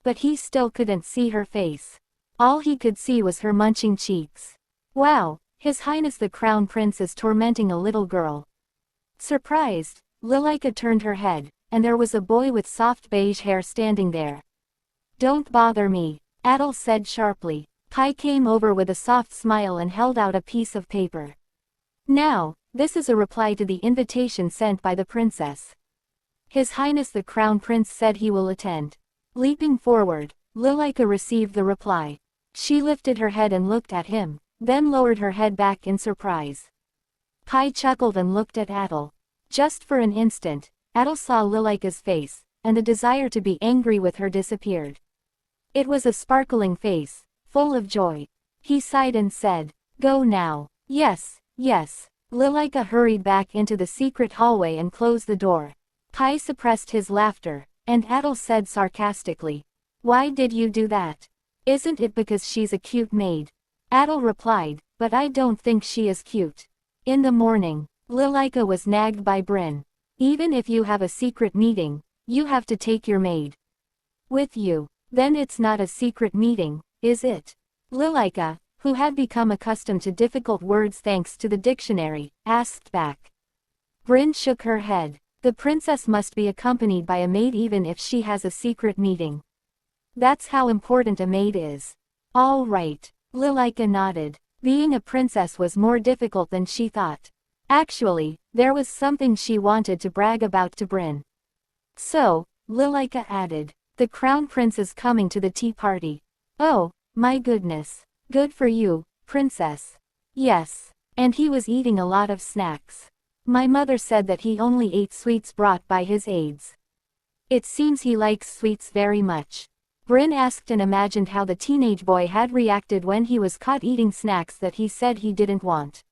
But he still couldn't see her face. All he could see was her munching cheeks. Wow, His Highness the Crown Prince is tormenting a little girl. Surprised, Lilika turned her head, and there was a boy with soft beige hair standing there. "Don't bother me," Adel said sharply. Pi came over with a soft smile and held out a piece of paper. "Now, this is a reply to the invitation sent by the princess. His Highness the Crown Prince said he will attend." Leaping forward, Lilika received the reply. She lifted her head and looked at him, then lowered her head back in surprise. Pi chuckled and looked at Adel. Just for an instant, Adel saw Lilika's face, and the desire to be angry with her disappeared. It was a sparkling face, full of joy. He sighed and said, "Go now." "Yes, yes." Lilika hurried back into the secret hallway and closed the door. Pi suppressed his laughter, and Adel said sarcastically, "Why did you do that? Isn't it because she's a cute maid?" Adel replied, but I don't think she is cute. In the morning, Lilika was nagged by Bryn. Even if you have a secret meeting, you have to take your maid with you. Then it's not a secret meeting, is it? Lilika, who had become accustomed to difficult words thanks to the dictionary, asked back. Bryn shook her head. The princess must be accompanied by a maid even if she has a secret meeting. That's how important a maid is. All right. Lilika nodded. Being a princess was more difficult than she thought. Actually, there was something she wanted to brag about to Bryn. So, Lilika added, the crown prince is coming to the tea party. Oh, my goodness. Good for you, princess. Yes. And he was eating a lot of snacks. My mother said that he only ate sweets brought by his aides. It seems he likes sweets very much. Bryn asked and imagined how the teenage boy had reacted when he was caught eating snacks that he said he didn't want.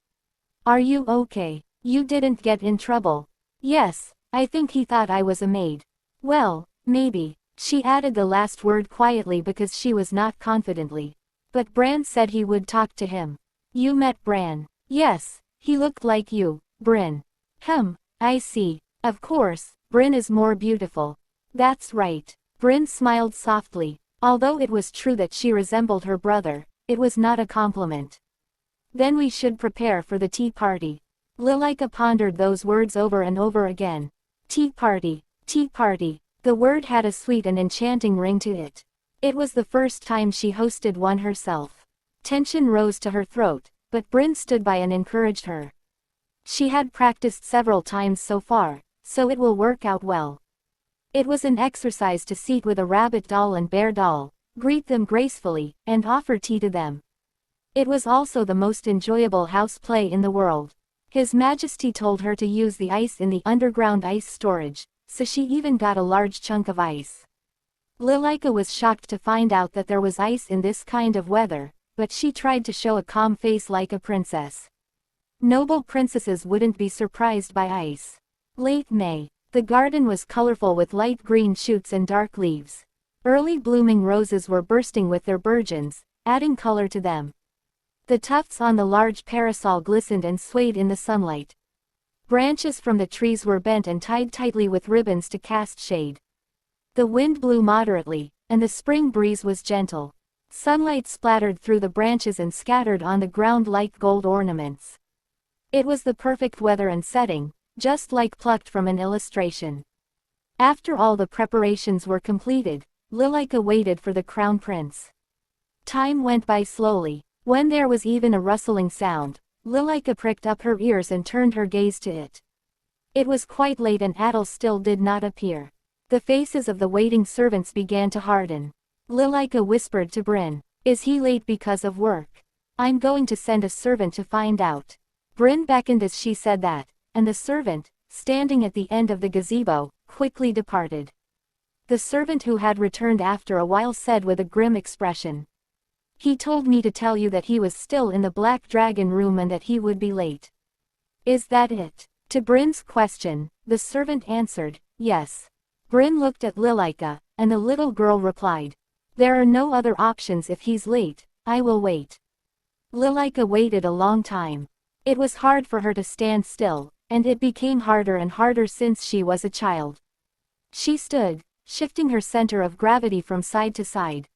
Are you okay? You didn't get in trouble? Yes, I think he thought I was a maid. Well, maybe. She added the last word quietly because she was not confidently. But Bran said he would talk to him. You met Bran? Yes, he looked like you, Bryn. I see. Of course, Bryn is more beautiful. That's right. Bryn smiled softly. Although it was true that she resembled her brother, it was not a compliment. Then we should prepare for the tea party. Lilika pondered those words over and over again. Tea party, tea party. The word had a sweet and enchanting ring to it. It was the first time she hosted one herself. Tension rose to her throat, but Bryn stood by and encouraged her. She had practiced several times so far, so it will work out well. It was an exercise to sit with a rabbit doll and bear doll, greet them gracefully, and offer tea to them. It was also the most enjoyable house play in the world. His Majesty told her to use the ice in the underground ice storage, so she even got a large chunk of ice. Lilika was shocked to find out that there was ice in this kind of weather, but she tried to show a calm face like a princess. Noble princesses wouldn't be surprised by ice. Late May. The garden was colorful with light green shoots and dark leaves. Early blooming roses were bursting with their bourgeons, adding color to them. The tufts on the large parasol glistened and swayed in the sunlight. Branches from the trees were bent and tied tightly with ribbons to cast shade. The wind blew moderately, and the spring breeze was gentle. Sunlight splattered through the branches and scattered on the ground like gold ornaments. It was the perfect weather and setting, just like plucked from an illustration. After all the preparations were completed, Lilika waited for the crown prince. Time went by slowly. When there was even a rustling sound, Lilika pricked up her ears and turned her gaze to it. It was quite late and Adel still did not appear. The faces of the waiting servants began to harden. Lilika whispered to Bryn, "Is he late because of work? I'm going to send a servant to find out." Bryn beckoned as she said that, and the servant, standing at the end of the gazebo, quickly departed. The servant who had returned after a while said with a grim expression, "He told me to tell you that he was still in the Black Dragon room and that he would be late." "Is that it?" To Bryn's question, the servant answered, "Yes." Bryn looked at Lilika, and the little girl replied, "There are no other options if he's late, I will wait." Lilika waited a long time. It was hard for her to stand still, and it became harder and harder since she was a child. She stood, shifting her center of gravity from side to side.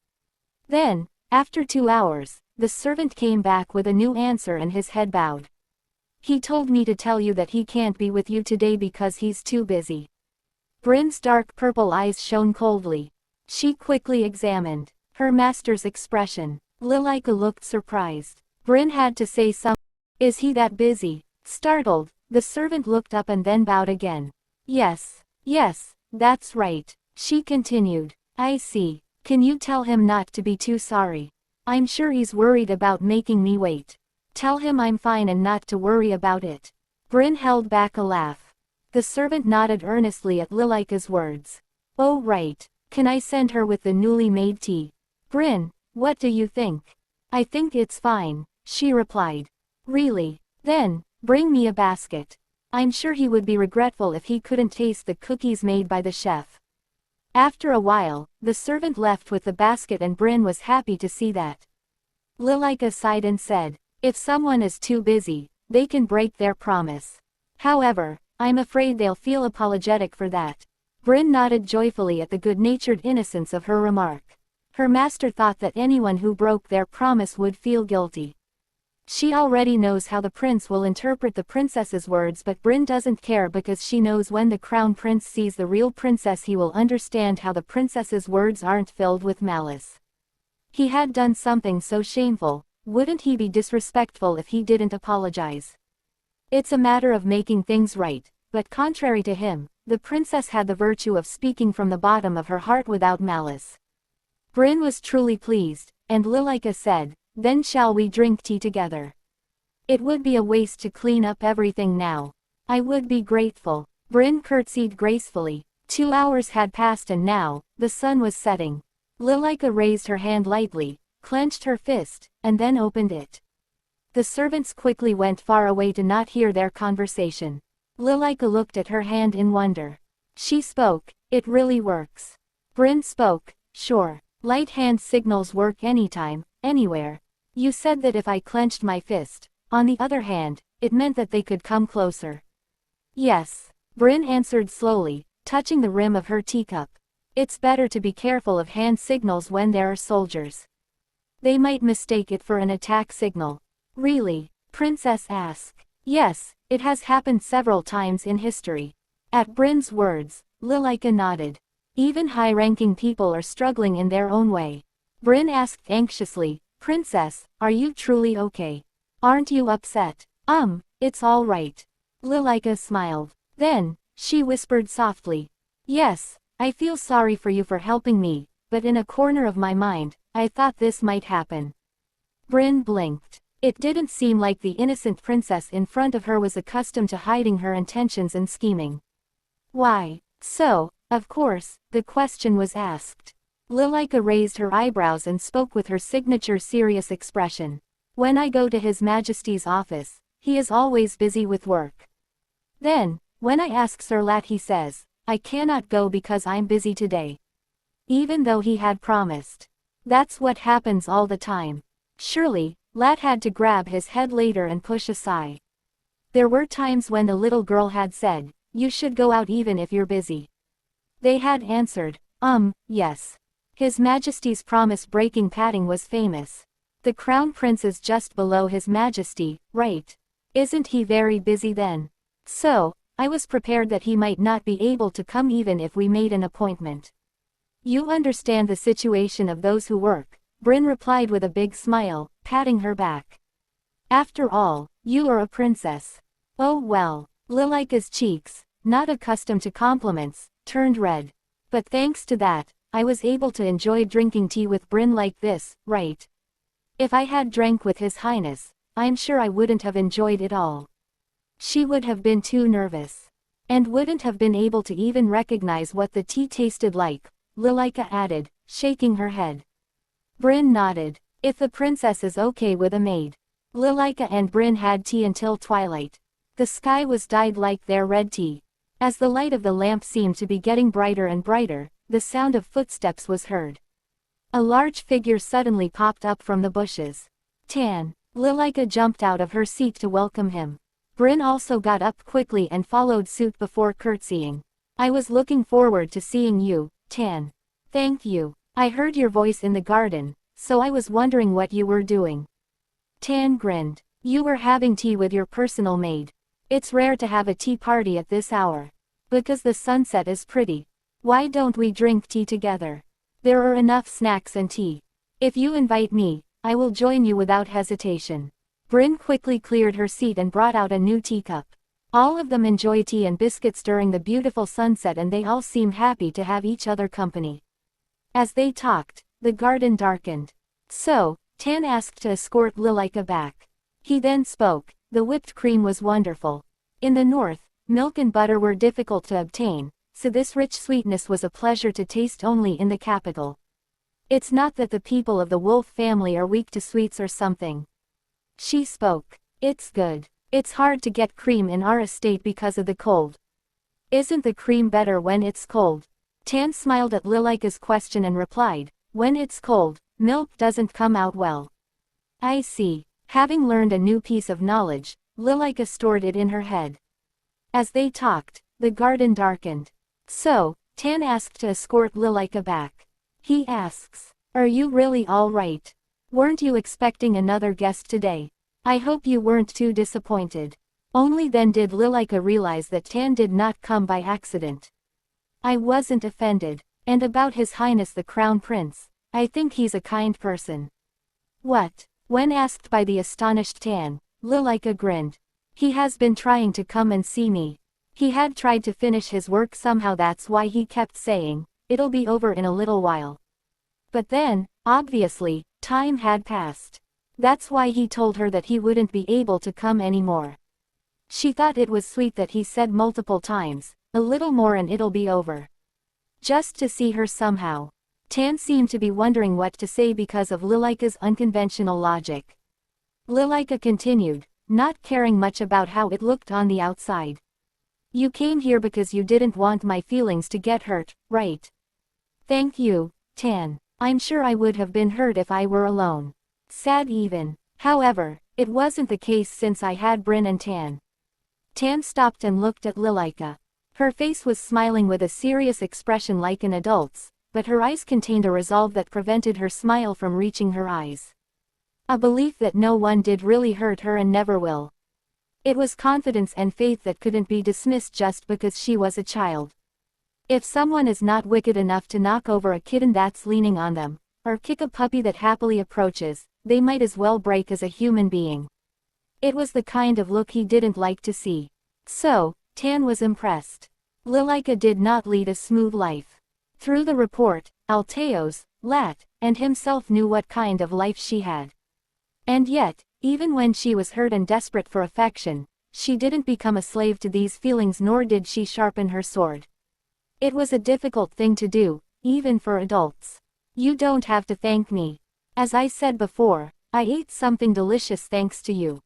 Then, after 2 hours, the servant came back with a new answer and his head bowed. "He told me to tell you that he can't be with you today because he's too busy." Bryn's dark purple eyes shone coldly. She quickly examined her master's expression. Lilika looked surprised. Bryn had to say something. "Is he that busy?" Startled, the servant looked up and then bowed again. Yes, that's right," she continued. "I see. Can you tell him not to be too sorry? I'm sure he's worried about making me wait. Tell him I'm fine and not to worry about it." Bryn held back a laugh. The servant nodded earnestly at Lilika's words. "Oh right. Can I send her with the newly made tea?" "Bryn, what do you think?" "I think it's fine," she replied. "Really? Then, bring me a basket. I'm sure he would be regretful if he couldn't taste the cookies made by the chef." After a while, the servant left with the basket and Bryn was happy to see that. Lilika sighed and said, If someone is too busy, they can break their promise. However, I'm afraid they'll feel apologetic for that. Bryn nodded joyfully at the good-natured innocence of her remark. Her master thought that anyone who broke their promise would feel guilty. She already knows how the prince will interpret the princess's words, but Bryn doesn't care because she knows when the crown prince sees the real princess he will understand how the princess's words aren't filled with malice. He had done something so shameful, wouldn't he be disrespectful if he didn't apologize? It's a matter of making things right, but contrary to him, the princess had the virtue of speaking from the bottom of her heart without malice. Bryn was truly pleased, and Lilika said, "Then shall we drink tea together? It would be a waste to clean up everything now." "I would be grateful." Bryn curtsied gracefully. 2 hours had passed and now, the sun was setting. Lilika raised her hand lightly, clenched her fist, and then opened it. The servants quickly went far away to not hear their conversation. Lilika looked at her hand in wonder. She spoke, "It really works." Bryn spoke, "Sure. Light hand signals work anytime, anywhere. You said that if I clenched my fist, on the other hand, it meant that they could come closer." "Yes," Bryn answered slowly, touching the rim of her teacup. "It's better to be careful of hand signals when there are soldiers. They might mistake it for an attack signal." "Really?" Princess asked. "Yes, it has happened several times in history." At Bryn's words, Lilika nodded. Even high-ranking people are struggling in their own way. Bryn asked anxiously, "Princess, are you truly okay? Aren't you upset?" It's all right." Lilika smiled. Then, she whispered softly, "Yes, I feel sorry for you for helping me, but in a corner of my mind, I thought this might happen." Bryn blinked. It didn't seem like the innocent princess in front of her was accustomed to hiding her intentions and scheming. "Why?" "So, of course, the question was asked." Lilika raised her eyebrows and spoke with her signature serious expression. "When I go to His Majesty's office, he is always busy with work. Then, when I ask Sir Lat, he says, 'I cannot go because I'm busy today.' Even though he had promised. That's what happens all the time." Surely, Lat had to grab his head later and push a sigh. There were times when the little girl had said, "You should go out even if you're busy." They had answered, yes. His Majesty's promise-breaking padding was famous. The Crown Prince is just below His Majesty, right? Isn't he very busy then? So, I was prepared that he might not be able to come even if we made an appointment. You understand the situation of those who work, Bryn replied with a big smile, patting her back. After all, you are a princess. Oh well. Lilika's cheeks, not accustomed to compliments, turned red. But thanks to that, I was able to enjoy drinking tea with Bryn like this, right? If I had drank with His Highness, I'm sure I wouldn't have enjoyed it all. She would have been too nervous. And wouldn't have been able to even recognize what the tea tasted like, Lilika added, shaking her head. Bryn nodded. If the princess is okay with a maid. Lilika and Bryn had tea until twilight. The sky was dyed like their red tea. As the light of the lamp seemed to be getting brighter and brighter, the sound of footsteps was heard. A large figure suddenly popped up from the bushes. Tan. Lilika jumped out of her seat to welcome him. Bryn also got up quickly and followed suit before curtsying. "I was looking forward to seeing you, Tan." "Thank you. I heard your voice in the garden, so I was wondering what you were doing." Tan grinned. "You were having tea with your personal maid. It's rare to have a tea party at this hour. Because the sunset is pretty. Why don't we drink tea together? There are enough snacks and tea. If you invite me, I will join you without hesitation." Bryn quickly cleared her seat and brought out a new teacup. All of them enjoy tea and biscuits during the beautiful sunset, and they all seem happy to have each other company. As they talked, the garden darkened. So, Tan asked to escort Lilika back. He then spoke. The whipped cream was wonderful. In the north, milk and butter were difficult to obtain, so this rich sweetness was a pleasure to taste only in the capital. It's not that the people of the wolf family are weak to sweets or something. She spoke. It's good. It's hard to get cream in our estate because of the cold. Isn't the cream better when it's cold? Tan smiled at Lilika's question and replied, "When it's cold, milk doesn't come out well." "I see. Having learned a new piece of knowledge, Lilika stored it in her head. As they talked, the garden darkened. So, Tan asked to escort Lilika back. He asks, "Are you really all right? Weren't you expecting another guest today? I hope you weren't too disappointed." Only then did Lilika realize that Tan did not come by accident. "I wasn't offended. And about His Highness the Crown Prince, I think he's a kind person." "What?" When asked by the astonished Tan, Lilika grinned. "He has been trying to come and see me. He had tried to finish his work somehow, that's why he kept saying, 'It'll be over in a little while.' But then, obviously, time had passed. That's why he told her that he wouldn't be able to come anymore." She thought it was sweet that he said multiple times, "A little more and it'll be over." Just to see her somehow. Tan seemed to be wondering what to say because of Lilika's unconventional logic. Lilika continued, not caring much about how it looked on the outside. "You came here because you didn't want my feelings to get hurt, right?" "Thank you, Tan. I'm sure I would have been hurt if I were alone. Sad even. However, it wasn't the case since I had Bryn and Tan." Tan stopped and looked at Lilika. Her face was smiling with a serious expression like an adult's, but her eyes contained a resolve that prevented her smile from reaching her eyes. A belief that no one did really hurt her and never will. It was confidence and faith that couldn't be dismissed just because she was a child. If someone is not wicked enough to knock over a kitten that's leaning on them, or kick a puppy that happily approaches, they might as well break as a human being. It was the kind of look he didn't like to see. So, Tan was impressed. Lilika did not lead a smooth life. Through the report, Alteos, Lat, and himself knew what kind of life she had. And yet, even when she was hurt and desperate for affection, she didn't become a slave to these feelings, nor did she sharpen her sword. It was a difficult thing to do, even for adults. "You don't have to thank me. As I said before, I ate something delicious thanks to you.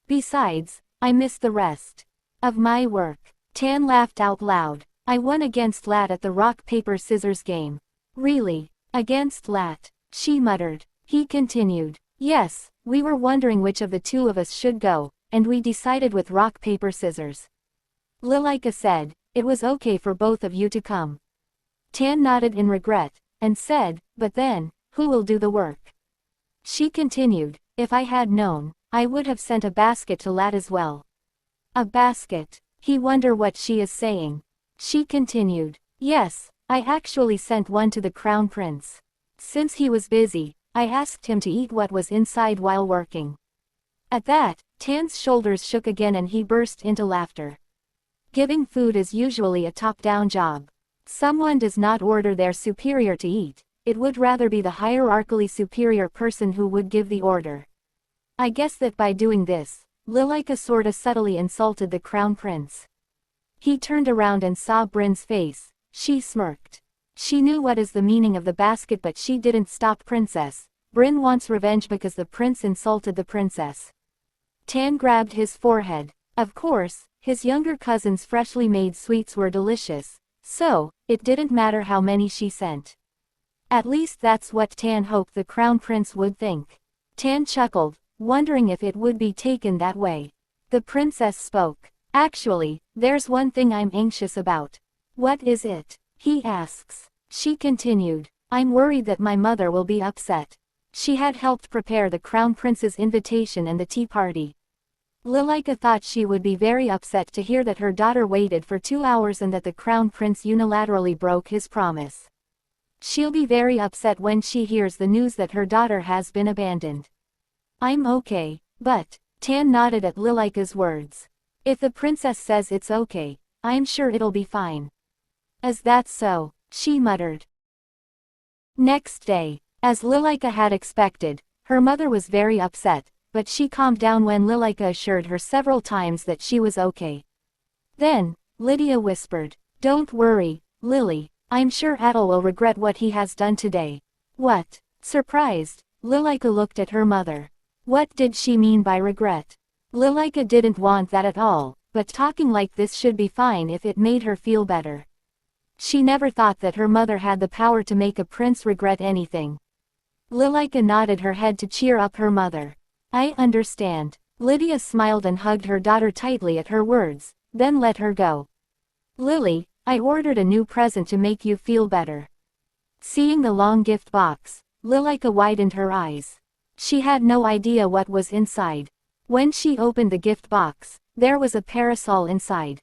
Besides, I miss the rest of my work." Tan laughed out loud. "I won against Lat at the rock-paper-scissors game." "Really? Against Lat?" she muttered. He continued, "Yes, we were wondering which of the two of us should go, and we decided with rock-paper-scissors." Lilika said, "It was okay for both of you to come." Tan nodded in regret, and said, "But then, who will do the work?" She continued, "If I had known, I would have sent a basket to Lat as well." "A basket?" He wondered what she is saying. She continued, "Yes, I actually sent one to the Crown Prince. Since he was busy, I asked him to eat what was inside while working." At that, Tan's shoulders shook again and he burst into laughter. Giving food is usually a top-down job. Someone does not order their superior to eat, it would rather be the hierarchically superior person who would give the order. I guess that by doing this, Lilika sorta subtly insulted the Crown Prince. He turned around and saw Bryn's face. She smirked. She knew what is the meaning of the basket, but she didn't stop Princess. Bryn wants revenge because the prince insulted the princess. Tan grabbed his forehead. Of course, his younger cousin's freshly made sweets were delicious, so it didn't matter how many she sent. At least that's what Tan hoped the Crown Prince would think. Tan chuckled, wondering if it would be taken that way. The princess spoke. "Actually, there's one thing I'm anxious about." "What is it?" he asks. She continued, "I'm worried that my mother will be upset." She had helped prepare the Crown Prince's invitation and the tea party. Lilika thought she would be very upset to hear that her daughter waited for 2 hours and that the Crown Prince unilaterally broke his promise. She'll be very upset when she hears the news that her daughter has been abandoned. "I'm okay, but," Tan nodded at Lilika's words. "If the princess says it's okay, I'm sure it'll be fine." "Is that so?" she muttered. Next day, as Lilika had expected, her mother was very upset, but she calmed down when Lilika assured her several times that she was okay. Then, Lydia whispered, "Don't worry, Lily, I'm sure Adel will regret what he has done today." "What?" Surprised, Lilika looked at her mother. What did she mean by regret? Lilika didn't want that at all, but talking like this should be fine if it made her feel better. She never thought that her mother had the power to make a prince regret anything. Lilika nodded her head to cheer up her mother. I understand. Lydia smiled and hugged her daughter tightly at her words, then let her go. Lily, I ordered a new present to make you feel better. Seeing the long gift box, Lilika widened her eyes. She had no idea what was inside. When she opened the gift box, there was a parasol inside.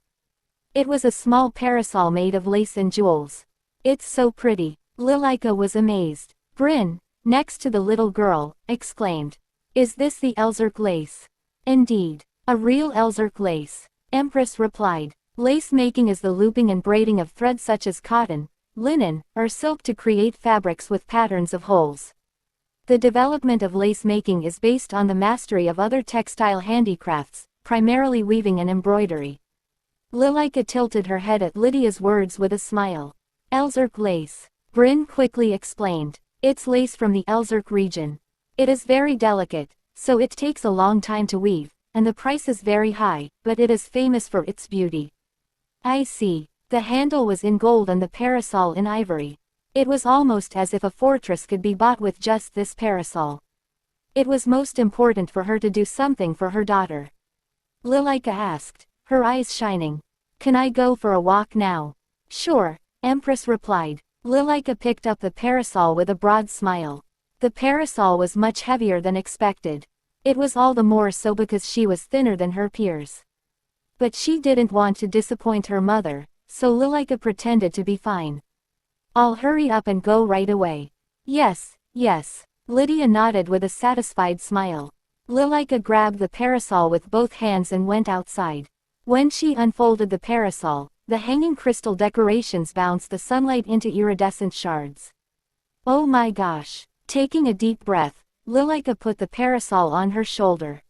It was a small parasol made of lace and jewels. It's so pretty. Lilika was amazed. Bryn, next to the little girl, exclaimed. Is this the Elzerk lace? Indeed. A real Elzerk lace. Empress replied. Lace making is the looping and braiding of threads such as cotton, linen, or silk to create fabrics with patterns of holes. The development of lace making is based on the mastery of other textile handicrafts, primarily weaving and embroidery. Lilika tilted her head at Lydia's words with a smile. Elzerk lace. Bryn quickly explained. It's lace from the Elzerk region. It is very delicate, so it takes a long time to weave, and the price is very high, but it is famous for its beauty. I see. The handle was in gold and the parasol in ivory. It was almost as if a fortress could be bought with just this parasol. It was most important for her to do something for her daughter. Lilika asked, her eyes shining. Can I go for a walk now? Sure, Empress replied. Lilika picked up the parasol with a broad smile. The parasol was much heavier than expected. It was all the more so because she was thinner than her peers. But she didn't want to disappoint her mother, so Lilika pretended to be fine. I'll hurry up and go right away. Yes, yes. Lydia nodded with a satisfied smile. Lilika grabbed the parasol with both hands and went outside. When she unfolded the parasol, the hanging crystal decorations bounced the sunlight into iridescent shards. Oh my gosh. Taking a deep breath, Lilika put the parasol on her shoulder.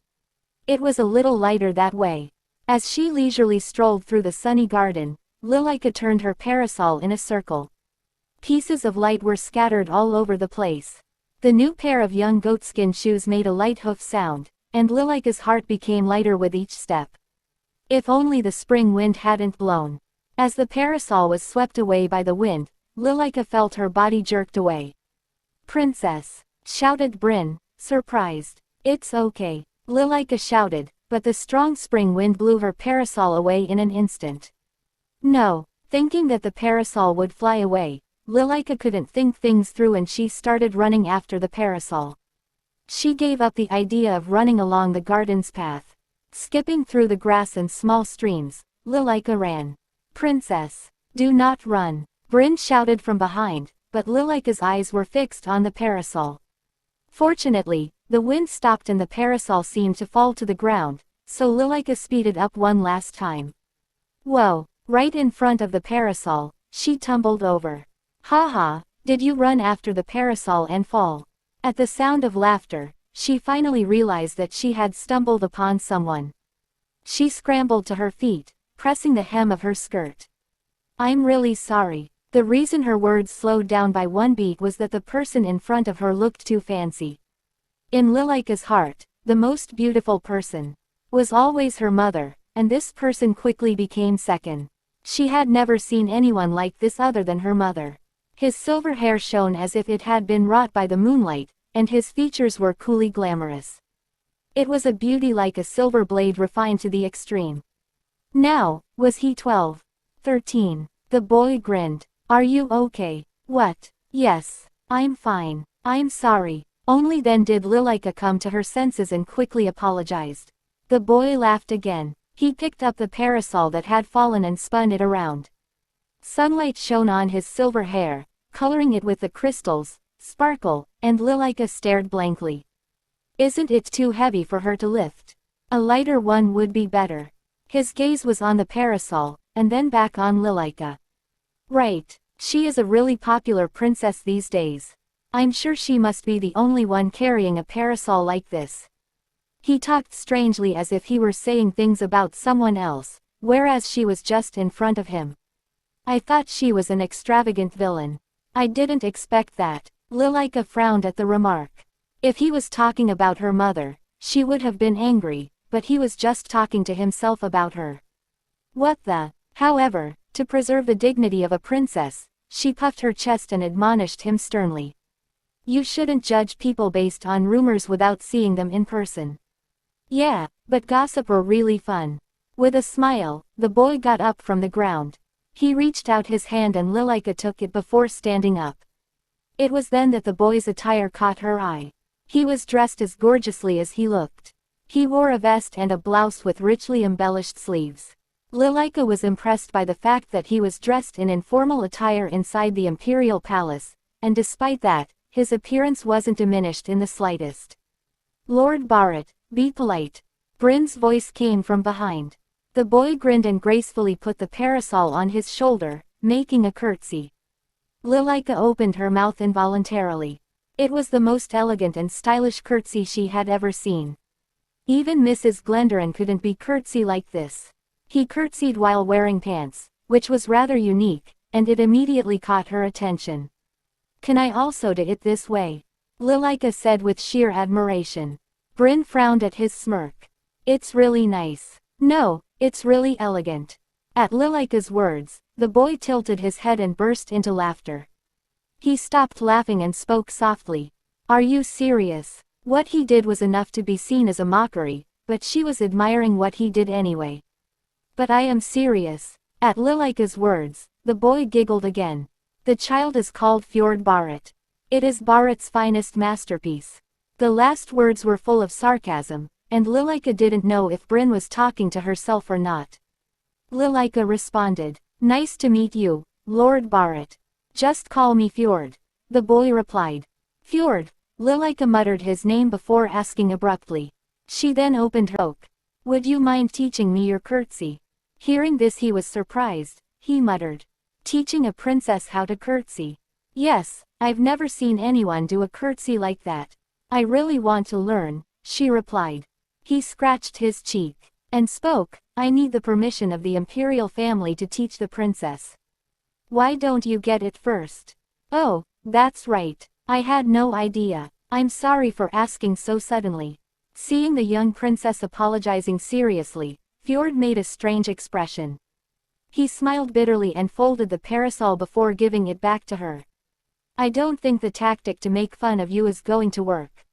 It was a little lighter that way. As she leisurely strolled through the sunny garden, Lilika turned her parasol in a circle. Pieces of light were scattered all over the place. The new pair of young goatskin shoes made a light hoof sound, and Lilika's heart became lighter with each step. If only the spring wind hadn't blown. As the parasol was swept away by the wind, Lilika felt her body jerked away. Princess! Shouted Bryn, surprised. It's okay, Lilika shouted, but the strong spring wind blew her parasol away in an instant. No, thinking that the parasol would fly away, Lilika couldn't think things through and she started running after the parasol. She gave up the idea of running along the garden's path. Skipping through the grass and small streams, Lilika ran. Princess! Do not run! Bryn shouted from behind, but Lilika's eyes were fixed on the parasol. Fortunately, the wind stopped and the parasol seemed to fall to the ground, so Lilika speeded up one last time. Whoa! Right in front of the parasol, she tumbled over. Haha, did you run after the parasol and fall? At the sound of laughter, she finally realized that she had stumbled upon someone. She scrambled to her feet, pressing the hem of her skirt. I'm really sorry. The reason her words slowed down by one beat was that the person in front of her looked too fancy. In Lilika's heart, the most beautiful person was always her mother, and this person quickly became second. She had never seen anyone like this other than her mother. His silver hair shone as if it had been wrought by the moonlight, and his features were coolly glamorous. It was a beauty like a silver blade refined to the extreme. Now, was he 12? 13? The boy grinned. Are you okay? What? Yes, I'm fine. I'm sorry. Only then did Lilika come to her senses and quickly apologized. The boy laughed again. He picked up the parasol that had fallen and spun it around. Sunlight shone on his silver hair, coloring it with the crystals, sparkle, and Lilika stared blankly. Isn't it too heavy for her to lift? A lighter one would be better. His gaze was on the parasol, and then back on Lilika. Right. She is a really popular princess these days. I'm sure she must be the only one carrying a parasol like this. He talked strangely as if he were saying things about someone else, whereas she was just in front of him. I thought she was an extravagant villain. I didn't expect that. Lilika frowned at the remark. If he was talking about her mother, she would have been angry, but he was just talking to himself about her. What the? However, to preserve the dignity of a princess, she puffed her chest and admonished him sternly. You shouldn't judge people based on rumors without seeing them in person. Yeah, but gossip are really fun. With a smile, the boy got up from the ground. He reached out his hand and Lilika took it before standing up. It was then that the boy's attire caught her eye. He was dressed as gorgeously as he looked. He wore a vest and a blouse with richly embellished sleeves. Lilika was impressed by the fact that he was dressed in informal attire inside the imperial palace, and despite that, his appearance wasn't diminished in the slightest. Lord Bharat, be polite. Bryn's voice came from behind. The boy grinned and gracefully put the parasol on his shoulder, making a curtsy. Lilika opened her mouth involuntarily. It was the most elegant and stylish curtsy she had ever seen. Even Mrs. Glendoran couldn't be curtsy like this. He curtsied while wearing pants, which was rather unique, and it immediately caught her attention. Can I also do it this way? Lilika said with sheer admiration. Bryn frowned at his smirk. It's really nice. No, it's really elegant. At Lilika's words, the boy tilted his head and burst into laughter. He stopped laughing and spoke softly. Are you serious? What he did was enough to be seen as a mockery, but she was admiring what he did anyway. But I am serious. At Lilika's words, the boy giggled again. The child is called Fjord Bharat. It is Bharat's finest masterpiece. The last words were full of sarcasm, and Lilika didn't know if Bryn was talking to herself or not. Lilika responded, Nice to meet you, Lord Bharat. Just call me Fjord. The boy replied. Fjord. Lilika muttered his name before asking abruptly. She then opened her book. Would you mind teaching me your curtsy? Hearing this he was surprised. He muttered. Teaching a princess how to curtsy? Yes, I've never seen anyone do a curtsy like that. I really want to learn, she replied. He scratched his cheek and spoke, I need the permission of the imperial family to teach the princess. Why don't you get it first? Oh, that's right. I had no idea. I'm sorry for asking so suddenly. Seeing the young princess apologizing seriously, Fjord made a strange expression. He smiled bitterly and folded the parasol before giving it back to her. I don't think the tactic to make fun of you is going to work.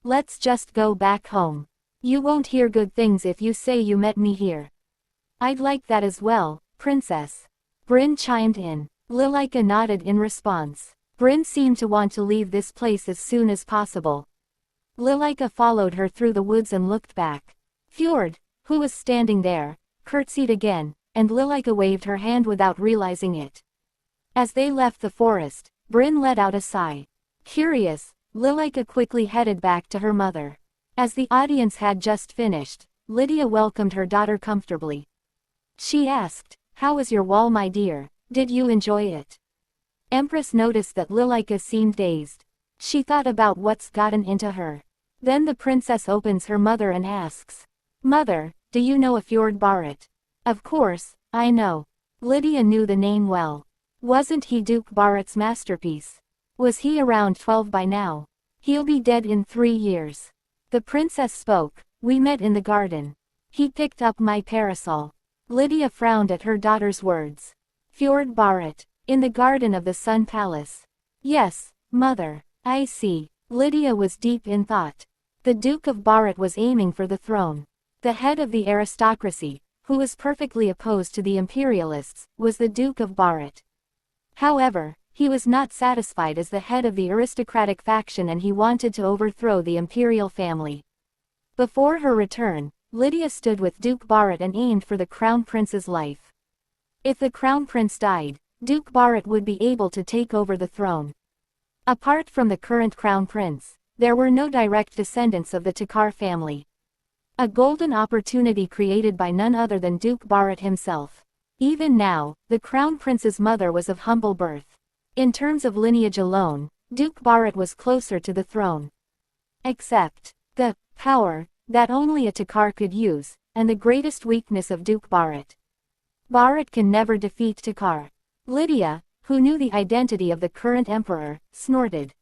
Let's just go back home. You won't hear good things if you say you met me here. I'd like that as well, princess. Bryn chimed in. Lilika nodded in response. Bryn seemed to want to leave this place as soon as possible. Lilika followed her through the woods and looked back. Fjord, who was standing there, curtsied again, and Lilika waved her hand without realizing it. As they left the forest, Bryn let out a sigh. Curious, Lilika quickly headed back to her mother. As the audience had just finished, Lydia welcomed her daughter comfortably. She asked, How was your wall, my dear? Did you enjoy it? Empress noticed that Lilika seemed dazed. She thought about what's gotten into her. Then the princess opens her mother and asks, Mother, do you know a Fjord Bharat? Of course, I know. Lydia knew the name well. Wasn't he Duke Bharat's masterpiece? Was he around 12 by now? He'll be dead in 3 years. The princess spoke, We met in the garden. He picked up my parasol. Lydia frowned at her daughter's words. Fjord Bharat, in the garden of the Sun Palace. Yes, mother, I see. Lydia was deep in thought. The Duke of Bharat was aiming for the throne. The head of the aristocracy, who was perfectly opposed to the imperialists, was the Duke of Bharat. However, he was not satisfied as the head of the aristocratic faction and he wanted to overthrow the imperial family. Before her return, Lydia stood with Duke Bharat and aimed for the crown prince's life. If the crown prince died, Duke Bharat would be able to take over the throne. Apart from the current crown prince, there were no direct descendants of the Takar family. A golden opportunity created by none other than Duke Bharat himself. Even now, the crown prince's mother was of humble birth. In terms of lineage alone, Duke Bharat was closer to the throne. Except, the power that only a Takar could use, and the greatest weakness of Duke Bharat. Bharat can never defeat Takar. Lydia, who knew the identity of the current emperor, snorted.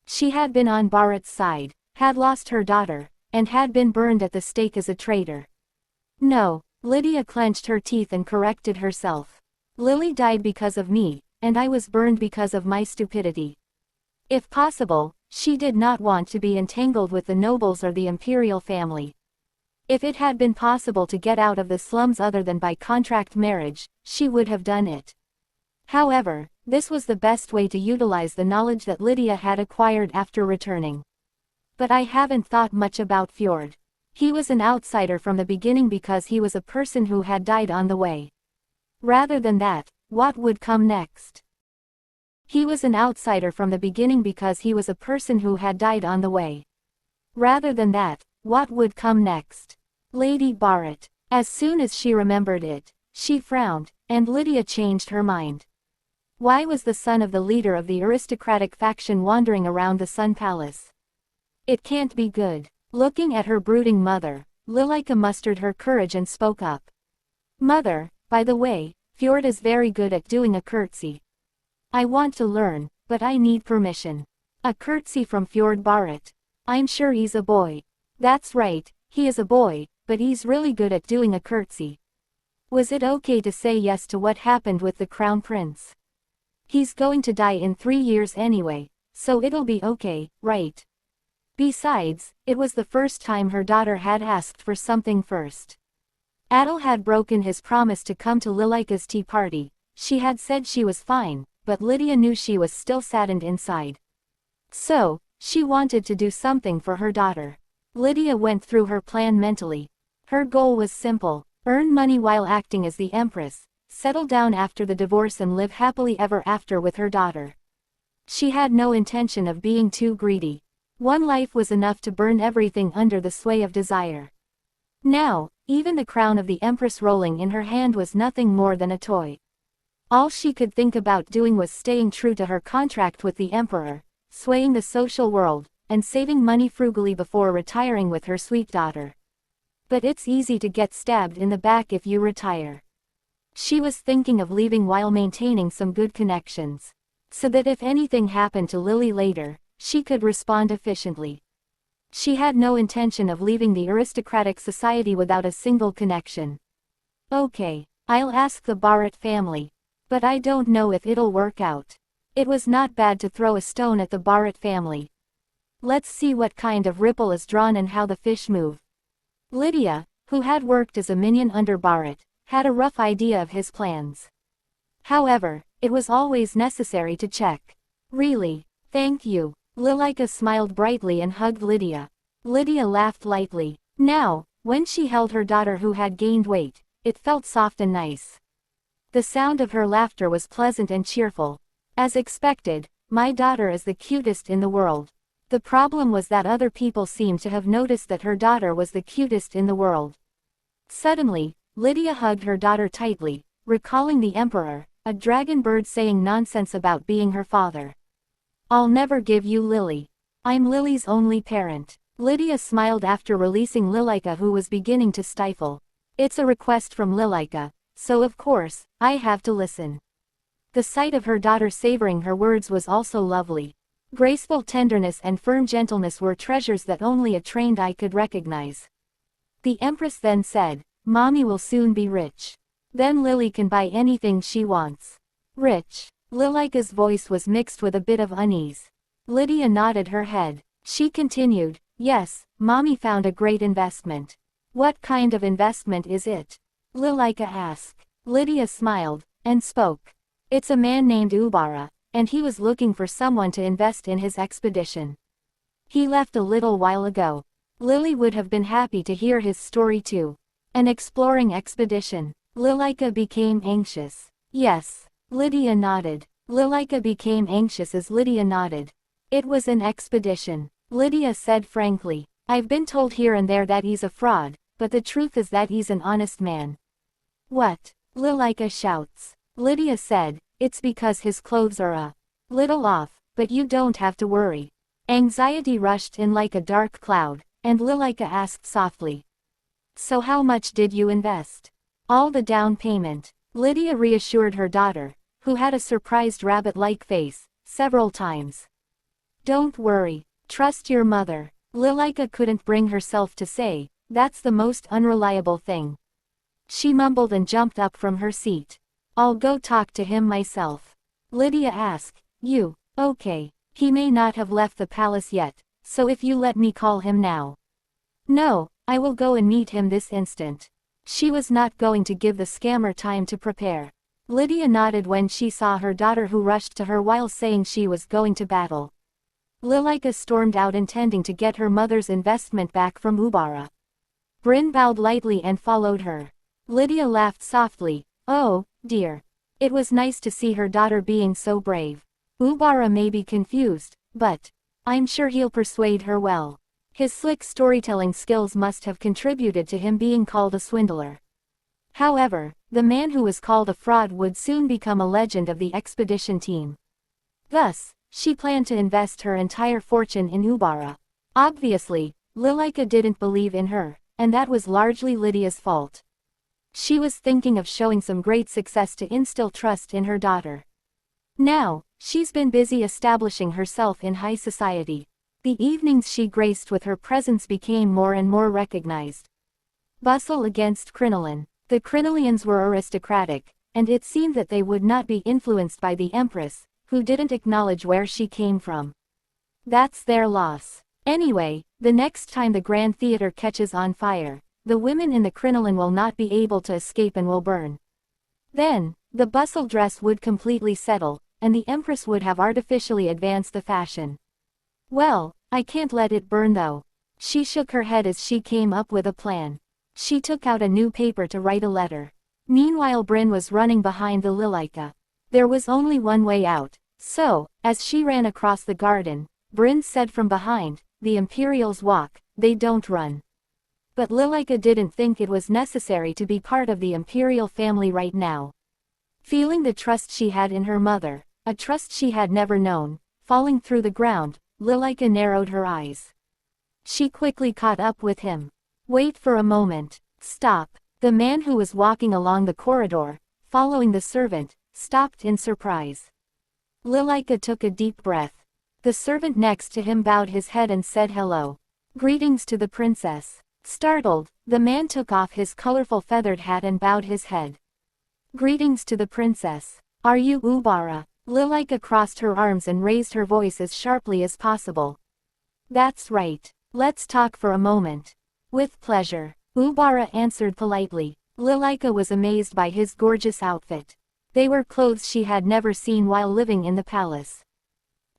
She had been on Bharat's side, had lost her daughter, and had been burned at the stake as a traitor. No, Lydia clenched her teeth and corrected herself. Lily died because of me, and I was burned because of my stupidity. If possible, she did not want to be entangled with the nobles or the imperial family. If it had been possible to get out of the slums other than by contract marriage, she would have done it. However, this was the best way to utilize the knowledge that Lydia had acquired after returning. But I haven't thought much about Fjord. He was an outsider from the beginning because he was a person who had died on the way. Rather than that, what would come next? He was an outsider from the beginning because he was a person who had died on the way. Rather than that, what would come next? Lady Barrett. As soon as she remembered it, she frowned, and Lydia changed her mind. Why was the son of the leader of the aristocratic faction wandering around the Sun Palace? It can't be good. Looking at her brooding mother, Lilika mustered her courage and spoke up. Mother, by the way, Fjord is very good at doing a curtsy. I want to learn, but I need permission. A curtsy from Fjord Barrett. I'm sure he's a boy. That's right, he is a boy, but he's really good at doing a curtsy. Was it okay to say yes to what happened with the crown prince? He's going to die in 3 years anyway, so it'll be okay, right? Besides, it was the first time her daughter had asked for something first. Adel had broken his promise to come to Lilika's tea party. She had said she was fine, but Lydia knew she was still saddened inside. So, she wanted to do something for her daughter. Lydia went through her plan mentally. Her goal was simple: earn money while acting as the Empress, settle down after the divorce and live happily ever after with her daughter. She had no intention of being too greedy. One life was enough to burn everything under the sway of desire. Now, even the crown of the Empress rolling in her hand was nothing more than a toy. All she could think about doing was staying true to her contract with the Emperor, swaying the social world, and saving money frugally before retiring with her sweet daughter. But it's easy to get stabbed in the back if you retire. She was thinking of leaving while maintaining some good connections, so that if anything happened to Lily later, she could respond efficiently. She had no intention of leaving the aristocratic society without a single connection. Okay, I'll ask the Barrett family. But I don't know if it'll work out. It was not bad to throw a stone at the Barrett family. Let's see what kind of ripple is drawn and how the fish move. Lydia, who had worked as a minion under Barrett, had a rough idea of his plans. However, it was always necessary to check. Really, thank you. Lilika smiled brightly and hugged Lydia. Lydia laughed lightly. Now, when she held her daughter who had gained weight, it felt soft and nice. The sound of her laughter was pleasant and cheerful. As expected, my daughter is the cutest in the world. The problem was that other people seemed to have noticed that her daughter was the cutest in the world. Suddenly, Lydia hugged her daughter tightly, recalling the Emperor, a dragon bird saying nonsense about being her father. I'll never give you Lily. I'm Lily's only parent. Lydia smiled after releasing Lilika, who was beginning to stifle. It's a request from Lilika, so of course, I have to listen. The sight of her daughter savoring her words was also lovely. Graceful tenderness and firm gentleness were treasures that only a trained eye could recognize. The Empress then said, Mommy will soon be rich. Then Lily can buy anything she wants. Rich? Lilika's voice was mixed with a bit of unease. Lydia nodded her head. She continued, Yes, Mommy found a great investment. What kind of investment is it? Lilika asked. Lydia smiled, and spoke. It's a man named Ubara, and he was looking for someone to invest in his expedition. He left a little while ago. Lily would have been happy to hear his story too. An exploring expedition. Lilika became anxious. Yes. Lydia nodded. Lilika became anxious as Lydia nodded. It was an expedition. Lydia said frankly. I've been told here and there that he's a fraud, but the truth is that he's an honest man. What? Lilika shouts. Lydia said, it's because his clothes are a little off, but you don't have to worry. Anxiety rushed in like a dark cloud, and Lilika asked softly. So how much did you invest? All the down payment. Lydia reassured her daughter, who had a surprised rabbit-like face, several times. Don't worry. Trust your mother. Lilika couldn't bring herself to say, that's the most unreliable thing. She mumbled and jumped up from her seat. I'll go talk to him myself. Lydia asked, You, okay. He may not have left the palace yet, so if you let me call him now. No, I will go and meet him this instant. She was not going to give the scammer time to prepare. Lydia nodded when she saw her daughter, who rushed to her while saying she was going to battle. Lilika stormed out, intending to get her mother's investment back from Ubara. Bryn bowed lightly and followed her. Lydia laughed softly. Oh, dear. It was nice to see her daughter being so brave. Ubara may be confused, but I'm sure he'll persuade her well. His slick storytelling skills must have contributed to him being called a swindler. However, the man who was called a fraud would soon become a legend of the expedition team. Thus, she planned to invest her entire fortune in Ubara. Obviously, Lilika didn't believe in her, and that was largely Lydia's fault. She was thinking of showing some great success to instill trust in her daughter. Now, she's been busy establishing herself in high society. The evenings she graced with her presence became more and more recognized. Bustle against crinoline. The Crinolians were aristocratic, and it seemed that they would not be influenced by the Empress, who didn't acknowledge where she came from. That's their loss. Anyway, the next time the Grand Theater catches on fire, the women in the crinoline will not be able to escape and will burn. Then, the bustle dress would completely settle, and the Empress would have artificially advanced the fashion. Well, I can't let it burn though. She shook her head as she came up with a plan. She took out a new paper to write a letter. Meanwhile, Bryn was running behind the Lilika. There was only one way out, so, as she ran across the garden, Bryn said from behind, "The Imperials walk, they don't run." But Lilika didn't think it was necessary to be part of the Imperial family right now. Feeling the trust she had in her mother, a trust she had never known, falling through the ground, Lilika narrowed her eyes. She quickly caught up with him. Wait for a moment. Stop. The man who was walking along the corridor, following the servant, stopped in surprise. Lilika took a deep breath. The servant next to him bowed his head and said hello. Greetings to the princess. Startled, the man took off his colorful feathered hat and bowed his head. Greetings to the princess. Are you Ubara? Lilika crossed her arms and raised her voice as sharply as possible. That's right. Let's talk for a moment. With pleasure. Ubara answered politely. Lilika was amazed by his gorgeous outfit. They were clothes she had never seen while living in the palace.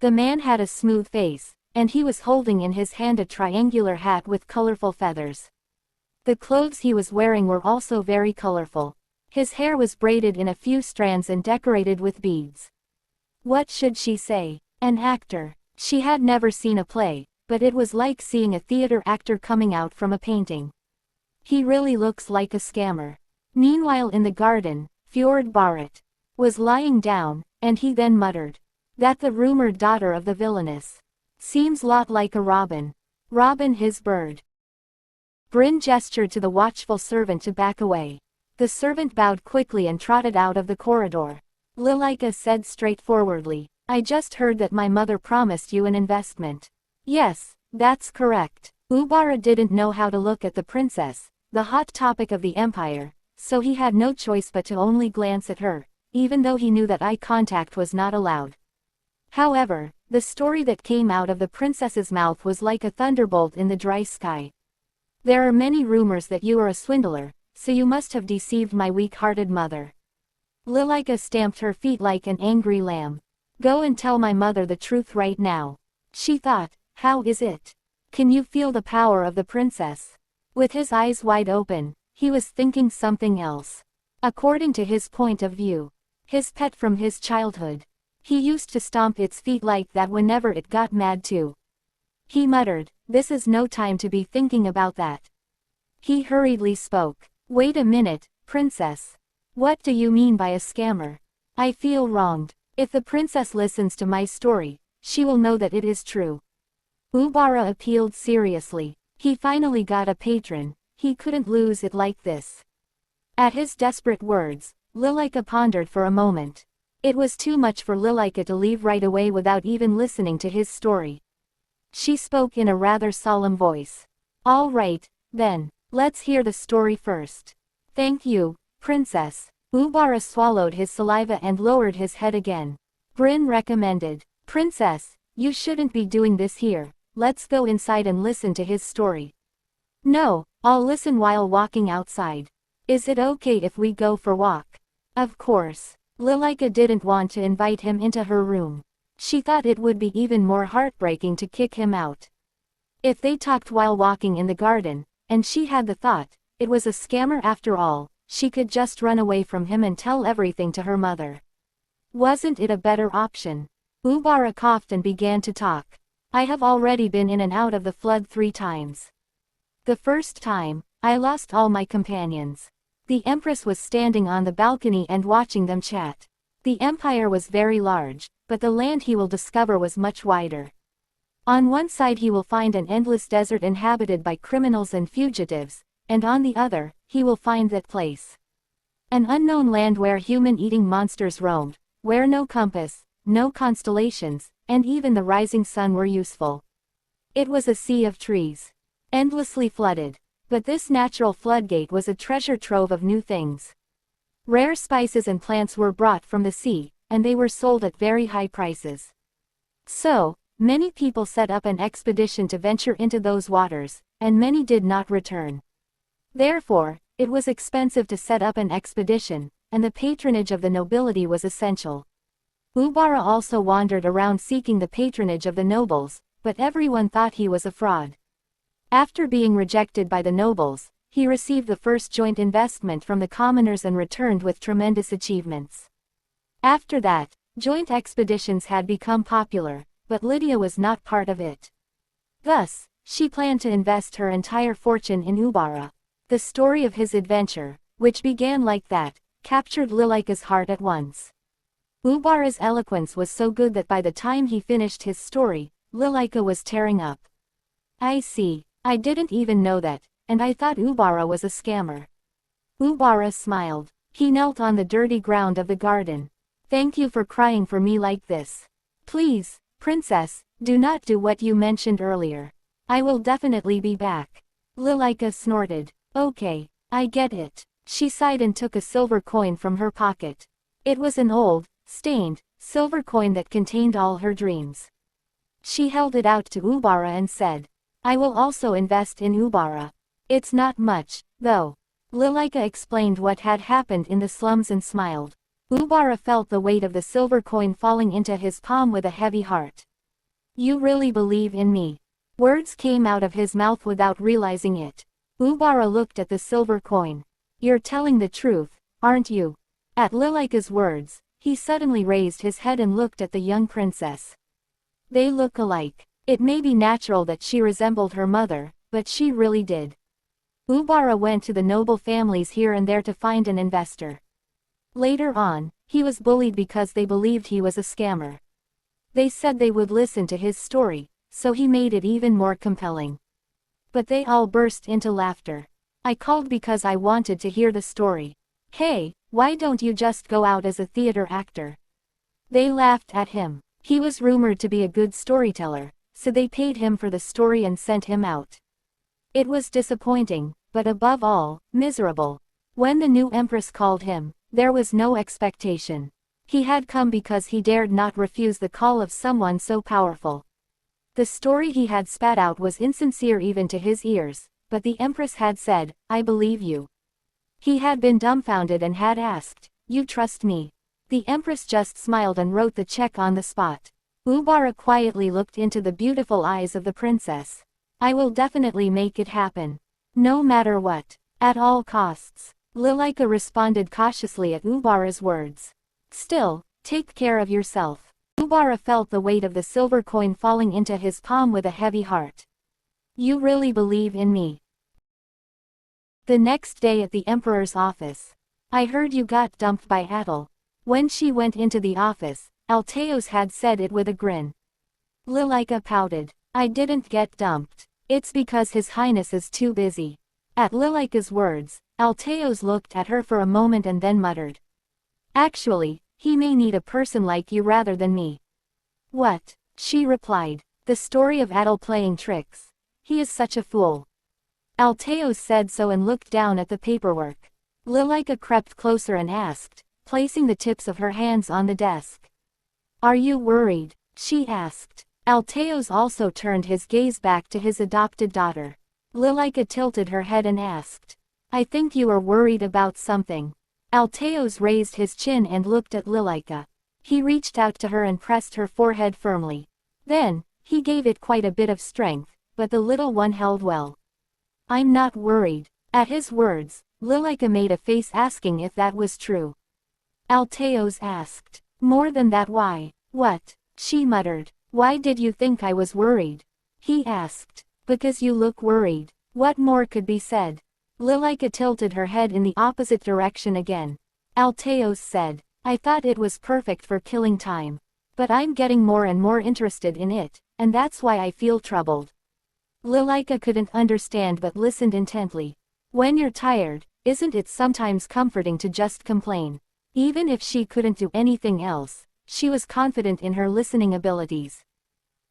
The man had a smooth face, and he was holding in his hand a triangular hat with colorful feathers. The clothes he was wearing were also very colorful. His hair was braided in a few strands and decorated with beads. What should she say? An actor. She had never seen a play, but it was like seeing a theater actor coming out from a painting. He really looks like a scammer. Meanwhile, in the garden, Fjord Barrett was lying down, and he then muttered, "That the rumored daughter of the villainess. Seems lot like a robin. Robin his bird." Bryn gestured to the watchful servant to back away. The servant bowed quickly and trotted out of the corridor. Lilika said straightforwardly, "I just heard that my mother promised you an investment." "Yes, that's correct." Ubara didn't know how to look at the princess, the hot topic of the empire, so he had no choice but to only glance at her, even though he knew that eye contact was not allowed. However, the story that came out of the princess's mouth was like a thunderbolt in the dry sky. "There are many rumors that you are a swindler, so you must have deceived my weak-hearted mother." Lilika stamped her feet like an angry lamb. "Go and tell my mother the truth right now." She thought, how is it? Can you feel the power of the princess? With his eyes wide open, he was thinking something else. According to his point of view, his pet from his childhood, he used to stomp its feet like that whenever it got mad too. He muttered, "This is no time to be thinking about that." He hurriedly spoke. "Wait a minute, princess. What do you mean by a scammer? I feel wronged. If the princess listens to my story, she will know that it is true." Ubara appealed seriously. He finally got a patron. He couldn't lose it like this. At his desperate words, Lilika pondered for a moment. It was too much for Lilika to leave right away without even listening to his story. She spoke in a rather solemn voice. "All right, then, let's hear the story first." "Thank you, princess." Ubara swallowed his saliva and lowered his head again. Bryn recommended, "Princess, You shouldn't be doing this here. Let's go inside and listen to his story. No, I'll listen while walking outside. Is it okay if we go for walk? Of course. Lilika didn't want to invite him into her room. She thought it would be even more heartbreaking to kick him out. If they talked while walking in the garden, and she had the thought, it was a scammer after all, she could just run away from him and tell everything to her mother. Wasn't it a better option? Ubara coughed and began to talk. I have already been in and out of the flood 3 times. The first time, I lost all my companions. The Empress was standing on the balcony and watching them chat. The empire was very large, but the land he will discover was much wider. On one side he will find an endless desert inhabited by criminals and fugitives, and on the other, he will find that place. An unknown land where human-eating monsters roamed, where no compass, no constellations, and even the rising sun were useful. It was a sea of trees. Endlessly flooded. But this natural floodgate was a treasure trove of new things. Rare spices and plants were brought from the sea, and they were sold at very high prices. So, many people set up an expedition to venture into those waters, and many did not return. Therefore, it was expensive to set up an expedition, and the patronage of the nobility was essential. Ubara also wandered around seeking the patronage of the nobles, but everyone thought he was a fraud. After being rejected by the nobles, he received the first joint investment from the commoners and returned with tremendous achievements. After that, joint expeditions had become popular, but Lydia was not part of it. Thus, she planned to invest her entire fortune in Ubara. The story of his adventure, which began like that, captured Lilika's heart at once. Ubara's eloquence was so good that by the time he finished his story, Lilika was tearing up. I see. I didn't even know that, and I thought Ubara was a scammer. Ubara smiled. He knelt on the dirty ground of the garden. Thank you for crying for me like this. Please, princess, do not do what you mentioned earlier. I will definitely be back. Lilika snorted. Okay, I get it. She sighed and took a silver coin from her pocket. It was an old, stained, silver coin that contained all her dreams. She held it out to Ubara and said, I will also invest in Ubara. It's not much, though. Lilika explained what had happened in the slums and smiled. Ubara felt the weight of the silver coin falling into his palm with a heavy heart. You really believe in me? Words came out of his mouth without realizing it. Ubara looked at the silver coin. You're telling the truth, aren't you? At Lilika's words, he suddenly raised his head and looked at the young princess. They look alike. It may be natural that she resembled her mother, but she really did. Ubara went to the noble families here and there to find an investor. Later on, he was bullied because they believed he was a scammer. They said they would listen to his story, so he made it even more compelling. But they all burst into laughter. I called because I wanted to hear the story. Hey, why don't you just go out as a theater actor? They laughed at him. He was rumored to be a good storyteller, so they paid him for the story and sent him out. It was disappointing, but above all, miserable. When the new empress called him, there was no expectation. He had come because he dared not refuse the call of someone so powerful. The story he had spat out was insincere even to his ears, but the empress had said, I believe you. He had been dumbfounded and had asked, you trust me? The empress just smiled and wrote the check on the spot. Ubara quietly looked into the beautiful eyes of the princess. I will definitely make it happen. No matter what. At all costs. Lilika responded cautiously at Ubara's words. Still, take care of yourself. Ubara felt the weight of the silver coin falling into his palm with a heavy heart. You really believe in me? The next day at the emperor's office. I heard you got dumped by Atal. When she went into the office, Alteos had said it with a grin. Lilika pouted. I didn't get dumped. It's because His Highness is too busy. At Lilika's words, Alteos looked at her for a moment and then muttered. Actually, he may need a person like you rather than me. What? She replied. The story of Atal playing tricks. He is such a fool. Alteos said so and looked down at the paperwork. Lilika crept closer and asked, placing the tips of her hands on the desk. Are you worried? She asked. Alteos also turned his gaze back to his adopted daughter. Lilika tilted her head and asked, "I think you are worried about something." Alteos raised his chin and looked at Lilika. He reached out to her and pressed her forehead firmly. Then, he gave it quite a bit of strength, but the little one held well. "I'm not worried." At his words, Lilika made a face asking if that was true. Alteos asked, "More than that, why?" "What?" she muttered. "Why did you think I was worried?" he asked. "Because you look worried." What more could be said? Lilika tilted her head in the opposite direction again. Alteos said, "I thought it was perfect for killing time. But I'm getting more and more interested in it, and that's why I feel troubled." Lilika couldn't understand but listened intently. When you're tired, isn't it sometimes comforting to just complain? Even if she couldn't do anything else, she was confident in her listening abilities.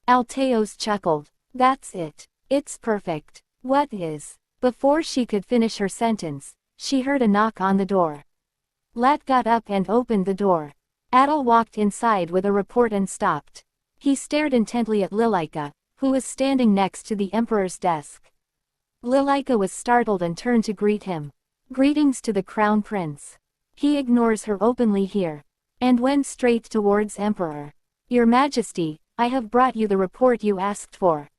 Alteos chuckled. "That's it. It's perfect." "What is?" Before she could finish her sentence, she heard a knock on the door. Lat got up and opened the door. Adel walked inside with a report and stopped. He stared intently at Lilika, who was standing next to the Emperor's desk. Lilika was startled and turned to greet him. "Greetings to the Crown Prince." He ignores her openly here. And went straight towards Emperor. "Your Majesty, I have brought you the report you asked for."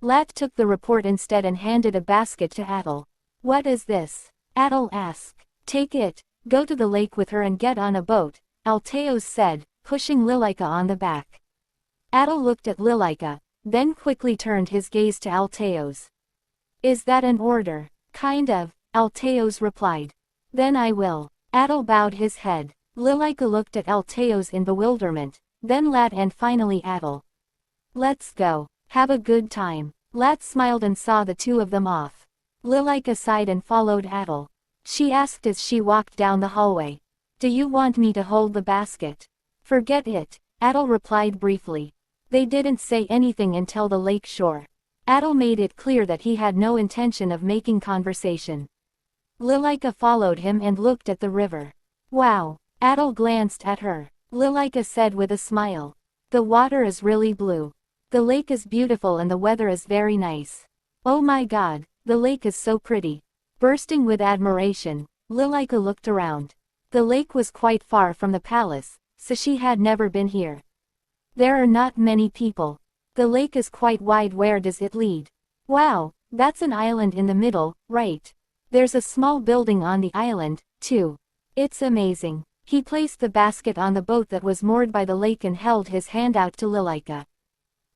Lat took the report instead and handed a basket to Adel. "What is this?" Adel asked. "Take it, go to the lake with her and get on a boat," Alteos said, pushing Lilika on the back. Adel looked at Lilika, then quickly turned his gaze to Alteos. "Is that an order?" "Kind of," Alteos replied. "Then I will." Adel bowed his head. Lilika looked at Alteos in bewilderment, then Lat and finally Adel. "Let's go. Have a good time." Lat smiled and saw the two of them off. Lilika sighed and followed Adel. She asked as she walked down the hallway, "Do you want me to hold the basket?" "Forget it," Adel replied briefly. They didn't say anything until the lake shore. Adel made it clear that he had no intention of making conversation. Lilika followed him and looked at the river. "Wow." Adel glanced at her. Lilika said with a smile. "The water is really blue. The lake is beautiful and the weather is very nice. Oh my god, the lake is so pretty." Bursting with admiration, Lilika looked around. The lake was quite far from the palace, so she had never been here. There are not many people. The lake is quite wide. Where does it lead? "Wow, that's an island in the middle, right? There's a small building on the island, too. It's amazing." He placed the basket on the boat that was moored by the lake and held his hand out to Lilika.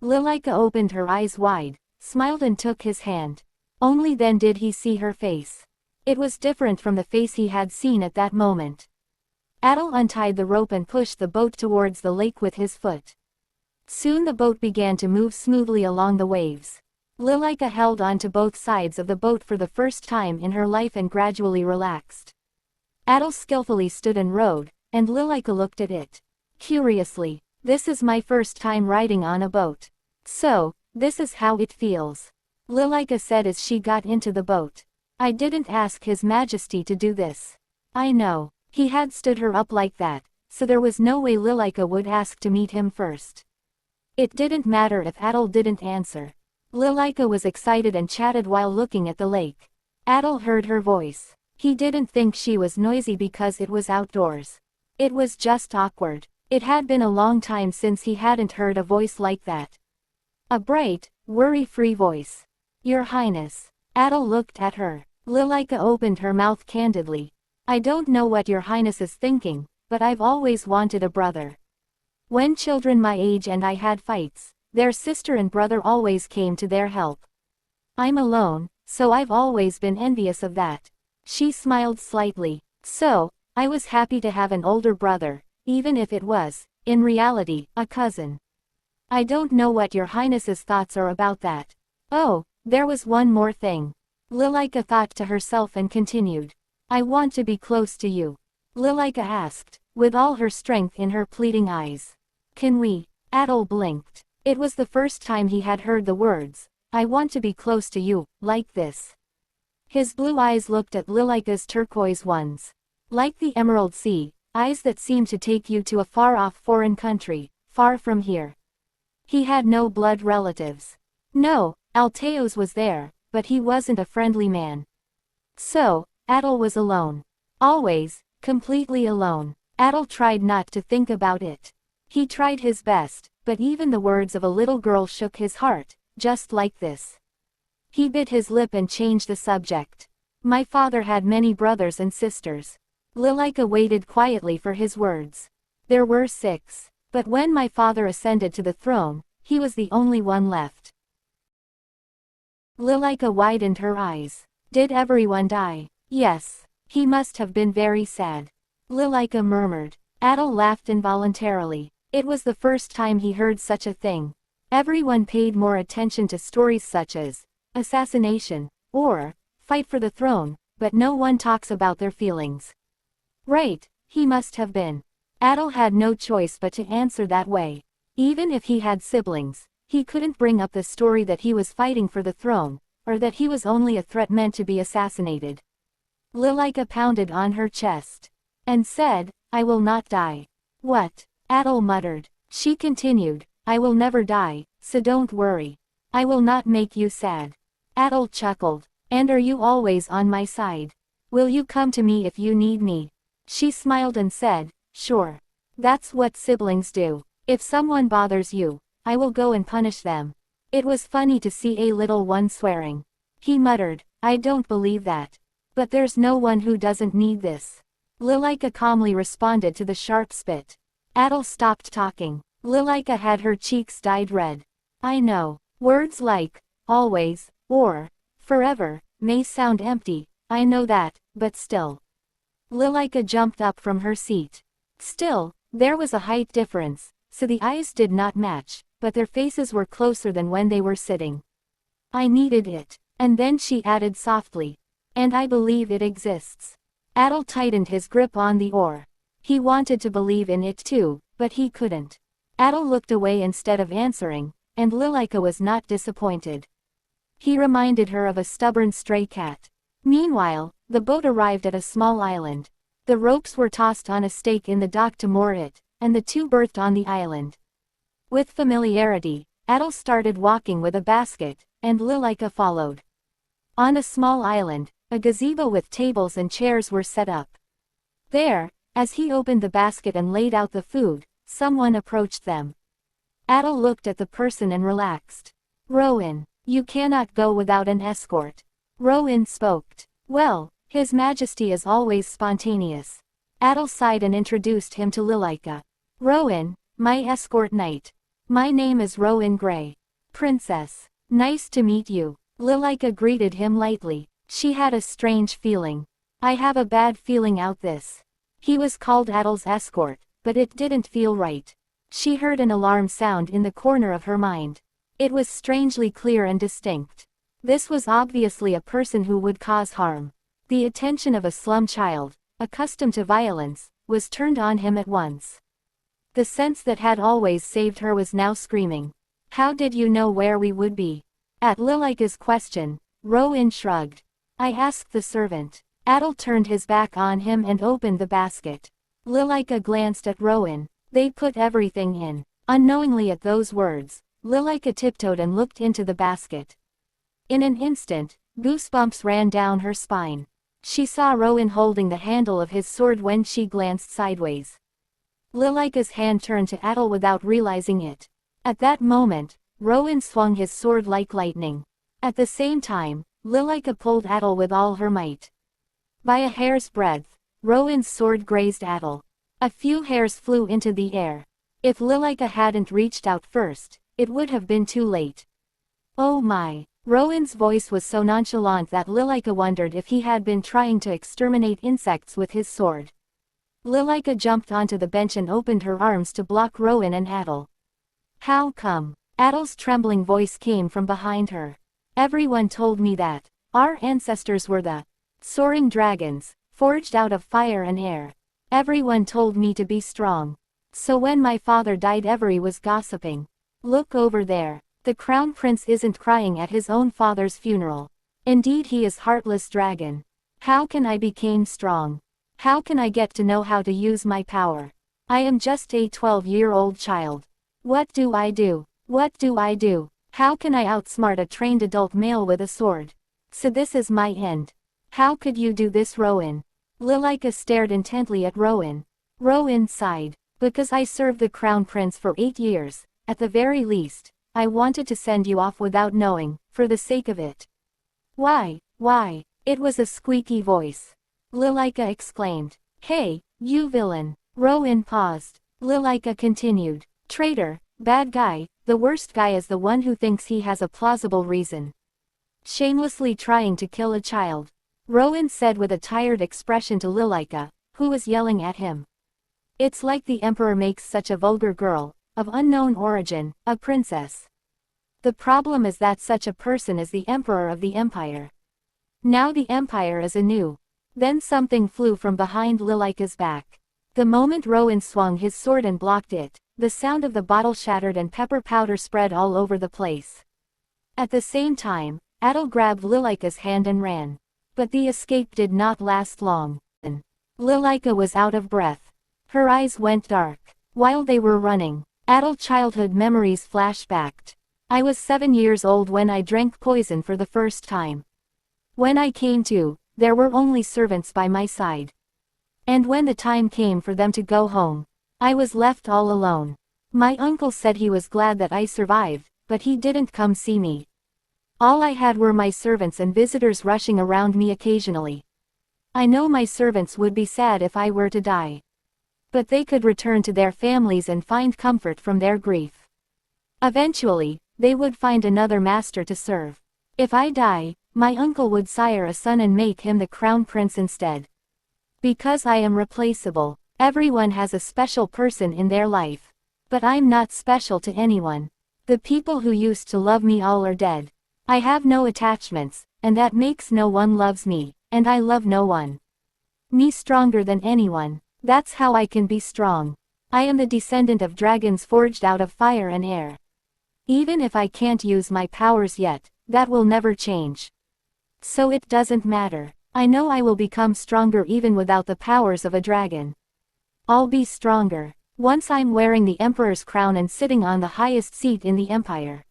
Lilika opened her eyes wide, smiled and took his hand. Only then did he see her face. It was different from the face he had seen at that moment. Adel untied the rope and pushed the boat towards the lake with his foot. Soon the boat began to move smoothly along the waves. Lilika held on to both sides of the boat for the first time in her life and gradually relaxed. Adel skillfully stood and rowed, and Lilika looked at it curiously. "This is my first time riding on a boat. So, this is how it feels," Lilika said as she got into the boat. "I didn't ask His Majesty to do this." "I know." He had stood her up like that, so there was no way Lilika would ask to meet him first. It didn't matter if Adel didn't answer. Lilika was excited and chatted while looking at the lake. Adel heard her voice. He didn't think she was noisy because it was outdoors. It was just awkward. It had been a long time since he hadn't heard a voice like that. A bright, worry-free voice. "Your Highness." Adel looked at her. Lilika opened her mouth candidly. "I don't know what your Highness is thinking, but I've always wanted a brother. When children my age and I had fights, their sister and brother always came to their help. I'm alone, so I've always been envious of that." She smiled slightly. "So, I was happy to have an older brother, even if it was, in reality, a cousin. I don't know what your Highness's thoughts are about that. Oh, there was one more thing." Lilika thought to herself and continued. "I want to be close to you." Lilika asked, with all her strength in her pleading eyes. "Can we?" Adel blinked. It was the first time he had heard the words, "I want to be close to you," like this. His blue eyes looked at Lilika's turquoise ones. Like the Emerald Sea, eyes that seemed to take you to a far-off foreign country, far from here. He had no blood relatives. No, Alteos was there, but he wasn't a friendly man. So, Adel was alone. Always, completely alone. Adel tried not to think about it. He tried his best, but even the words of a little girl shook his heart, just like this. He bit his lip and changed the subject. My father had many brothers and sisters. Lilika waited quietly for his words. There were 6. But when my father ascended to the throne, he was the only one left. Lilika widened her eyes. Did everyone die? Yes. He must have been very sad. Lilika murmured. Adel laughed involuntarily. It was the first time he heard such a thing. Everyone paid more attention to stories such as assassination, or fight for the throne, but no one talks about their feelings. Right, he must have been. Adel had no choice but to answer that way. Even if he had siblings, he couldn't bring up the story that he was fighting for the throne, or that he was only a threat meant to be assassinated. Lilika pounded on her chest and said, I will not die. What? Adel muttered. She continued, I will never die, so don't worry. I will not make you sad. Adel chuckled. And are you always on my side? Will you come to me if you need me? She smiled and said, sure. That's what siblings do. If someone bothers you, I will go and punish them. It was funny to see a little one swearing. He muttered, I don't believe that. But there's no one who doesn't need this. Lilika calmly responded to the sharp spit. Adel stopped talking. Lilika had her cheeks dyed red. I know. Words like, always, or, forever, may sound empty, I know that, but still. Lilika jumped up from her seat. Still, there was a height difference, so the eyes did not match, but their faces were closer than when they were sitting. I needed it. And then she added softly. And I believe it exists. Adel tightened his grip on the oar. He wanted to believe in it too, but he couldn't. Adel looked away instead of answering, and Lilika was not disappointed. He reminded her of a stubborn stray cat. Meanwhile, the boat arrived at a small island. The ropes were tossed on a stake in the dock to moor it, and the two berthed on the island. With familiarity, Adel started walking with a basket, and Lilika followed. On a small island, a gazebo with tables and chairs were set up. There, as he opened the basket and laid out the food, someone approached them. Adel looked at the person and relaxed. Rowan, you cannot go without an escort. Rowan spoke. Well, His Majesty is always spontaneous. Adel sighed and introduced him to Lilika. Rowan, my escort knight. My name is Rowan Grey. Princess. Nice to meet you. Lilika greeted him lightly. She had a strange feeling. I have a bad feeling out this. He was called Adel's escort, but it didn't feel right. She heard an alarm sound in the corner of her mind. It was strangely clear and distinct. This was obviously a person who would cause harm. The attention of a slum child, accustomed to violence, was turned on him at once. The sense that had always saved her was now screaming. How did you know where we would be? At Lilika's question, Rowan shrugged. I asked the servant. Adel turned his back on him and opened the basket. Lilika glanced at Rowan. They put everything in. Unknowingly at those words, Lilika tiptoed and looked into the basket. In an instant, goosebumps ran down her spine. She saw Rowan holding the handle of his sword when she glanced sideways. Lilika's hand turned to Adel without realizing it. At that moment, Rowan swung his sword like lightning. At the same time, Lilika pulled Adel with all her might. By a hair's breadth, Rowan's sword grazed Adel. A few hairs flew into the air. If Lilika hadn't reached out first, it would have been too late. Oh my! Rowan's voice was so nonchalant that Lilika wondered if he had been trying to exterminate insects with his sword. Lilika jumped onto the bench and opened her arms to block Rowan and Adel. How come? Adel's trembling voice came from behind her. Everyone told me that our ancestors were the soaring dragons, forged out of fire and air. Everyone told me to be strong. So when my father died, everyone was gossiping. Look over there. The crown prince isn't crying at his own father's funeral. Indeed, he is heartless dragon. How can I become strong? How can I get to know how to use my power? I am just a 12-year-old child. What do I do? What do I do? How can I outsmart a trained adult male with a sword? So this is my end. How could you do this, Rowan? Lilika stared intently at Rowan. Rowan sighed. Because I served the crown prince for 8 years, at the very least, I wanted to send you off without knowing, for the sake of it. Why? Why? It was a squeaky voice. Lilika exclaimed. Hey, you villain. Rowan paused. Lilika continued. Traitor, bad guy, the worst guy is the one who thinks he has a plausible reason. Shamelessly trying to kill a child. Rowan said with a tired expression to Lilika, who was yelling at him. It's like the emperor makes such a vulgar girl, of unknown origin, a princess. The problem is that such a person is the emperor of the empire. Now the empire is anew. Then something flew from behind Lilika's back. The moment Rowan swung his sword and blocked it, the sound of the bottle shattered and pepper powder spread all over the place. At the same time, Adol grabbed Lilika's hand and ran. But the escape did not last long. Lilika was out of breath. Her eyes went dark. While they were running, Adol's childhood memories flashed back. I was 7 years old when I drank poison for the first time. When I came to, there were only servants by my side. And when the time came for them to go home, I was left all alone. My uncle said he was glad that I survived, but he didn't come see me. All I had were my servants and visitors rushing around me occasionally. I know my servants would be sad if I were to die. But they could return to their families and find comfort from their grief. Eventually, they would find another master to serve. If I die, my uncle would sire a son and make him the crown prince instead. Because I am replaceable, everyone has a special person in their life. But I'm not special to anyone. The people who used to love me all are dead. I have no attachments, and that makes no one loves me, and I love no one. Me stronger than anyone, that's how I can be strong. I am the descendant of dragons forged out of fire and air. Even if I can't use my powers yet, that will never change. So it doesn't matter. I know I will become stronger even without the powers of a dragon. I'll be stronger, once I'm wearing the emperor's crown and sitting on the highest seat in the empire.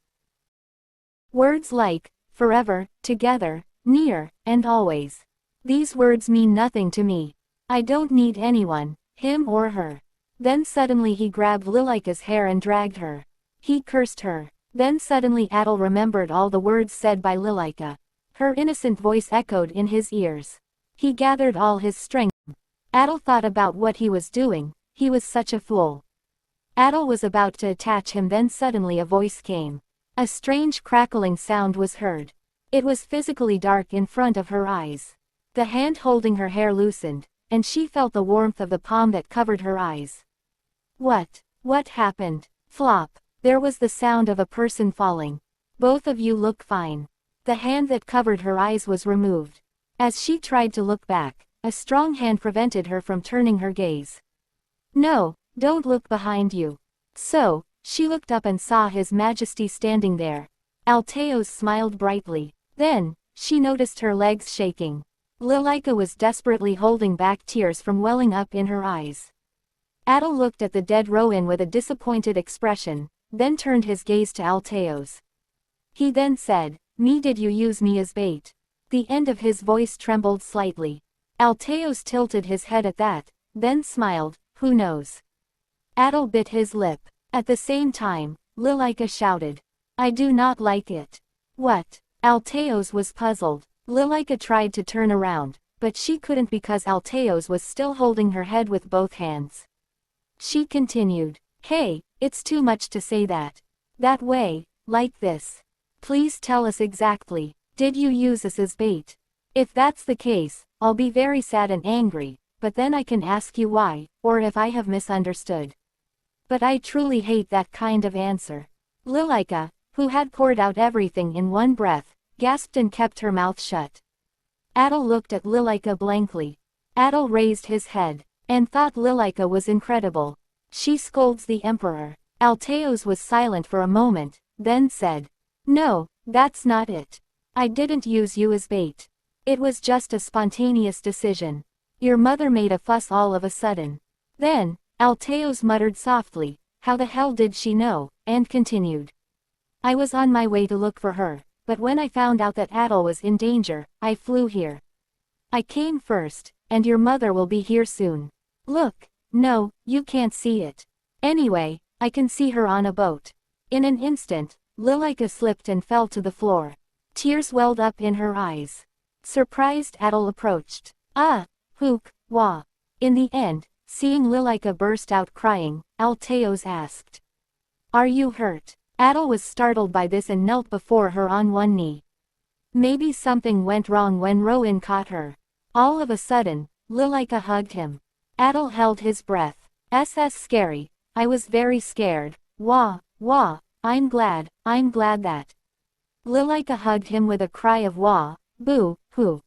Words like, forever, together, near, and always. These words mean nothing to me. I don't need anyone, him or her. Then suddenly he grabbed Lilika's hair and dragged her. He cursed her. Then suddenly Adol remembered all the words said by Lilika. Her innocent voice echoed in his ears. He gathered all his strength. Adol thought about what he was doing. He was such a fool. Adol was about to attach him, then suddenly a voice came. A strange crackling sound was heard. It was physically dark in front of her eyes. The hand holding her hair loosened, and she felt the warmth of the palm that covered her eyes. What happened? Flop. There was the sound of a person falling. Both of you look fine. The hand that covered her eyes was removed. As she tried to look back, a strong hand prevented her from turning her gaze. No, don't look behind you. So, she looked up and saw His Majesty standing there. Alteos smiled brightly. Then, she noticed her legs shaking. Lilika was desperately holding back tears from welling up in her eyes. Adol looked at the dead Rowan with a disappointed expression, then turned his gaze to Alteos. He then said, did you use me as bait? The end of his voice trembled slightly. Alteos tilted his head at that, then smiled, who knows? Adol bit his lip. At the same time, Lilika shouted. I do not like it. What? Alteos was puzzled. Lilika tried to turn around, but she couldn't because Alteos was still holding her head with both hands. She continued. Hey, it's too much to say that. That way, like this. Please tell us exactly, did you use us as bait? If that's the case, I'll be very sad and angry, but then I can ask you why, or if I have misunderstood. But I truly hate that kind of answer. Lilika, who had poured out everything in one breath, gasped and kept her mouth shut. Adol looked at Lilika blankly. Adol raised his head, and thought Lilika was incredible. She scolds the emperor. Alteos was silent for a moment, then said. No, that's not it. I didn't use you as bait. It was just a spontaneous decision. Your mother made a fuss all of a sudden. Then, Alteos muttered softly, how the hell did she know, and continued. I was on my way to look for her, but when I found out that Adel was in danger, I flew here. I came first, and your mother will be here soon. Look. No, you can't see it. Anyway, I can see her on a boat. In an instant, Lilika slipped and fell to the floor. Tears welled up in her eyes. Surprised Adel approached. Ah, Hook, wah. In the end, seeing Lilika burst out crying, Alteos asked. Are you hurt? Adel was startled by this and knelt before her on one knee. Maybe something went wrong when Rowan caught her. All of a sudden, Lilika hugged him. Adel held his breath. SS scary. I was very scared. Wah, wah, I'm glad that. Lilika hugged him with a cry of wah, boo, hoo.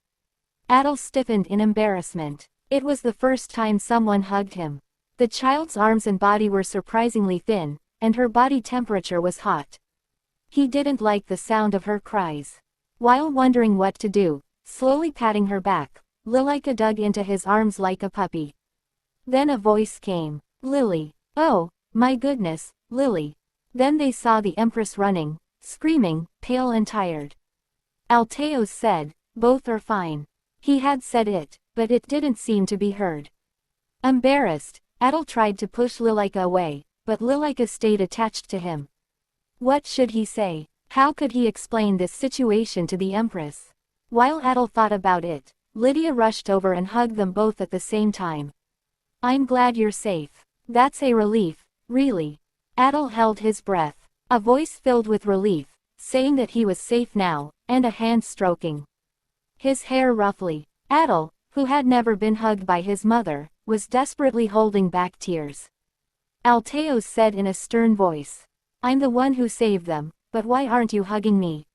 Adel stiffened in embarrassment. It was the first time someone hugged him. The child's arms and body were surprisingly thin, and her body temperature was hot. He didn't like the sound of her cries. While wondering what to do, slowly patting her back, Lilika dug into his arms like a puppy. Then a voice came. Lily. Oh, my goodness, Lily. Then they saw the Empress running, screaming, pale and tired. Alteos said, both are fine. He had said it, but it didn't seem to be heard. Embarrassed, Adel tried to push Lilika away, but Lilika stayed attached to him. What should he say? How could he explain this situation to the Empress? While Adel thought about it, Lydia rushed over and hugged them both at the same time. I'm glad you're safe. That's a relief, really. Adel held his breath. A voice filled with relief, saying that he was safe now, and a hand stroking his hair roughly. Adel, who had never been hugged by his mother, was desperately holding back tears. Alteos said in a stern voice. I'm the one who saved them, but why aren't you hugging me?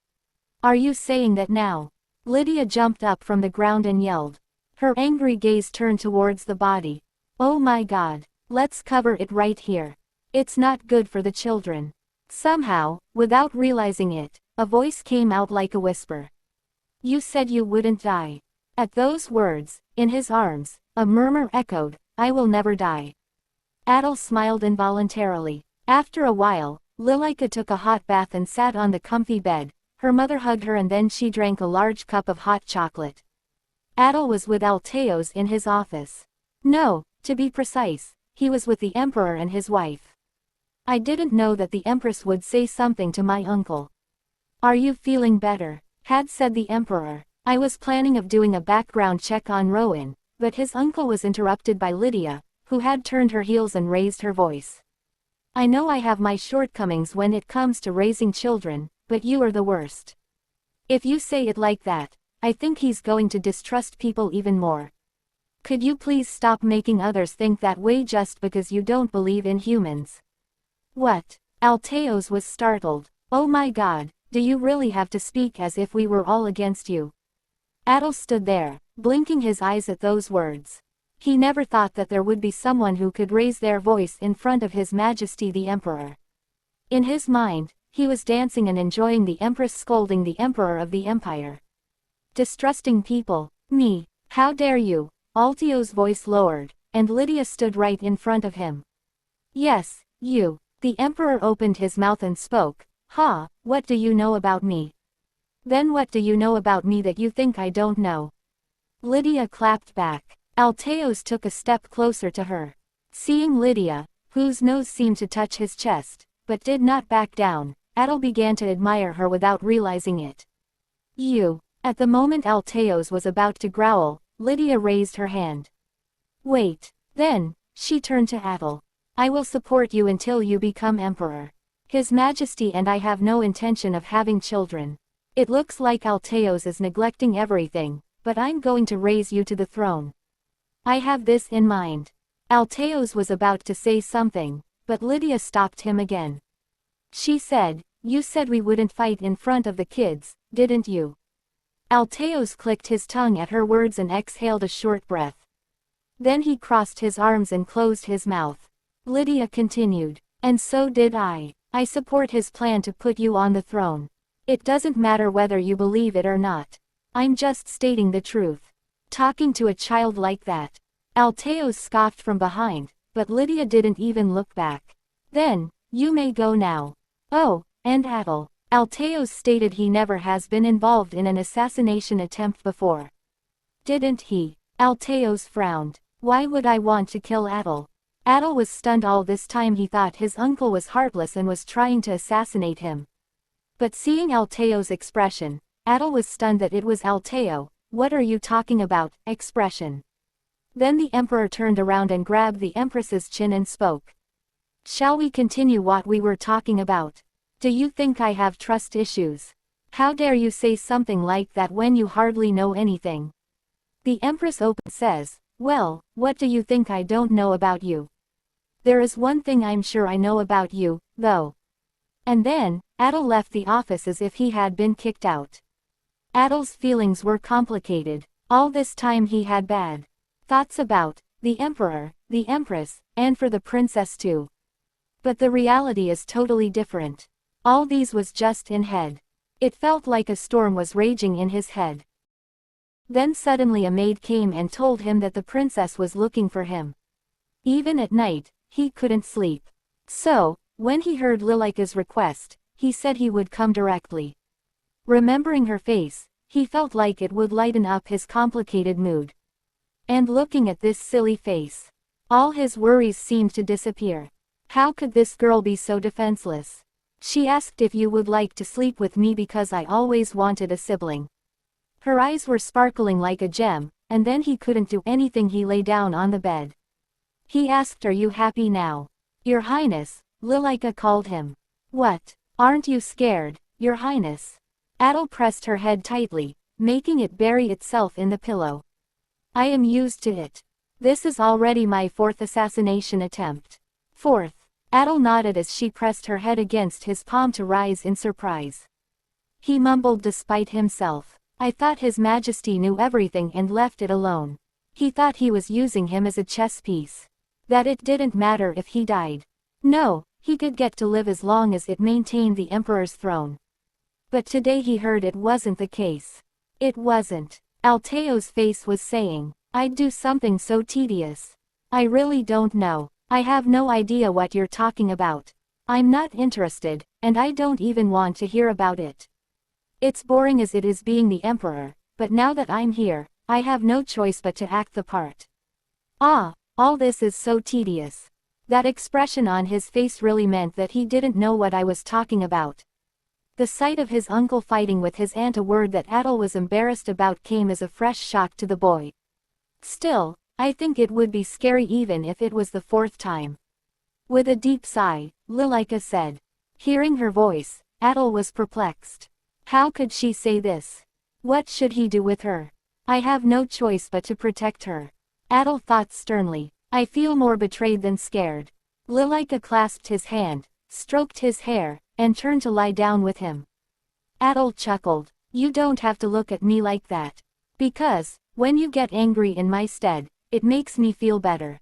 Are you saying that now? Lydia jumped up from the ground and yelled. Her angry gaze turned towards the body. Oh my God, let's cover it right here. It's not good for the children. Somehow, without realizing it, a voice came out like a whisper. You said you wouldn't die. At those words, in his arms, a murmur echoed, I will never die. Adel smiled involuntarily. After a while, Lilika took a hot bath and sat on the comfy bed. Her mother hugged her and then she drank a large cup of hot chocolate. Adel was with Alteos in his office. No, to be precise, he was with the Emperor and his wife. I didn't know that the Empress would say something to my uncle. Are you feeling better? Had said the Emperor. I was planning of doing a background check on Rowan, but his uncle was interrupted by Lydia, who had turned her heels and raised her voice. I know I have my shortcomings when it comes to raising children, but you are the worst. If you say it like that, I think he's going to distrust people even more. Could you please stop making others think that way just because you don't believe in humans? What? Alteos was startled. Oh my God, do you really have to speak as if we were all against you? Adel stood there, blinking his eyes at those words. He never thought that there would be someone who could raise their voice in front of His Majesty the Emperor. In his mind, he was dancing and enjoying the Empress scolding the Emperor of the Empire. Distrusting people, me, how dare you? Alteos' voice lowered, and Lydia stood right in front of him. Yes, you. The Emperor opened his mouth and spoke. Ha, what do you know about me? Then what do you know about me that you think I don't know? Lydia clapped back. Alteos took a step closer to her. Seeing Lydia, whose nose seemed to touch his chest, but did not back down, Adel began to admire her without realizing it. You. At the moment Alteos was about to growl, Lydia raised her hand. Wait. Then, she turned to Adel. I will support you until you become Emperor. His Majesty and I have no intention of having children. It looks like Alteos is neglecting everything, but I'm going to raise you to the throne. I have this in mind. Alteos was about to say something, but Lydia stopped him again. She said, you said we wouldn't fight in front of the kids, didn't you? Alteos clicked his tongue at her words and exhaled a short breath. Then he crossed his arms and closed his mouth. Lydia continued, and so did I. I support his plan to put you on the throne. It doesn't matter whether you believe it or not. I'm just stating the truth. Talking to a child like that. Alteos scoffed from behind, but Lydia didn't even look back. Then, you may go now. Oh, and Attal. Alteos stated he never has been involved in an assassination attempt before. Didn't he? Alteos frowned. Why would I want to kill Attal? Attal was stunned. All this time he thought his uncle was heartless and was trying to assassinate him. But seeing Alteo's expression, Attal was stunned that it was Alteo. What are you talking about? Expression. Then the emperor turned around and grabbed the empress's chin and spoke. Shall we continue what we were talking about? Do you think I have trust issues? How dare you say something like that when you hardly know anything? The empress says, well, what do you think I don't know about you? There is one thing I'm sure I know about you, though. And then, Attal left the office as if he had been kicked out. Attal's feelings were complicated. All this time he had bad thoughts about the emperor, the empress, and for the princess too. But the reality is totally different. All these was just in head. It felt like a storm was raging in his head. Then suddenly a maid came and told him that the princess was looking for him. Even at night, he couldn't sleep. So, when he heard Lilika's request, he said he would come directly. Remembering her face, he felt like it would lighten up his complicated mood. And looking at this silly face, all his worries seemed to disappear. How could this girl be so defenseless? She asked if you would like to sleep with me because I always wanted a sibling. Her eyes were sparkling like a gem, and then he couldn't do anything. He lay down on the bed. He asked, are you happy now? Your Highness, Lilika called him. What? Aren't you scared, Your Highness? Attal pressed her head tightly, making it bury itself in the pillow. I am used to it. This is already my 4th assassination attempt. 4th. Attal nodded as she pressed her head against his palm to rise in surprise. He mumbled despite himself. I thought His Majesty knew everything and left it alone. He thought he was using him as a chess piece. That it didn't matter if he died. No, he could get to live as long as it maintained the emperor's throne. But today he heard it wasn't the case. It wasn't. Alteo's face was saying, I'd do something so tedious. I really don't know. I have no idea what you're talking about. I'm not interested, and I don't even want to hear about it. It's boring as it is being the emperor, but now that I'm here, I have no choice but to act the part. Ah, all this is so tedious. That expression on his face really meant that he didn't know what I was talking about. The sight of his uncle fighting with his aunt, a word that Attal was embarrassed about, came as a fresh shock to the boy. Still, I think it would be scary even if it was the 4th time. With a deep sigh, Lilika said. Hearing her voice, Attal was perplexed. How could she say this? What should he do with her? I have no choice but to protect her. Attal thought sternly. I feel more betrayed than scared. Lilika clasped his hand, stroked his hair, and turned to lie down with him. Attal chuckled. You don't have to look at me like that. Because, when you get angry in my stead, it makes me feel better.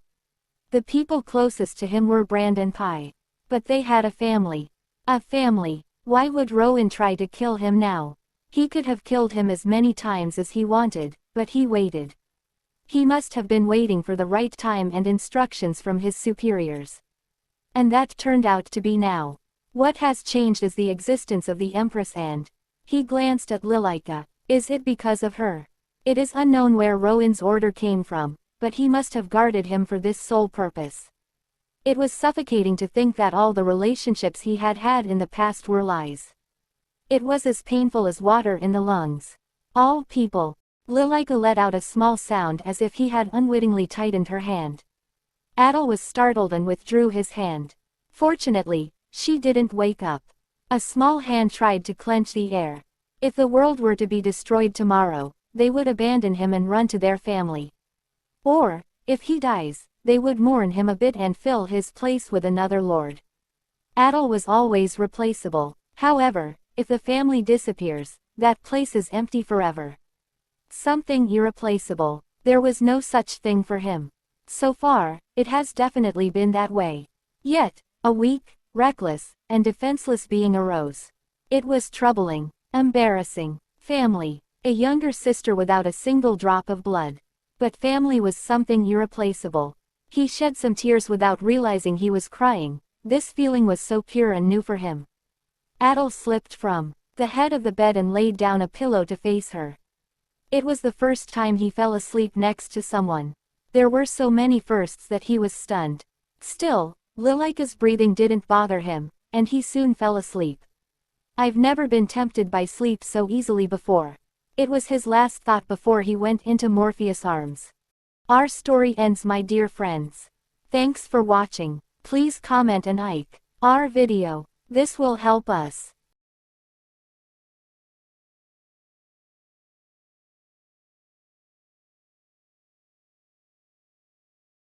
The people closest to him were Brand and Pi. But they had a family. A family. Why would Rowan try to kill him now? He could have killed him as many times as he wanted, but he waited. He must have been waiting for the right time and instructions from his superiors. And that turned out to be now. What has changed is the existence of the Empress, and he glanced at Lilika. Is it because of her? It is unknown where Rowan's order came from, but he must have guarded him for this sole purpose. It was suffocating to think that all the relationships he had had in the past were lies. It was as painful as water in the lungs. All people. Lilika let out a small sound as if he had unwittingly tightened her hand. Attal was startled and withdrew his hand. Fortunately, she didn't wake up. A small hand tried to clench the air. If the world were to be destroyed tomorrow, they would abandon him and run to their family. Or, if he dies, they would mourn him a bit and fill his place with another lord. Attal was always replaceable. However, if the family disappears, that place is empty forever. Something irreplaceable. There was no such thing for him. So far, it has definitely been that way. Yet, a weak, reckless, and defenseless being arose. It was troubling, embarrassing. Family. A younger sister without a single drop of blood. But family was something irreplaceable. He shed some tears without realizing he was crying. This feeling was so pure and new for him. Adel slipped from the head of the bed and laid down a pillow to face her. It was the first time he fell asleep next to someone. There were so many firsts that he was stunned. Still, Lilika's breathing didn't bother him, and he soon fell asleep. I've never been tempted by sleep so easily before. It was his last thought before he went into Morpheus' arms. Our story ends, my dear friends. Thanks for watching. Please comment and like our video. This will help us.